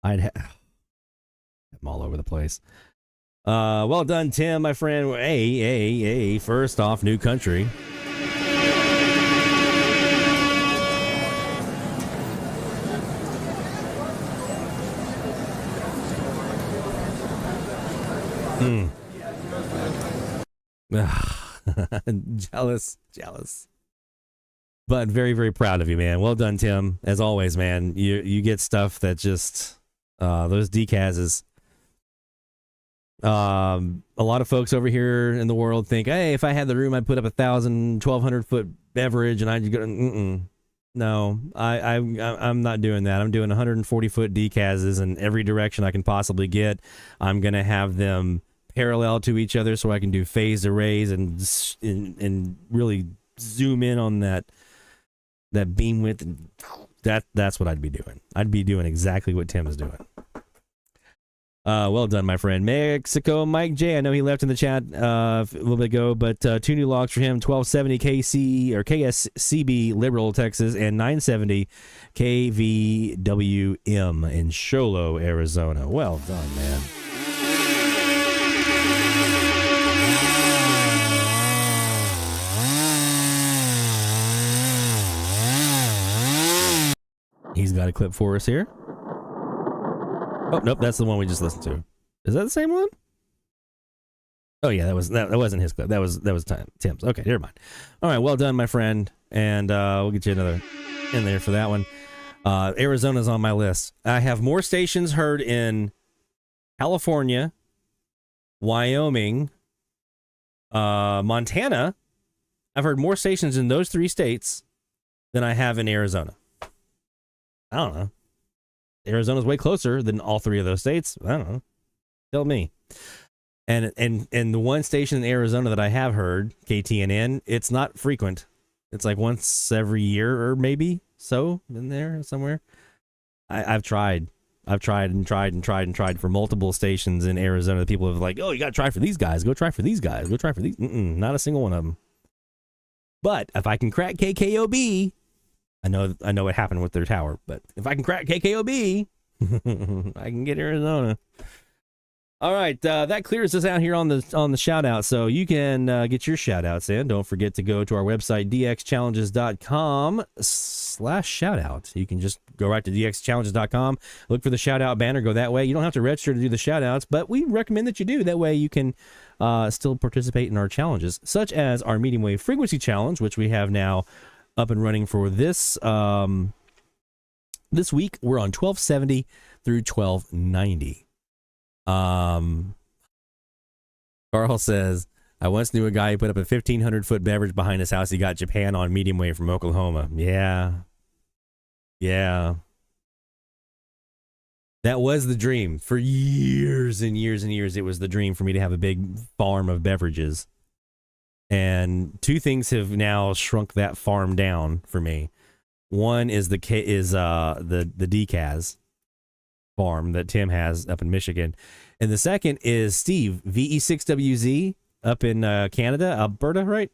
I'd have them all over the place. Well done, Tim, my friend. Hey, first off, new country. Jealous. But very, very proud of you, man. Well done, Tim. As always, man. You get stuff that just those DKAZs. A lot of folks over here in the world think, hey, if I had the room, I'd put up 1,200 foot beverage, and I'd go. No, I'm not doing that. I'm doing 140 foot DKAZs in every direction I can possibly get. I'm gonna have them parallel to each other so I can do phased arrays and really zoom in on that beam width. And that's what I'd be doing. I'd be doing exactly what Tim is doing. Well done, my friend. Mexico Mike J. I know he left in the chat a little bit ago, but 2 new logs for him: 1270 KC or KSCB Liberal, Texas, and 970 KVWM in Sholo, Arizona. Well done, man. He's got a clip for us here. Oh, nope, that's the one we just listened to. Is that the same one? Oh yeah, that wasn't his clip. That was Tim's. Okay, never mind. All right, well done, my friend, and we'll get you another in there for that one. Arizona's on my list. I have more stations heard in California, Wyoming, Montana. I've heard more stations in those 3 states than I have in Arizona. I don't know. Arizona's way closer than all 3 of those states. I don't know. Tell me. And the one station in Arizona that I have heard, KTNN, it's not frequent. It's like once every year or maybe so in there somewhere. I've tried for multiple stations in Arizona. People have like, oh, you got to try for these guys. Go try for these guys. Go try for these. Not a single one of them. But if I can crack KKOB, I know what happened with their tower, but if I can crack KKOB, I can get Arizona. All right, that clears us out here on the shout out. So you can get your shout outs in. Don't forget to go to our website, dxchallenges.com/shoutout. You can just go right to dxchallenges.com, look for the shout out banner, go that way. You don't have to register to do the shout outs, but we recommend that you do. That way you can still participate in our challenges, such as our medium wave frequency challenge, which we have now up and running for this this week. We're on 1270 through 1290. Carl says, I once knew a guy who put up a 1,500-foot beverage behind his house. He got Japan on medium wave from Oklahoma. Yeah. That was the dream. For years and years and years, it was the dream for me to have a big farm of beverages. And two things have now shrunk that farm down for me. One is the DKAZ farm that Tim has up in Michigan. And the second is Steve, VE6WZ, up in Canada, Alberta, right?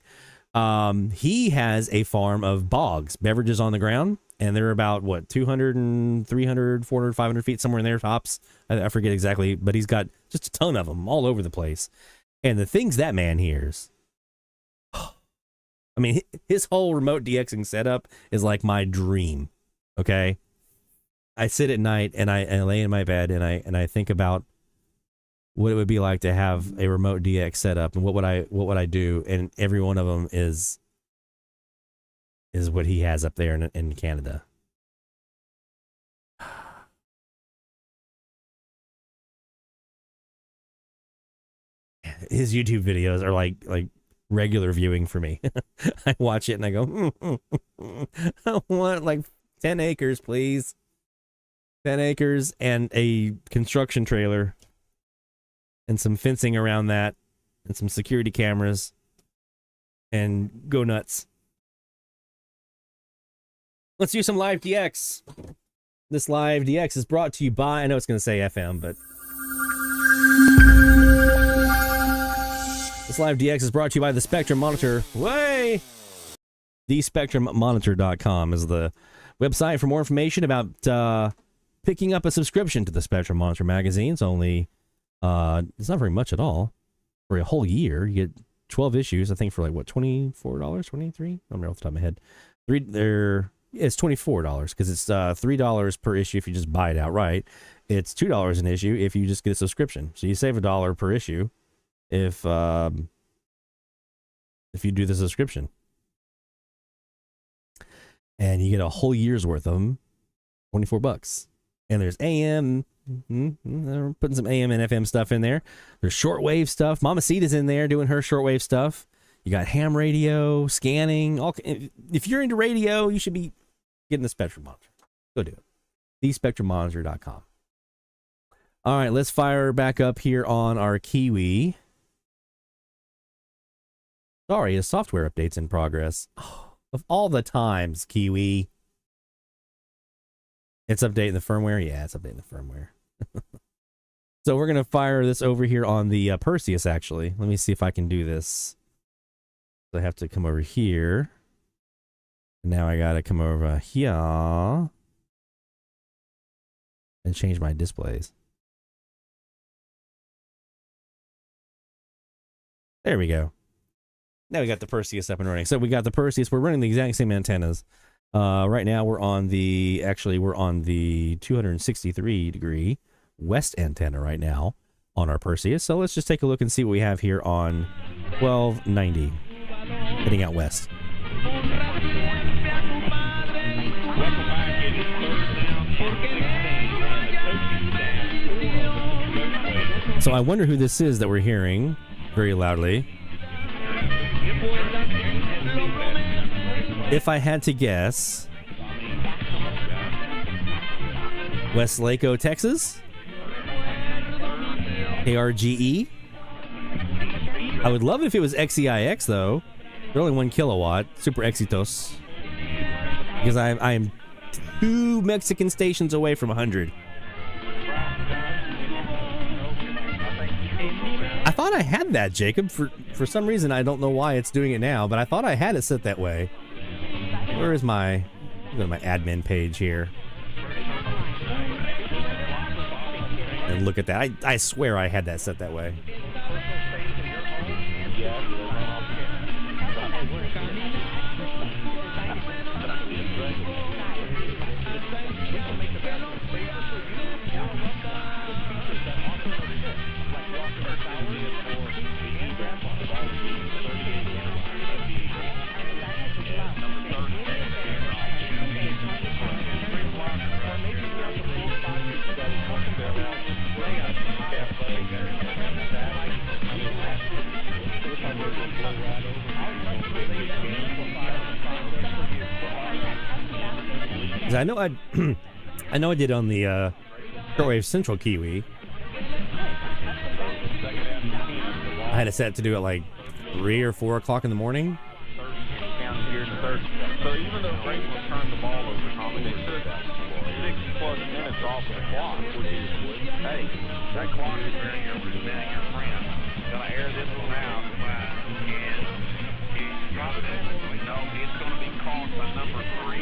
He has a farm of bogs, beverages on the ground, and they're about, 200 and 300, 400, 500 feet, somewhere in there, tops. I forget exactly, but he's got just a ton of them all over the place. And the things that man hears, I mean, his whole remote DXing setup is like my dream, okay? I sit at night and I lay in my bed and I think about what it would be like to have a remote DX setup and what would I do, and every one of them is what he has up there in Canada. His YouTube videos are like regular viewing for me. I watch it and I go, I want like 10 acres, please. 10 acres and a construction trailer and some fencing around that and some security cameras and go nuts. Let's do some live DX. This live DX is brought to you by, I know it's going to say FM, but this live DX is brought to you by the Spectrum Monitor. Way! TheSpectrumMonitor.com is the website for more information about picking up a subscription to the Spectrum Monitor magazine. It's only, it's not very much at all. For a whole year, you get 12 issues, I think, for like, what, $24, $23? I don't remember off the top of my head. It's $24 because it's $3 per issue if you just buy it outright. It's $2 an issue if you just get a subscription. So you save $1 per issue if you do the subscription. And you get a whole year's worth of them, $24. And there's AM, they're putting some AM and FM stuff in there. There's shortwave stuff. Mama Sita's in there doing her shortwave stuff. You got ham radio, scanning. If you're into radio, you should be getting the Spectrum Monitor. Go do it. TheSpectrumMonitor.com. All right, let's fire back up here on our Kiwi. Sorry, a software update's in progress. Oh, of all the times, Kiwi. It's updating the firmware? Yeah, it's updating the firmware. So we're going to fire this over here on the Perseus, actually. Let me see if I can do this. So I have to come over here. Now I got to come over here and change my displays. There we go. Now we got the Perseus up and running. So we got the Perseus. We're running the exact same antennas. Right now we're on the 263 degree west antenna right now on our Perseus. So let's just take a look and see what we have here on 1290 heading out west. So I wonder who this is that we're hearing very loudly. If I had to guess, Westlake, Texas? KRGE? I would love it if it was XEIX, though. They're only 1 kilowatt. Super Exitos. Because I am 2 Mexican stations away from 100. I thought I had that, Jacob. For some reason, I don't know why it's doing it now, but I thought I had it set that way. Where is my... Go to my admin page here. and look at that. I swear I had that set that way. I know I know I did on the shortwave Central Kiwi. I had it set to do it like 3 or 4 o'clock in the morning. So even though Greg will turn the ball over, Tommy, they took 6+ minutes off the clock, which is, hey, that clock is very representing your friend. Gonna air this one out, and no, it's gonna be caught by number 3,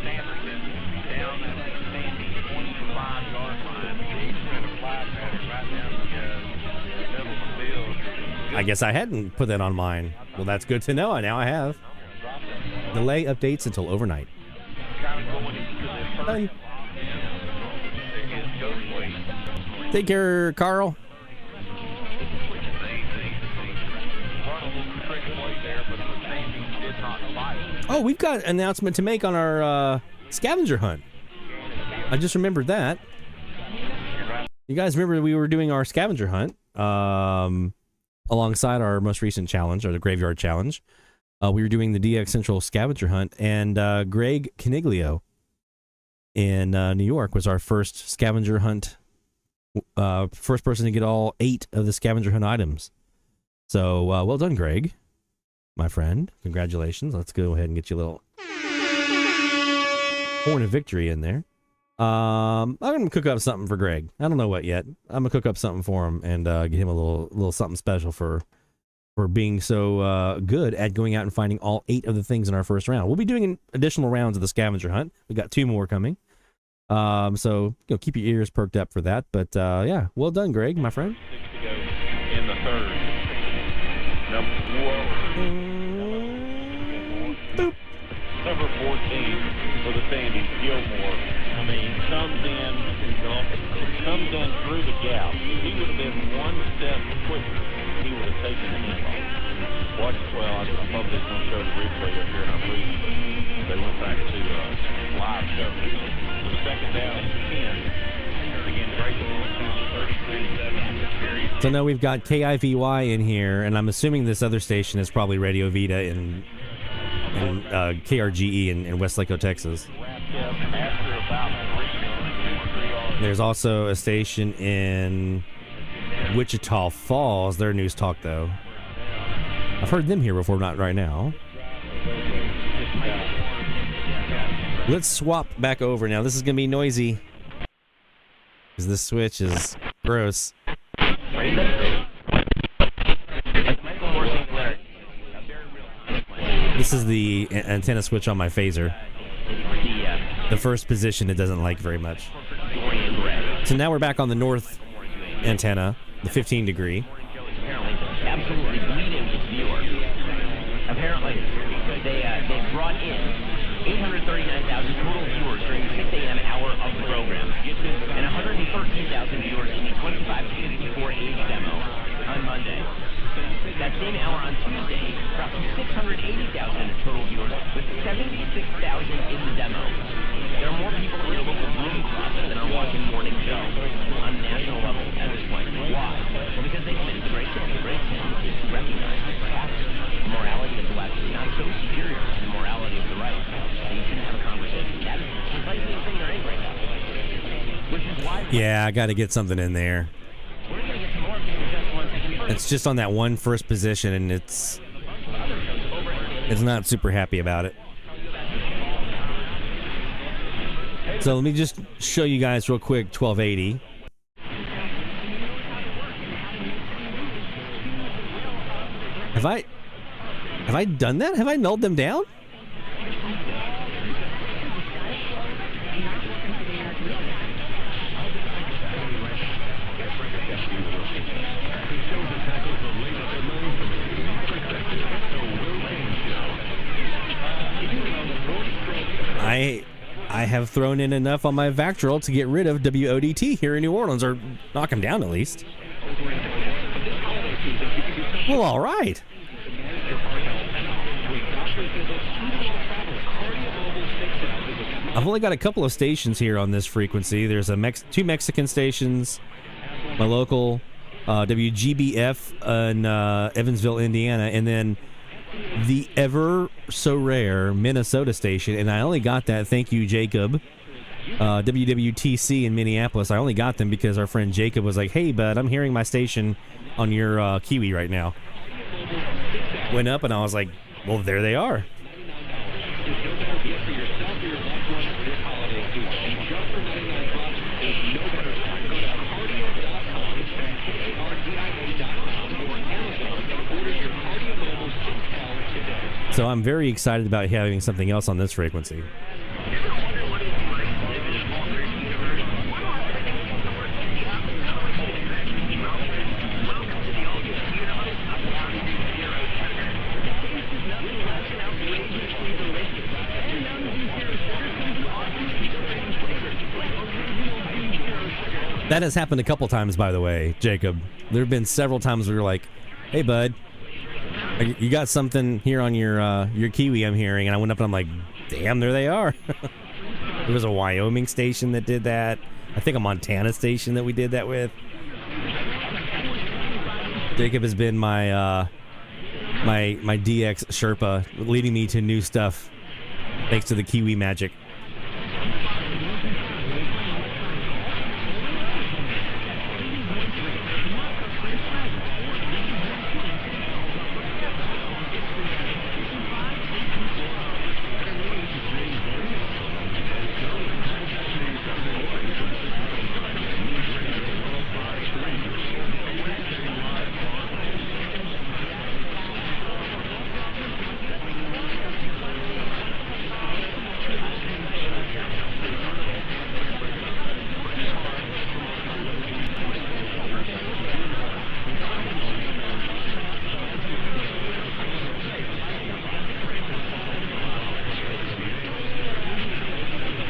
Sanderson, down at the Sandy 25-yard line. He's gonna fly pattern right down the middle of the field. I guess I hadn't put that on mine. Well, that's good to know. Now I have. Delay updates until overnight. Done. Take care, Carl. Oh, we've got an announcement to make on our scavenger hunt. I just remembered that. You guys remember we were doing our scavenger hunt alongside our most recent challenge, or the Graveyard Challenge. We were doing the DX Central scavenger hunt, and Greg Caniglio in New York was our first scavenger hunt, first person to get all 8 of the scavenger hunt items. So, well done, Greg, my friend. Congratulations. Let's go ahead and get you a little horn of victory in there. I'm going to cook up something for Greg. I don't know what yet. I'm going to cook up something for him and get him a little something special for being so good at going out and finding all 8 of the things in our first round. We'll be doing additional rounds of the scavenger hunt. We got 2 more coming. So keep your ears perked up for that. But yeah, well done, Greg, my friend. 6 to go in the third. Number 14 for the Sandies, Gilmore. I mean, comes in through the gap. If he would have been 1 step quicker, he would have taken the handoff. Watch, well, I'm probably just going to show the replay up here in our booth. They went back to live coverage. So second down and 10. Again, Grayson 33-7. So now we've got KIVY in here, and I'm assuming this other station is probably Radio Vita in KRGE in Westlake, Texas. There's also a station in Wichita Falls. Their news talk, though. I've heard them here before, not right now. Let's swap back over now. This is going to be noisy, because this switch is gross. This is the antenna switch on my phaser. The first position it doesn't like very much. So now we're back on the north antenna, the 15 degree. Absolutely bleeding with viewers. Apparently, they brought in 839,000 total viewers during the 6 a.m. hour of the program, and 113,000 viewers in the 25 to 54 age demo on Monday. That same hour on Tuesday dropped to 680,000 total viewers, with 76,000 in the demo. There are more people in the local Bloom Club than are watching Morning Show on national level at this point. Why? Well, because they committed the breakdown. The breakdown is to recognize perhaps the morality of the left is not so superior to the morality of the right that you shouldn't have a conversation. That is precisely the thing they're in right now. Which is why. Yeah, I got to get something in there. We're going to get some more people just one second. It's just on that one first position, and it's not super happy about it. So let me just show you guys real quick 1280. Have I done that? Have I nulled them down? I have thrown in enough on my vactrol to get rid of WODT here in New Orleans, or knock him down at least. Well, all right. I've only got a couple of stations here on this frequency. There's two Mexican stations, my local WGBF in Evansville, Indiana, and then the ever so rare Minnesota station. And I only got that, thank you, Jacob, WWTC in Minneapolis. I only got them because our friend Jacob was like, hey, bud, I'm hearing my station on your Kiwi right now. Went up and I was like, well, there they are. So I'm very excited about having something else on this frequency. That has happened a couple times, by the way, Jacob. There have been several times where you're like, hey, bud, you got something here on your Kiwi I'm hearing, and I went up and I'm like, damn, there they are. There was a Wyoming station that did that. I think a Montana station that we did that with. Jacob has been my my DX Sherpa, leading me to new stuff thanks to the Kiwi magic.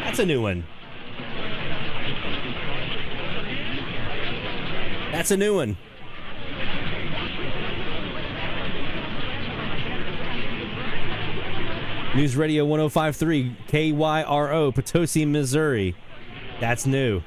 That's a new one. That's a new one. News Radio 105.3 KYRO, Potosi, Missouri. That's new.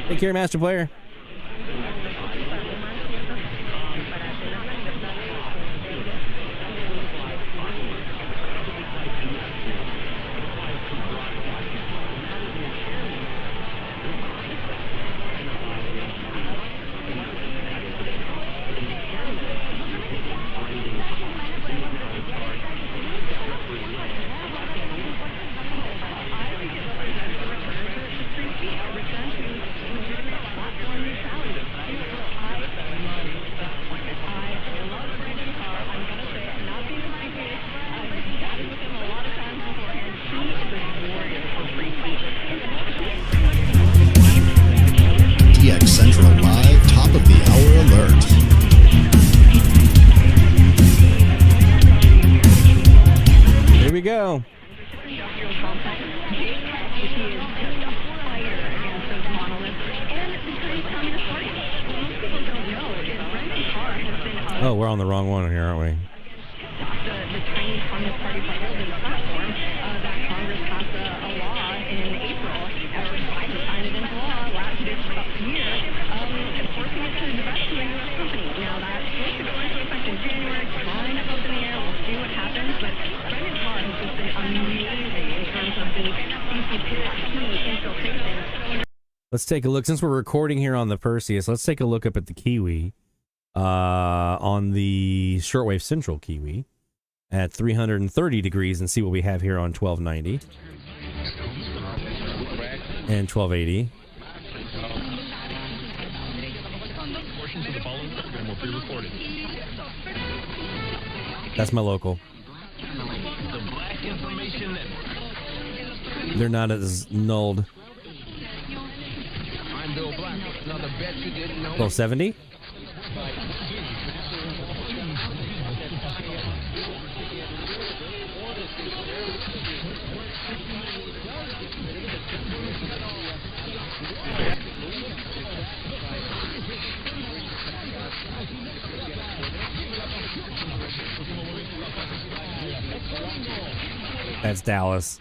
Take care, Master Player. Go. Oh, we're on the wrong one here, aren't we? The Chinese Communist Party proposed platform that Congress passed a law in April, and Biden signed it into law last year, enforcing it to divest to a U.S. company. Now that's supposed to go into effect in January. Kind of up in the air. We'll see what happens, but Brendan Carr has just been amazing in terms of the CCP infiltration. Let's take a look. Since we're recording here on the Perseus, let's take a look up at the Kiwi on the shortwave central Kiwi at 330 degrees and see what we have here on 1290 and 1280. Portions of the following program will be recorded. That's my local. The Black Information Network. They're not as nulled. I'm Bill Black. Another bet you didn't know. 1270. That's Dallas.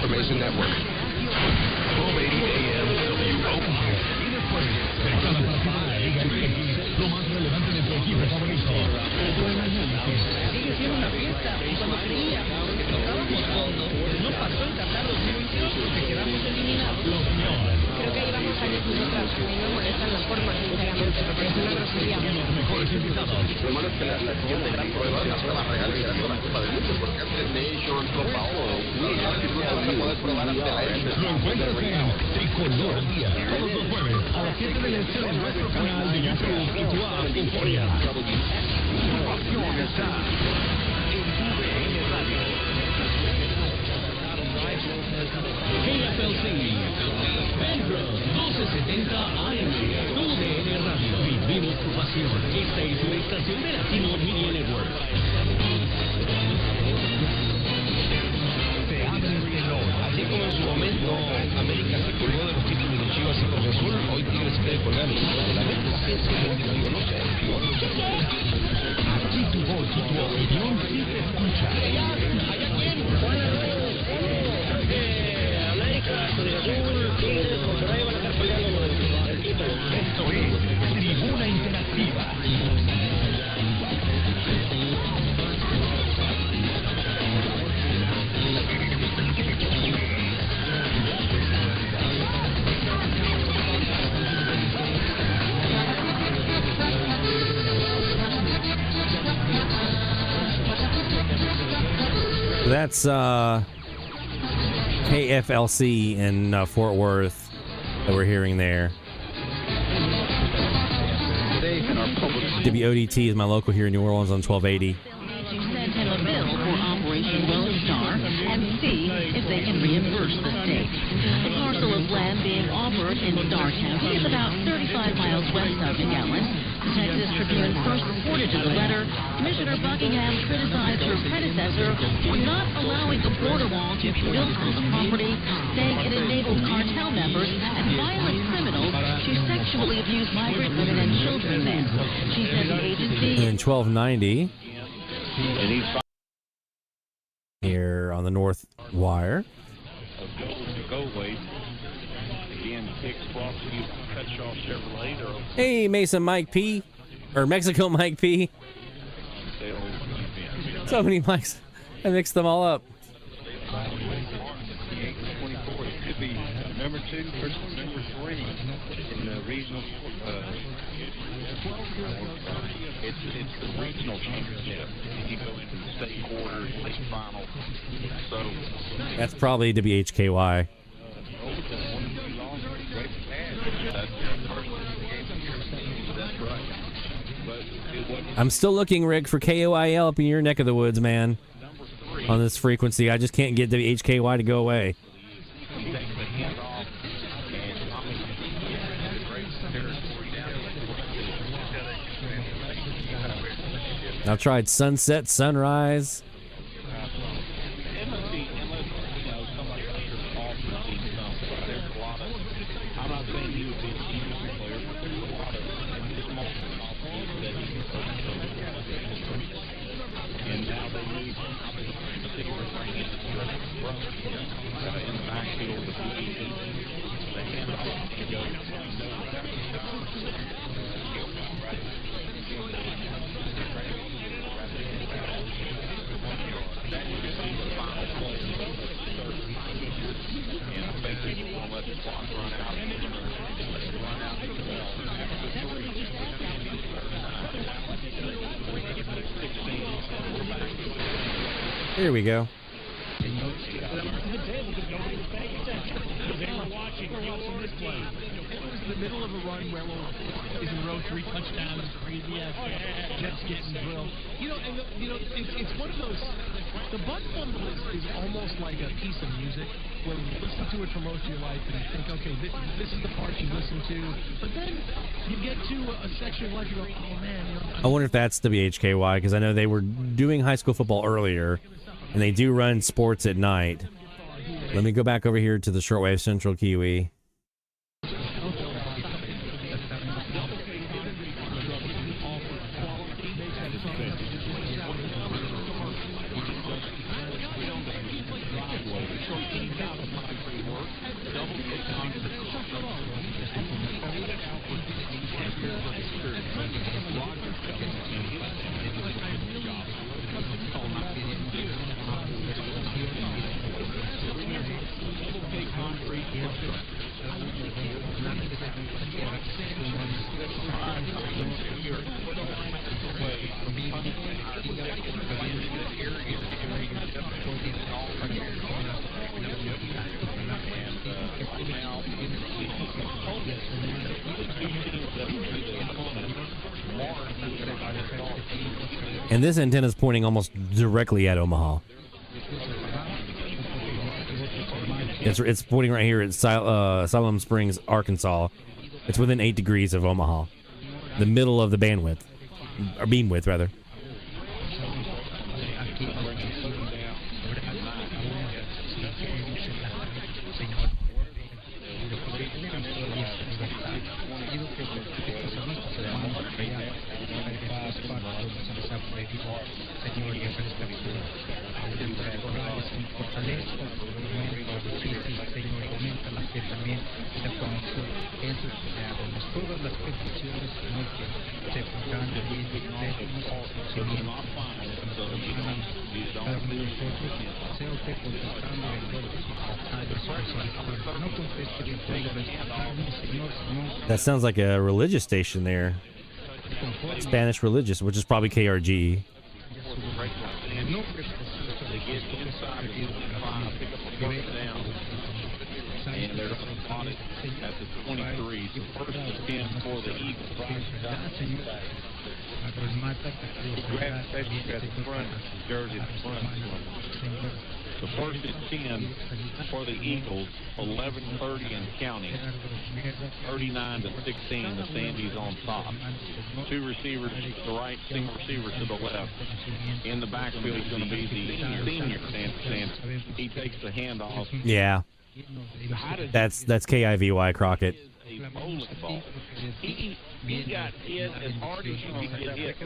Information Network. 1280 AM Lo más relevante de tu equipo favorito. Sigue siendo una fiesta y cuando creíamos que tocábamos fondo, no pasó el Qatar 2022 porque quedamos eliminados. Creo que llevamos años nosotras y no me molestan las formas, sinceramente, porque es una grosería. Los mejores invitados. Lo malo es que la siguiente gran prueba es la prueba real y será la Copa del Mundo, porque antes Nation, Copa Oro, no vas a poder probar ante la élite. Lo encuentras en Tricolor Día, todos los jueves a las 7 de la noche en nuestro canal de YouTube y tu app Euforia. Tu pasión está en tu Radio. KFLC, Pedro, 1270 AM, tu Radio. Vivimos tu pasión. Esta es tu estación de Latino Media Network. Se abre el reloj. Así como en su momento América se colgó de los títulos de Chivas y Cruz Azul, hoy Tigres quiere colgar el título de la América. Yo no sé. Aquí tu voz y tu opinión sí se escucha. América, Cruz Azul, Tigres, Monterrey van a estar peleando el título. Esto es Tribuna Interactiva. That's KFLC in Fort Worth that we're hearing there. WODT is my local here in New Orleans on 1280. Send him a bill for Operation Lone Star and see if they can reimburse the state. A parcel of land being offered in Starr County is about 35 miles west of McAllen. The Texas Tribune first reported to the letter, Commissioner Buckingham criticized her predecessor for not allowing a border wall to be built on the property, saying it enabled cartel members and violent criminals to sexually abuse migrant women and children there. She said the agency... And 1290 here on the North Wire. Hey, Mason Mike P. Or Mexico Mike P. So many mics. I mixed them all up. Could be number 2 versus number 3 in the regional. It's the regional championship. You go into the state quarters, state final. So that's probably WHKY. I'm still looking, Rick, for KOIL up in your neck of the woods, man. On this frequency, I just can't get WHKY to go away. I've tried sunset, sunrise. Here we go. They were watching this play. It was in the middle of a run where is in a row 3 touchdowns, crazy ass Jets getting drilled. It's one of those. The butt fumble is almost like a piece of music where you listen to it for most of your life and you think, okay, this is the part you listen to. But then you get to a section of life you go, oh man. I wonder if that's WHKY, because I know they were doing high school football earlier, and they do run sports at night. Let me go back over here to the shortwave Central Kiwi. And this antenna is pointing almost directly at Omaha. It's pointing right here at Siloam Springs, Arkansas. It's within 8 degrees of Omaha, the middle of the bandwidth, or beam width rather. That sounds like a religious station there. Spanish religious, which is probably KRG. And they're on it at the 23. So first and 10 for the Eagles. Grab at the front, jersey at the front. The first and 10 for the Eagles, 11:30 and counting. 39-16, the Sandies on top. 2 receivers to the right, single receiver to the left. In the backfield is going to be the senior Sandy. He takes the handoff. Yeah. That's KIVY Crockett. A bowling ball. He got hit as hard as you can get hit.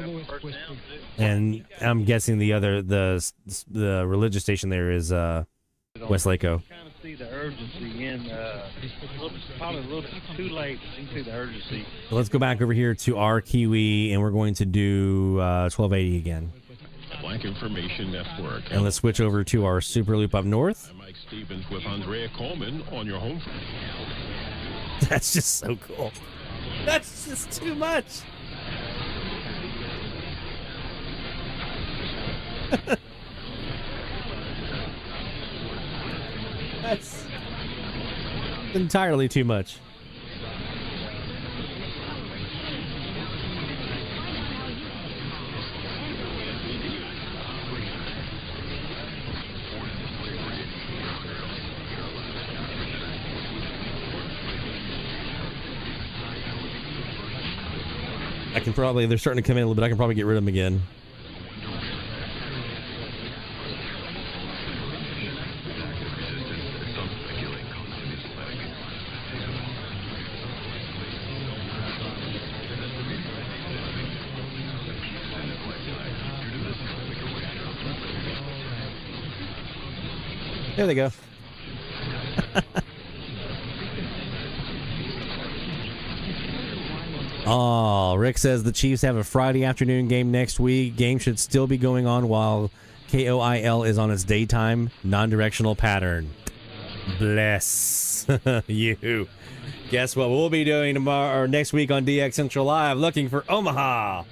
And I'm guessing the religious station there is Westlaco. Kind of see the urgency in probably a little too late to see the urgency. Let's go back over here to our Kiwi, and we're going to do 1280 again. Blank Information Network. And let's switch over to our SuperLoop up north. I'm Mike Stevens with Andrea Coleman on your home. That's just so cool. That's just too much. That's entirely too much. I can probably, they're starting to come in a little bit. I can probably get rid of them again. There they go. Oh, Rick says the Chiefs have a Friday afternoon game next week. Game should still be going on while KOIL is on its daytime non-directional pattern. Bless you. Guess what we'll be doing tomorrow or next week on DX Central Live? Looking for Omaha.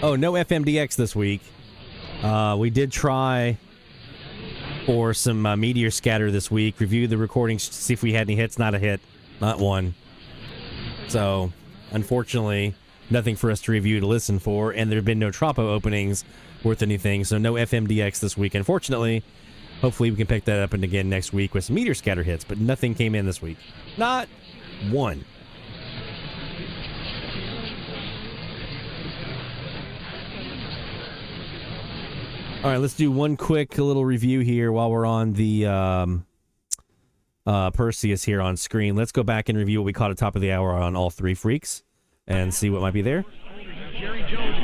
Oh, no FMDX this week. We did try for some meteor scatter this week. Reviewed the recordings to see if we had any hits. Not a hit. Not one. So, unfortunately, nothing for us to review to listen for. And there have been no Tropo openings worth anything. So, no FMDX this week. Unfortunately, hopefully we can pick that up and again next week with some meteor scatter hits. But nothing came in this week. Not one. All right, let's do one quick little review here while we're on the Perseus here on screen. Let's go back and review what we caught at top of the hour on all three freaks and see what might be there.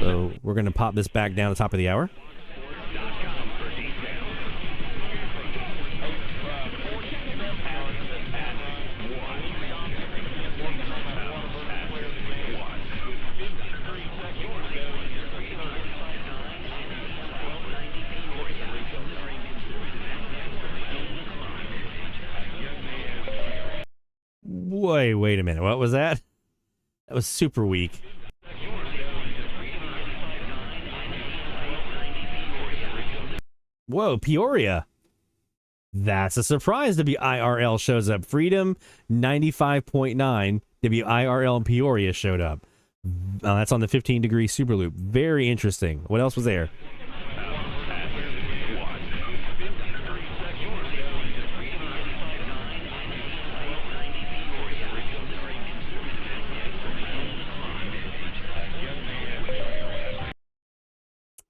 So we're going to pop this back down to top of the hour. Wait a minute. What was that? That was super weak. Whoa, Peoria. That's a surprise. WIRL shows up. Freedom 95.9. WIRL in Peoria showed up. That's on the 15-degree SuperLoop. Very interesting. What else was there?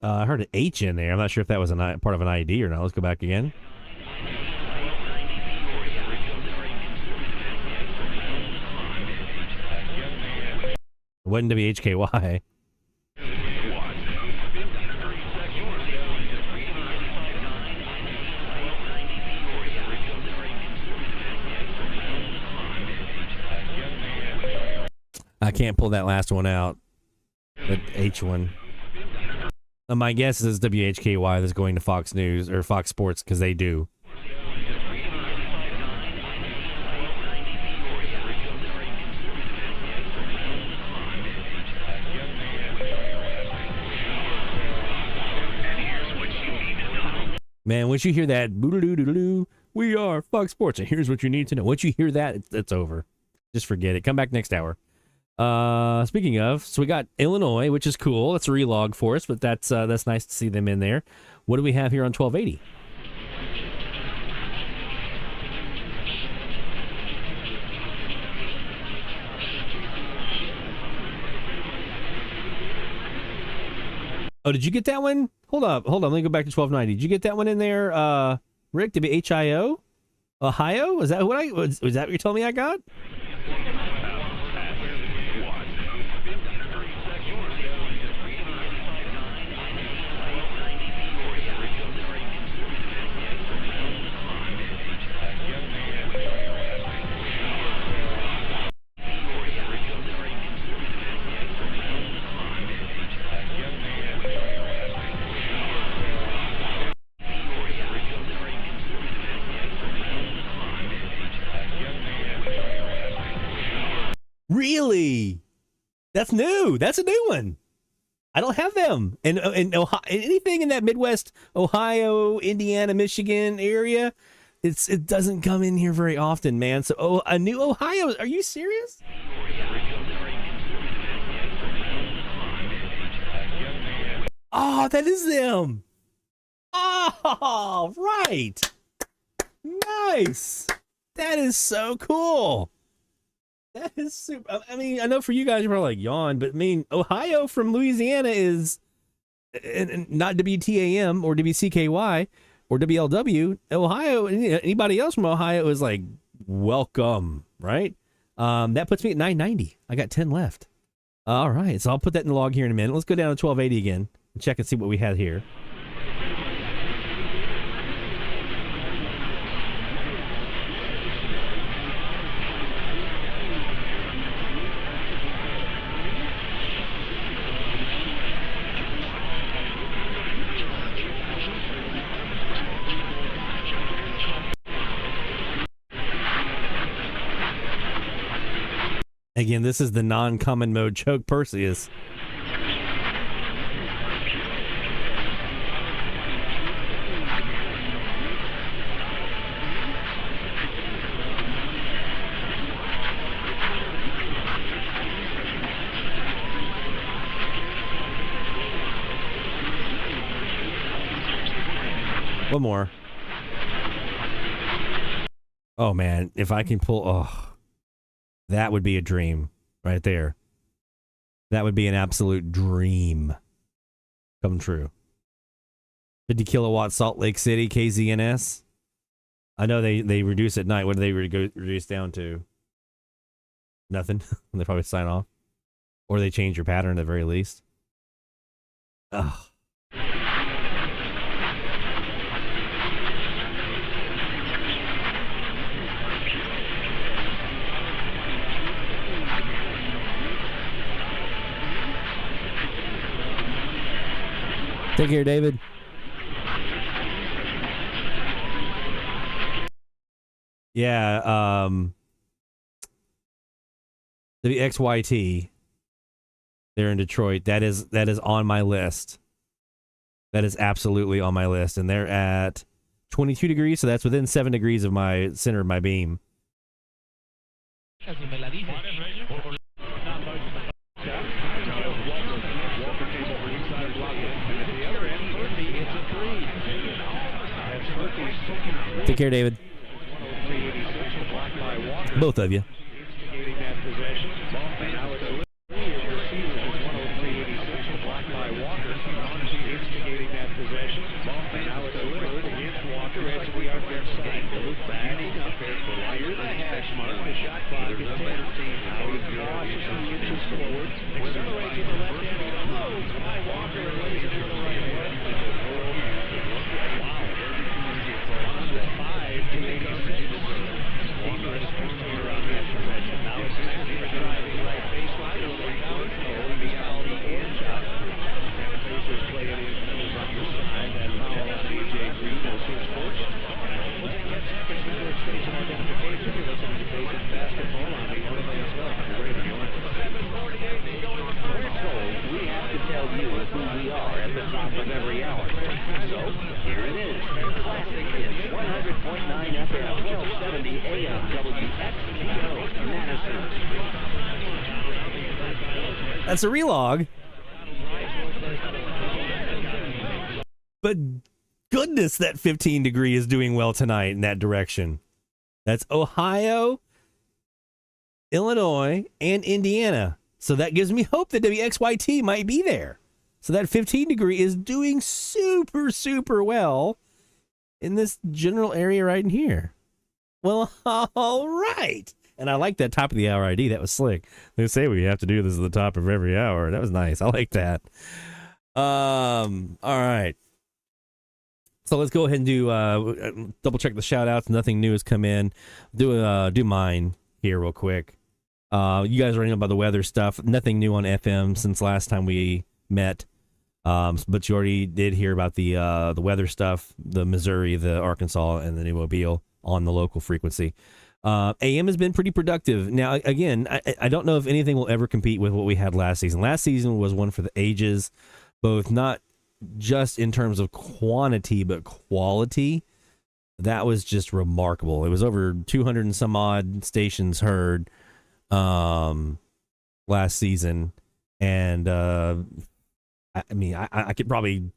I heard an H in there. I'm not sure if that was part of an ID or not. Let's go back again. It wasn't WHKY. I can't pull that last one out. The H one. My guess is WHKY that's going to Fox News or Fox Sports because they do. Man, once you hear that, boo-doo-doo-doo-doo, we are Fox Sports, and here's what you need to know. Once you hear that, it's over. Just forget it. Come back next hour. Speaking of, so we got Illinois, which is cool. That's a relog for us, but that's nice to see them in there. What do we have here on 1280? Oh, did you get that one? Hold on. Let me go back to 1290. Did you get that one in there, Rick? WHIO? Ohio? Is that was that what you're telling me I got? Really? That's new. That's a new one. I don't have them. And Ohio, anything in that Midwest, Ohio, Indiana, Michigan area, it doesn't come in here very often, man. So a new Ohio. Are you serious? Oh, that is them. Oh, right. Nice. That is so cool. That is super. I mean, I know for you guys, you're probably like, yawn, but I mean, Ohio from Louisiana is not WTAM or WCKY or WLW. Ohio, anybody else from Ohio is like, welcome, right? That puts me at 990. I got 10 left. All right, so I'll put that in the log here in a minute. Let's go down to 1280 again and check and see what we had here. Again, this is the non-common mode choke Perseus. One more. Oh, man. If I can pull... that would be a dream right there. That would be an absolute dream come true. 50 kilowatt Salt Lake City KZNS. I know they reduce at night. What do they reduce down to? Nothing. They probably sign off. Or they change your pattern at the very least. Ugh. Take care, David. Yeah, the XYT. They're in Detroit. That is on my list. That is absolutely on my list, and they're at 22 degrees, so that's within 7 degrees of my center of my beam. Take care, David. Both of you. That's a relog. But goodness, that 15 degree is doing well tonight in that direction. That's Ohio, Illinois, and Indiana. So that gives me hope that WXYT might be there. So that 15 degree is doing super, super well in this general area right in here. Well, all right. And I like that top of the hour ID. That was slick. They say we have to do this at the top of every hour. That was nice. I like that. All right. So let's go ahead and do double check the shout outs. Nothing new has come in. Do mine here real quick. You guys already know about the weather stuff. Nothing new on FM since last time we met. But you already did hear about the weather stuff, the Missouri, the Arkansas, and the New Mobile on the local frequency. AM has been pretty productive. Now, again, I don't know if anything will ever compete with what we had last season. Last season was one for the ages, both not just in terms of quantity, but quality. That was just remarkable. It was over 200 and some odd stations heard last season. And, I mean, I could probably,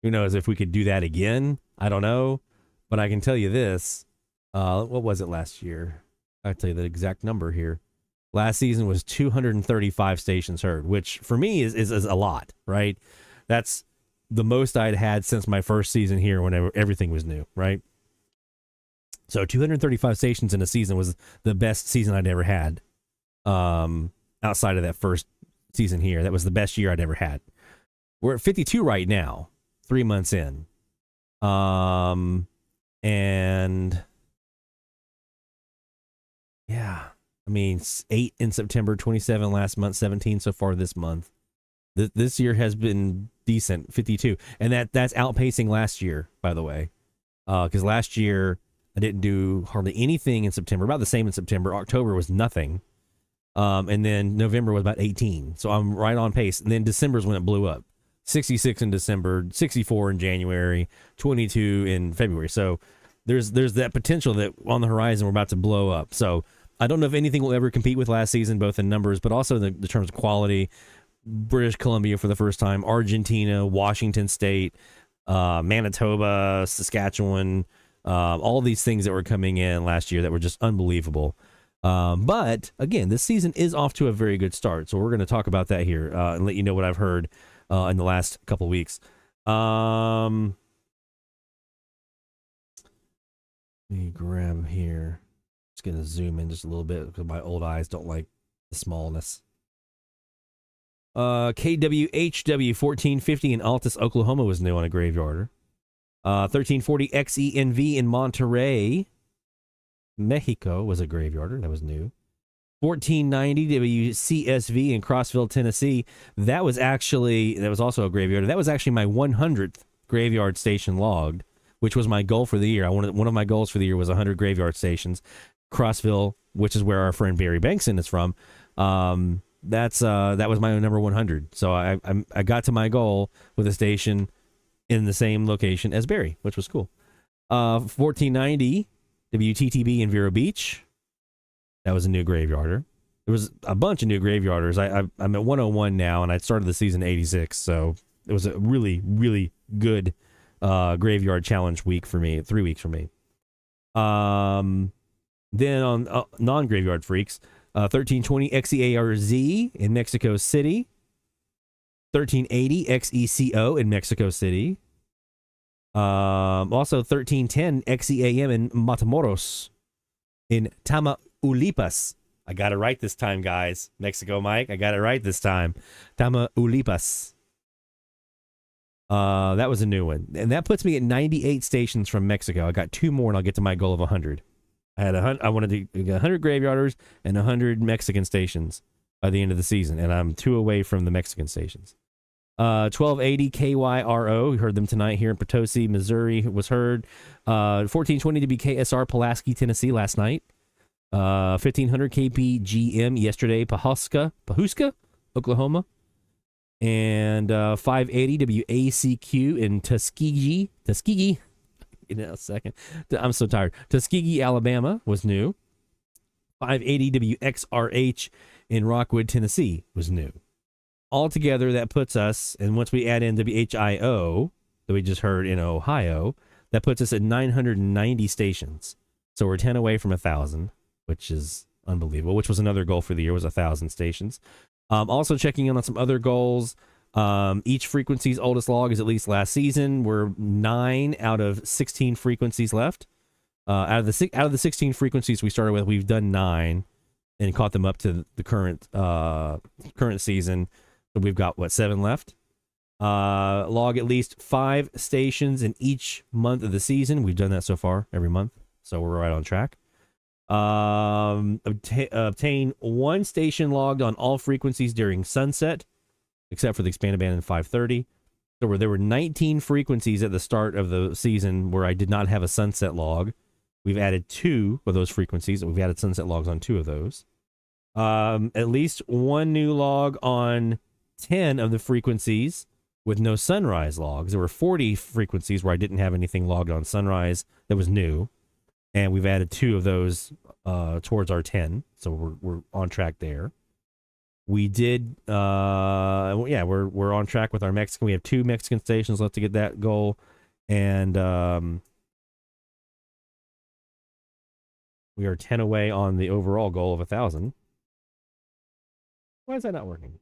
who knows if we could do that again. I don't know. But I can tell you this. What was it last year? I'll tell you the exact number here. Last season was 235 stations heard, which for me is a lot, right? That's the most I'd had since my first season here when everything was new, right? So 235 stations in a season was the best season I'd ever had. Outside of that first season here, that was the best year I'd ever had. We're at 52 right now, 3 months in. And yeah, I mean, 8 in September, 27 last month, 17 so far this month. This year has been decent, 52. And that's outpacing last year, by the way. Because last year, I didn't do hardly anything in September, about the same in September. October was nothing. And then November was about 18. So I'm right on pace. And then December's when it blew up. 66 in December, 64 in January, 22 in February. So there's that potential that on the horizon we're about to blow up. So I don't know if anything will ever compete with last season, both in numbers, but also in the terms of quality. British Columbia for the first time, Argentina, Washington State, Manitoba, Saskatchewan, all these things that were coming in last year that were just unbelievable. But again, this season is off to a very good start. So we're going to talk about that here and let you know what I've heard in the last couple of weeks. Let me grab here. Just going to zoom in just a little bit because my old eyes don't like the smallness. KWHW 1450 in Altus, Oklahoma was new on a graveyarder. 1340 XENV in Monterrey, Mexico was a graveyarder. That was new. 1490 WCSV in Crossville, Tennessee. That was also a graveyarder. That was actually my 100th graveyard station logged, which was my goal for the year. One of my goals for the year was 100 graveyard stations. Crossville, which is where our friend Barry Bankson is from. That was my number 100. So I got to my goal with a station in the same location as Barry, which was cool. 1490 WTTB in Vero Beach. That was a new graveyarder. There was a bunch of new graveyarders. I'm at 101 now, and I started the season 86, so it was a really, really good graveyard challenge week for me, 3 weeks for me. Then on non-graveyard freaks, 1320 XEARZ in Mexico City. 1380 XECO in Mexico City. Also 1310 XEAM in Matamoros in Tamaulipas. I got it right this time, guys. Mexico Mike, I got it right this time. Tamaulipas. That was a new one. And that puts me at 98 stations from Mexico. I got 2 more and I'll get to my goal of 100. I wanted to get 100 graveyarders and 100 Mexican stations by the end of the season, and I'm 2 away from the Mexican stations. 1280 KYRO, we heard them tonight here in Potosi, Missouri, was heard. 1420 to be KSR Pulaski, Tennessee last night. 1500 KPGM yesterday, Pawhuska, Oklahoma. And 580 WACQ in Tuskegee. In a second. I'm so tired. Tuskegee, Alabama was new. 580 WXRH in Rockwood, Tennessee was new. Altogether, that puts us, and once we add in WHIO that we just heard in Ohio, that puts us at 990 stations. So we're 10 away from 1,000, which is unbelievable, which was another goal for the year, was 1,000 stations. Also checking in on some other goals. Each frequency's oldest log is at least last season. We're 9 out of 16 frequencies left. Out of the 16 frequencies we started with, we've done 9 and caught them up to the current season. So we've got 7 left. Log at least 5 stations in each month of the season. We've done that so far every month, so we're right on track. Obtain 1 station logged on all frequencies during sunset, except for the expanded band in 530. So there were 19 frequencies at the start of the season where I did not have a sunset log. We've added 2 of those frequencies, and we've added sunset logs on 2 of those. At least 1 new log on 10 of the frequencies with no sunrise logs. There were 40 frequencies where I didn't have anything logged on sunrise that was new, and we've added 2 of those towards our 10, so we're on track there. We did, we're on track with our Mexican. We have 2 Mexican stations left to get that goal, and we are 10 away on the overall goal of 1,000. Why is that not working?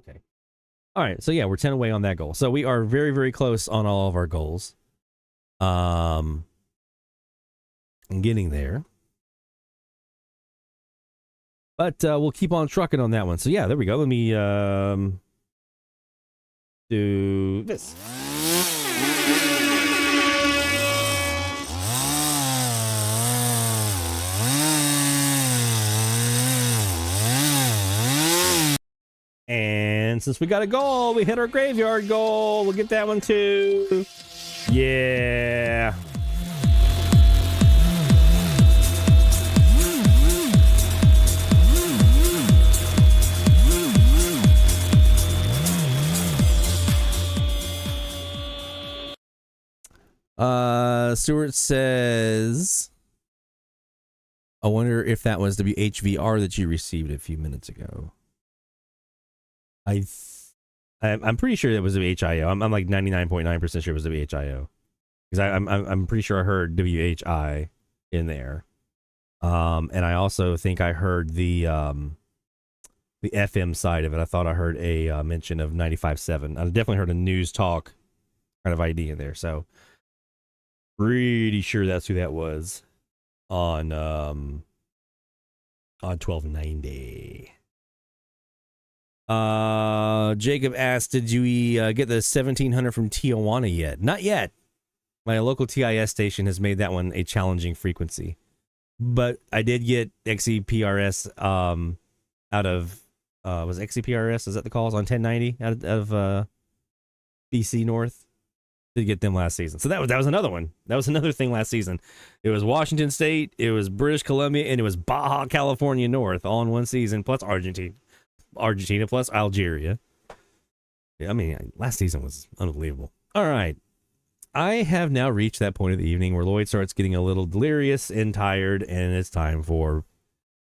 Okay. All right, so yeah, we're 10 away on that goal. So we are very, very close on all of our goals. I'm getting there. But we'll keep on trucking on that one. So yeah, there we go. Let me do this. And since we got a goal, we hit our graveyard goal. We'll get that one too. Yeah. Stuart says, I wonder if that was WHVR that you received a few minutes ago. I'm pretty sure it was WHIO. I'm like 99.9% sure it was WHIO because I'm pretty sure I heard WHI in there. And I also think I heard the FM side of it. I thought I heard a mention of 95.7. I definitely heard a news talk kind of ID in there. So pretty sure that's who that was on 1290. Jacob asked, did you get the 1700 from Tijuana yet? Not yet. My local TIS station has made that one a challenging frequency. But I did get XEPRS out of was XEPRS, is that the calls on 1090 out of BC North? Did get them last season. So that was another one. That was another thing last season. It was Washington State, it was British Columbia, and it was Baja California North all in one season, plus Argentina plus Algeria. Yeah, I mean, last season was unbelievable. All right. I have now reached that point of the evening where Lloyd starts getting a little delirious and tired, and it's time for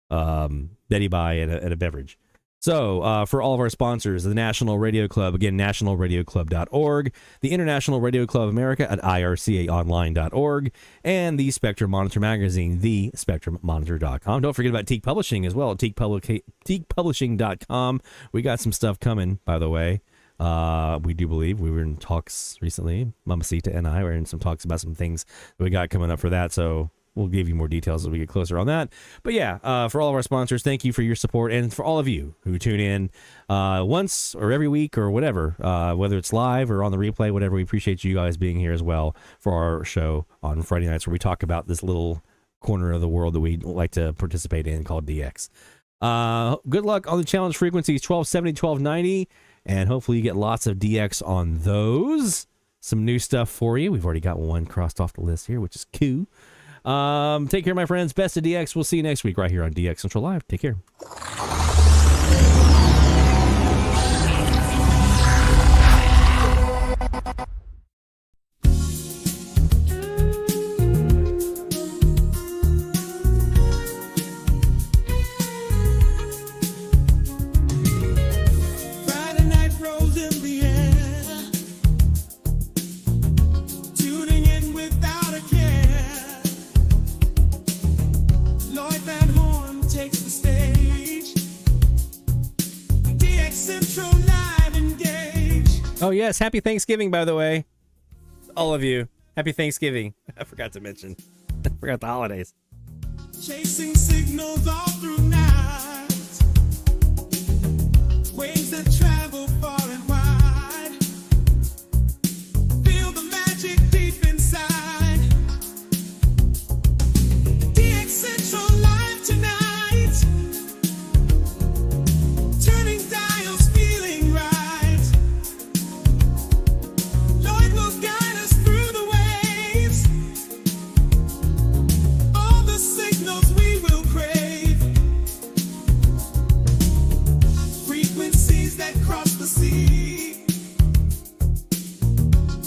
Betty Bye and a beverage. So, for all of our sponsors, the National Radio Club, again, nationalradioclub.org, the International Radio Club America at ircaonline.org, and the Spectrum Monitor magazine, thespectrummonitor.com. Don't forget about Teak Publishing as well at teakpublishing.com. We got some stuff coming, by the way. We do believe we were in talks recently. Mamacita and I were in some talks about some things that we got coming up for that. So we'll give you more details as we get closer on that. But yeah, for all of our sponsors, thank you for your support. And for all of you who tune in once or every week or whatever, whether it's live or on the replay, whatever, we appreciate you guys being here as well for our show on Friday nights where we talk about this little corner of the world that we like to participate in called DX. Good luck on the challenge frequencies 1270, 1290. And hopefully you get lots of DX on those. Some new stuff for you. We've already got one crossed off the list here, which is cool. Take care, my friends. Best of DX. We'll see you next week right here on DX Central Live. Take care. Oh, yes. Happy Thanksgiving, by the way. All of you. Happy Thanksgiving. I forgot to mention. I forgot the holidays. Chasing signals all through night. Waves that travel far and wide. Feel the magic deep inside. DX Central Live tonight. Turning dials, feeling right.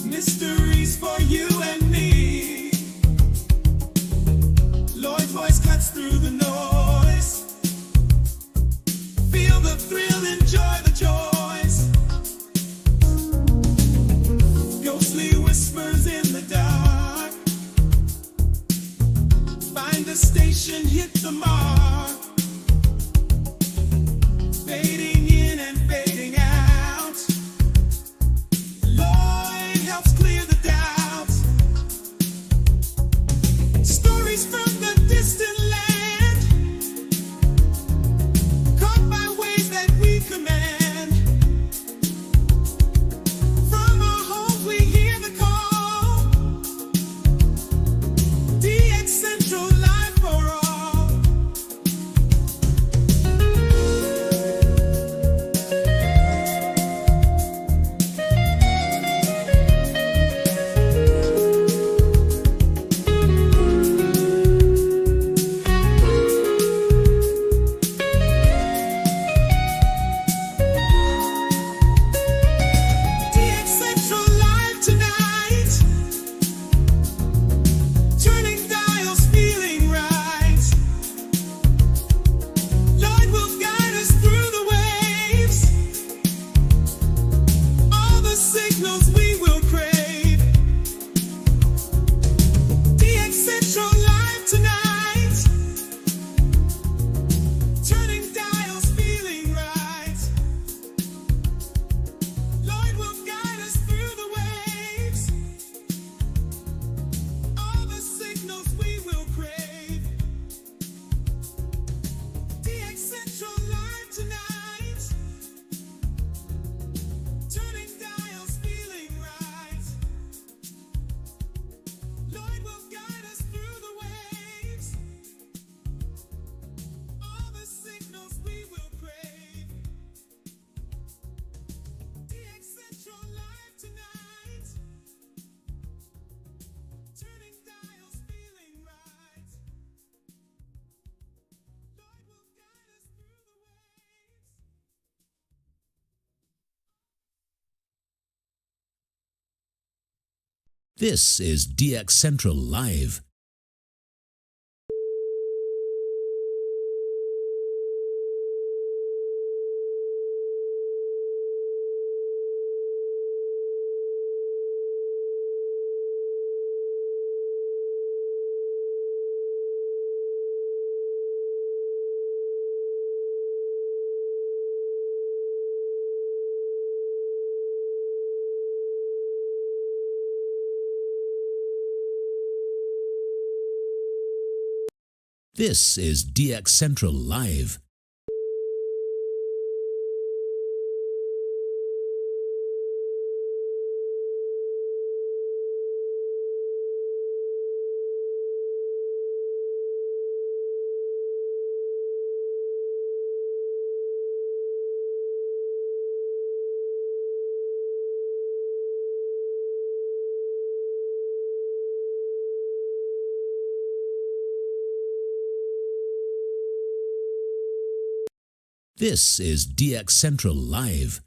Mysteries for you and me. Lloyd's voice cuts through the noise. Feel the thrill, enjoy the joys. Ghostly whispers in the dark. Find the station, hit the mark. Fading in and fading out. Helps clear the doubts. Stories from the distant land, caught by waves that we command. This is DX Central Live. This is DX Central Live. This is DX Central Live.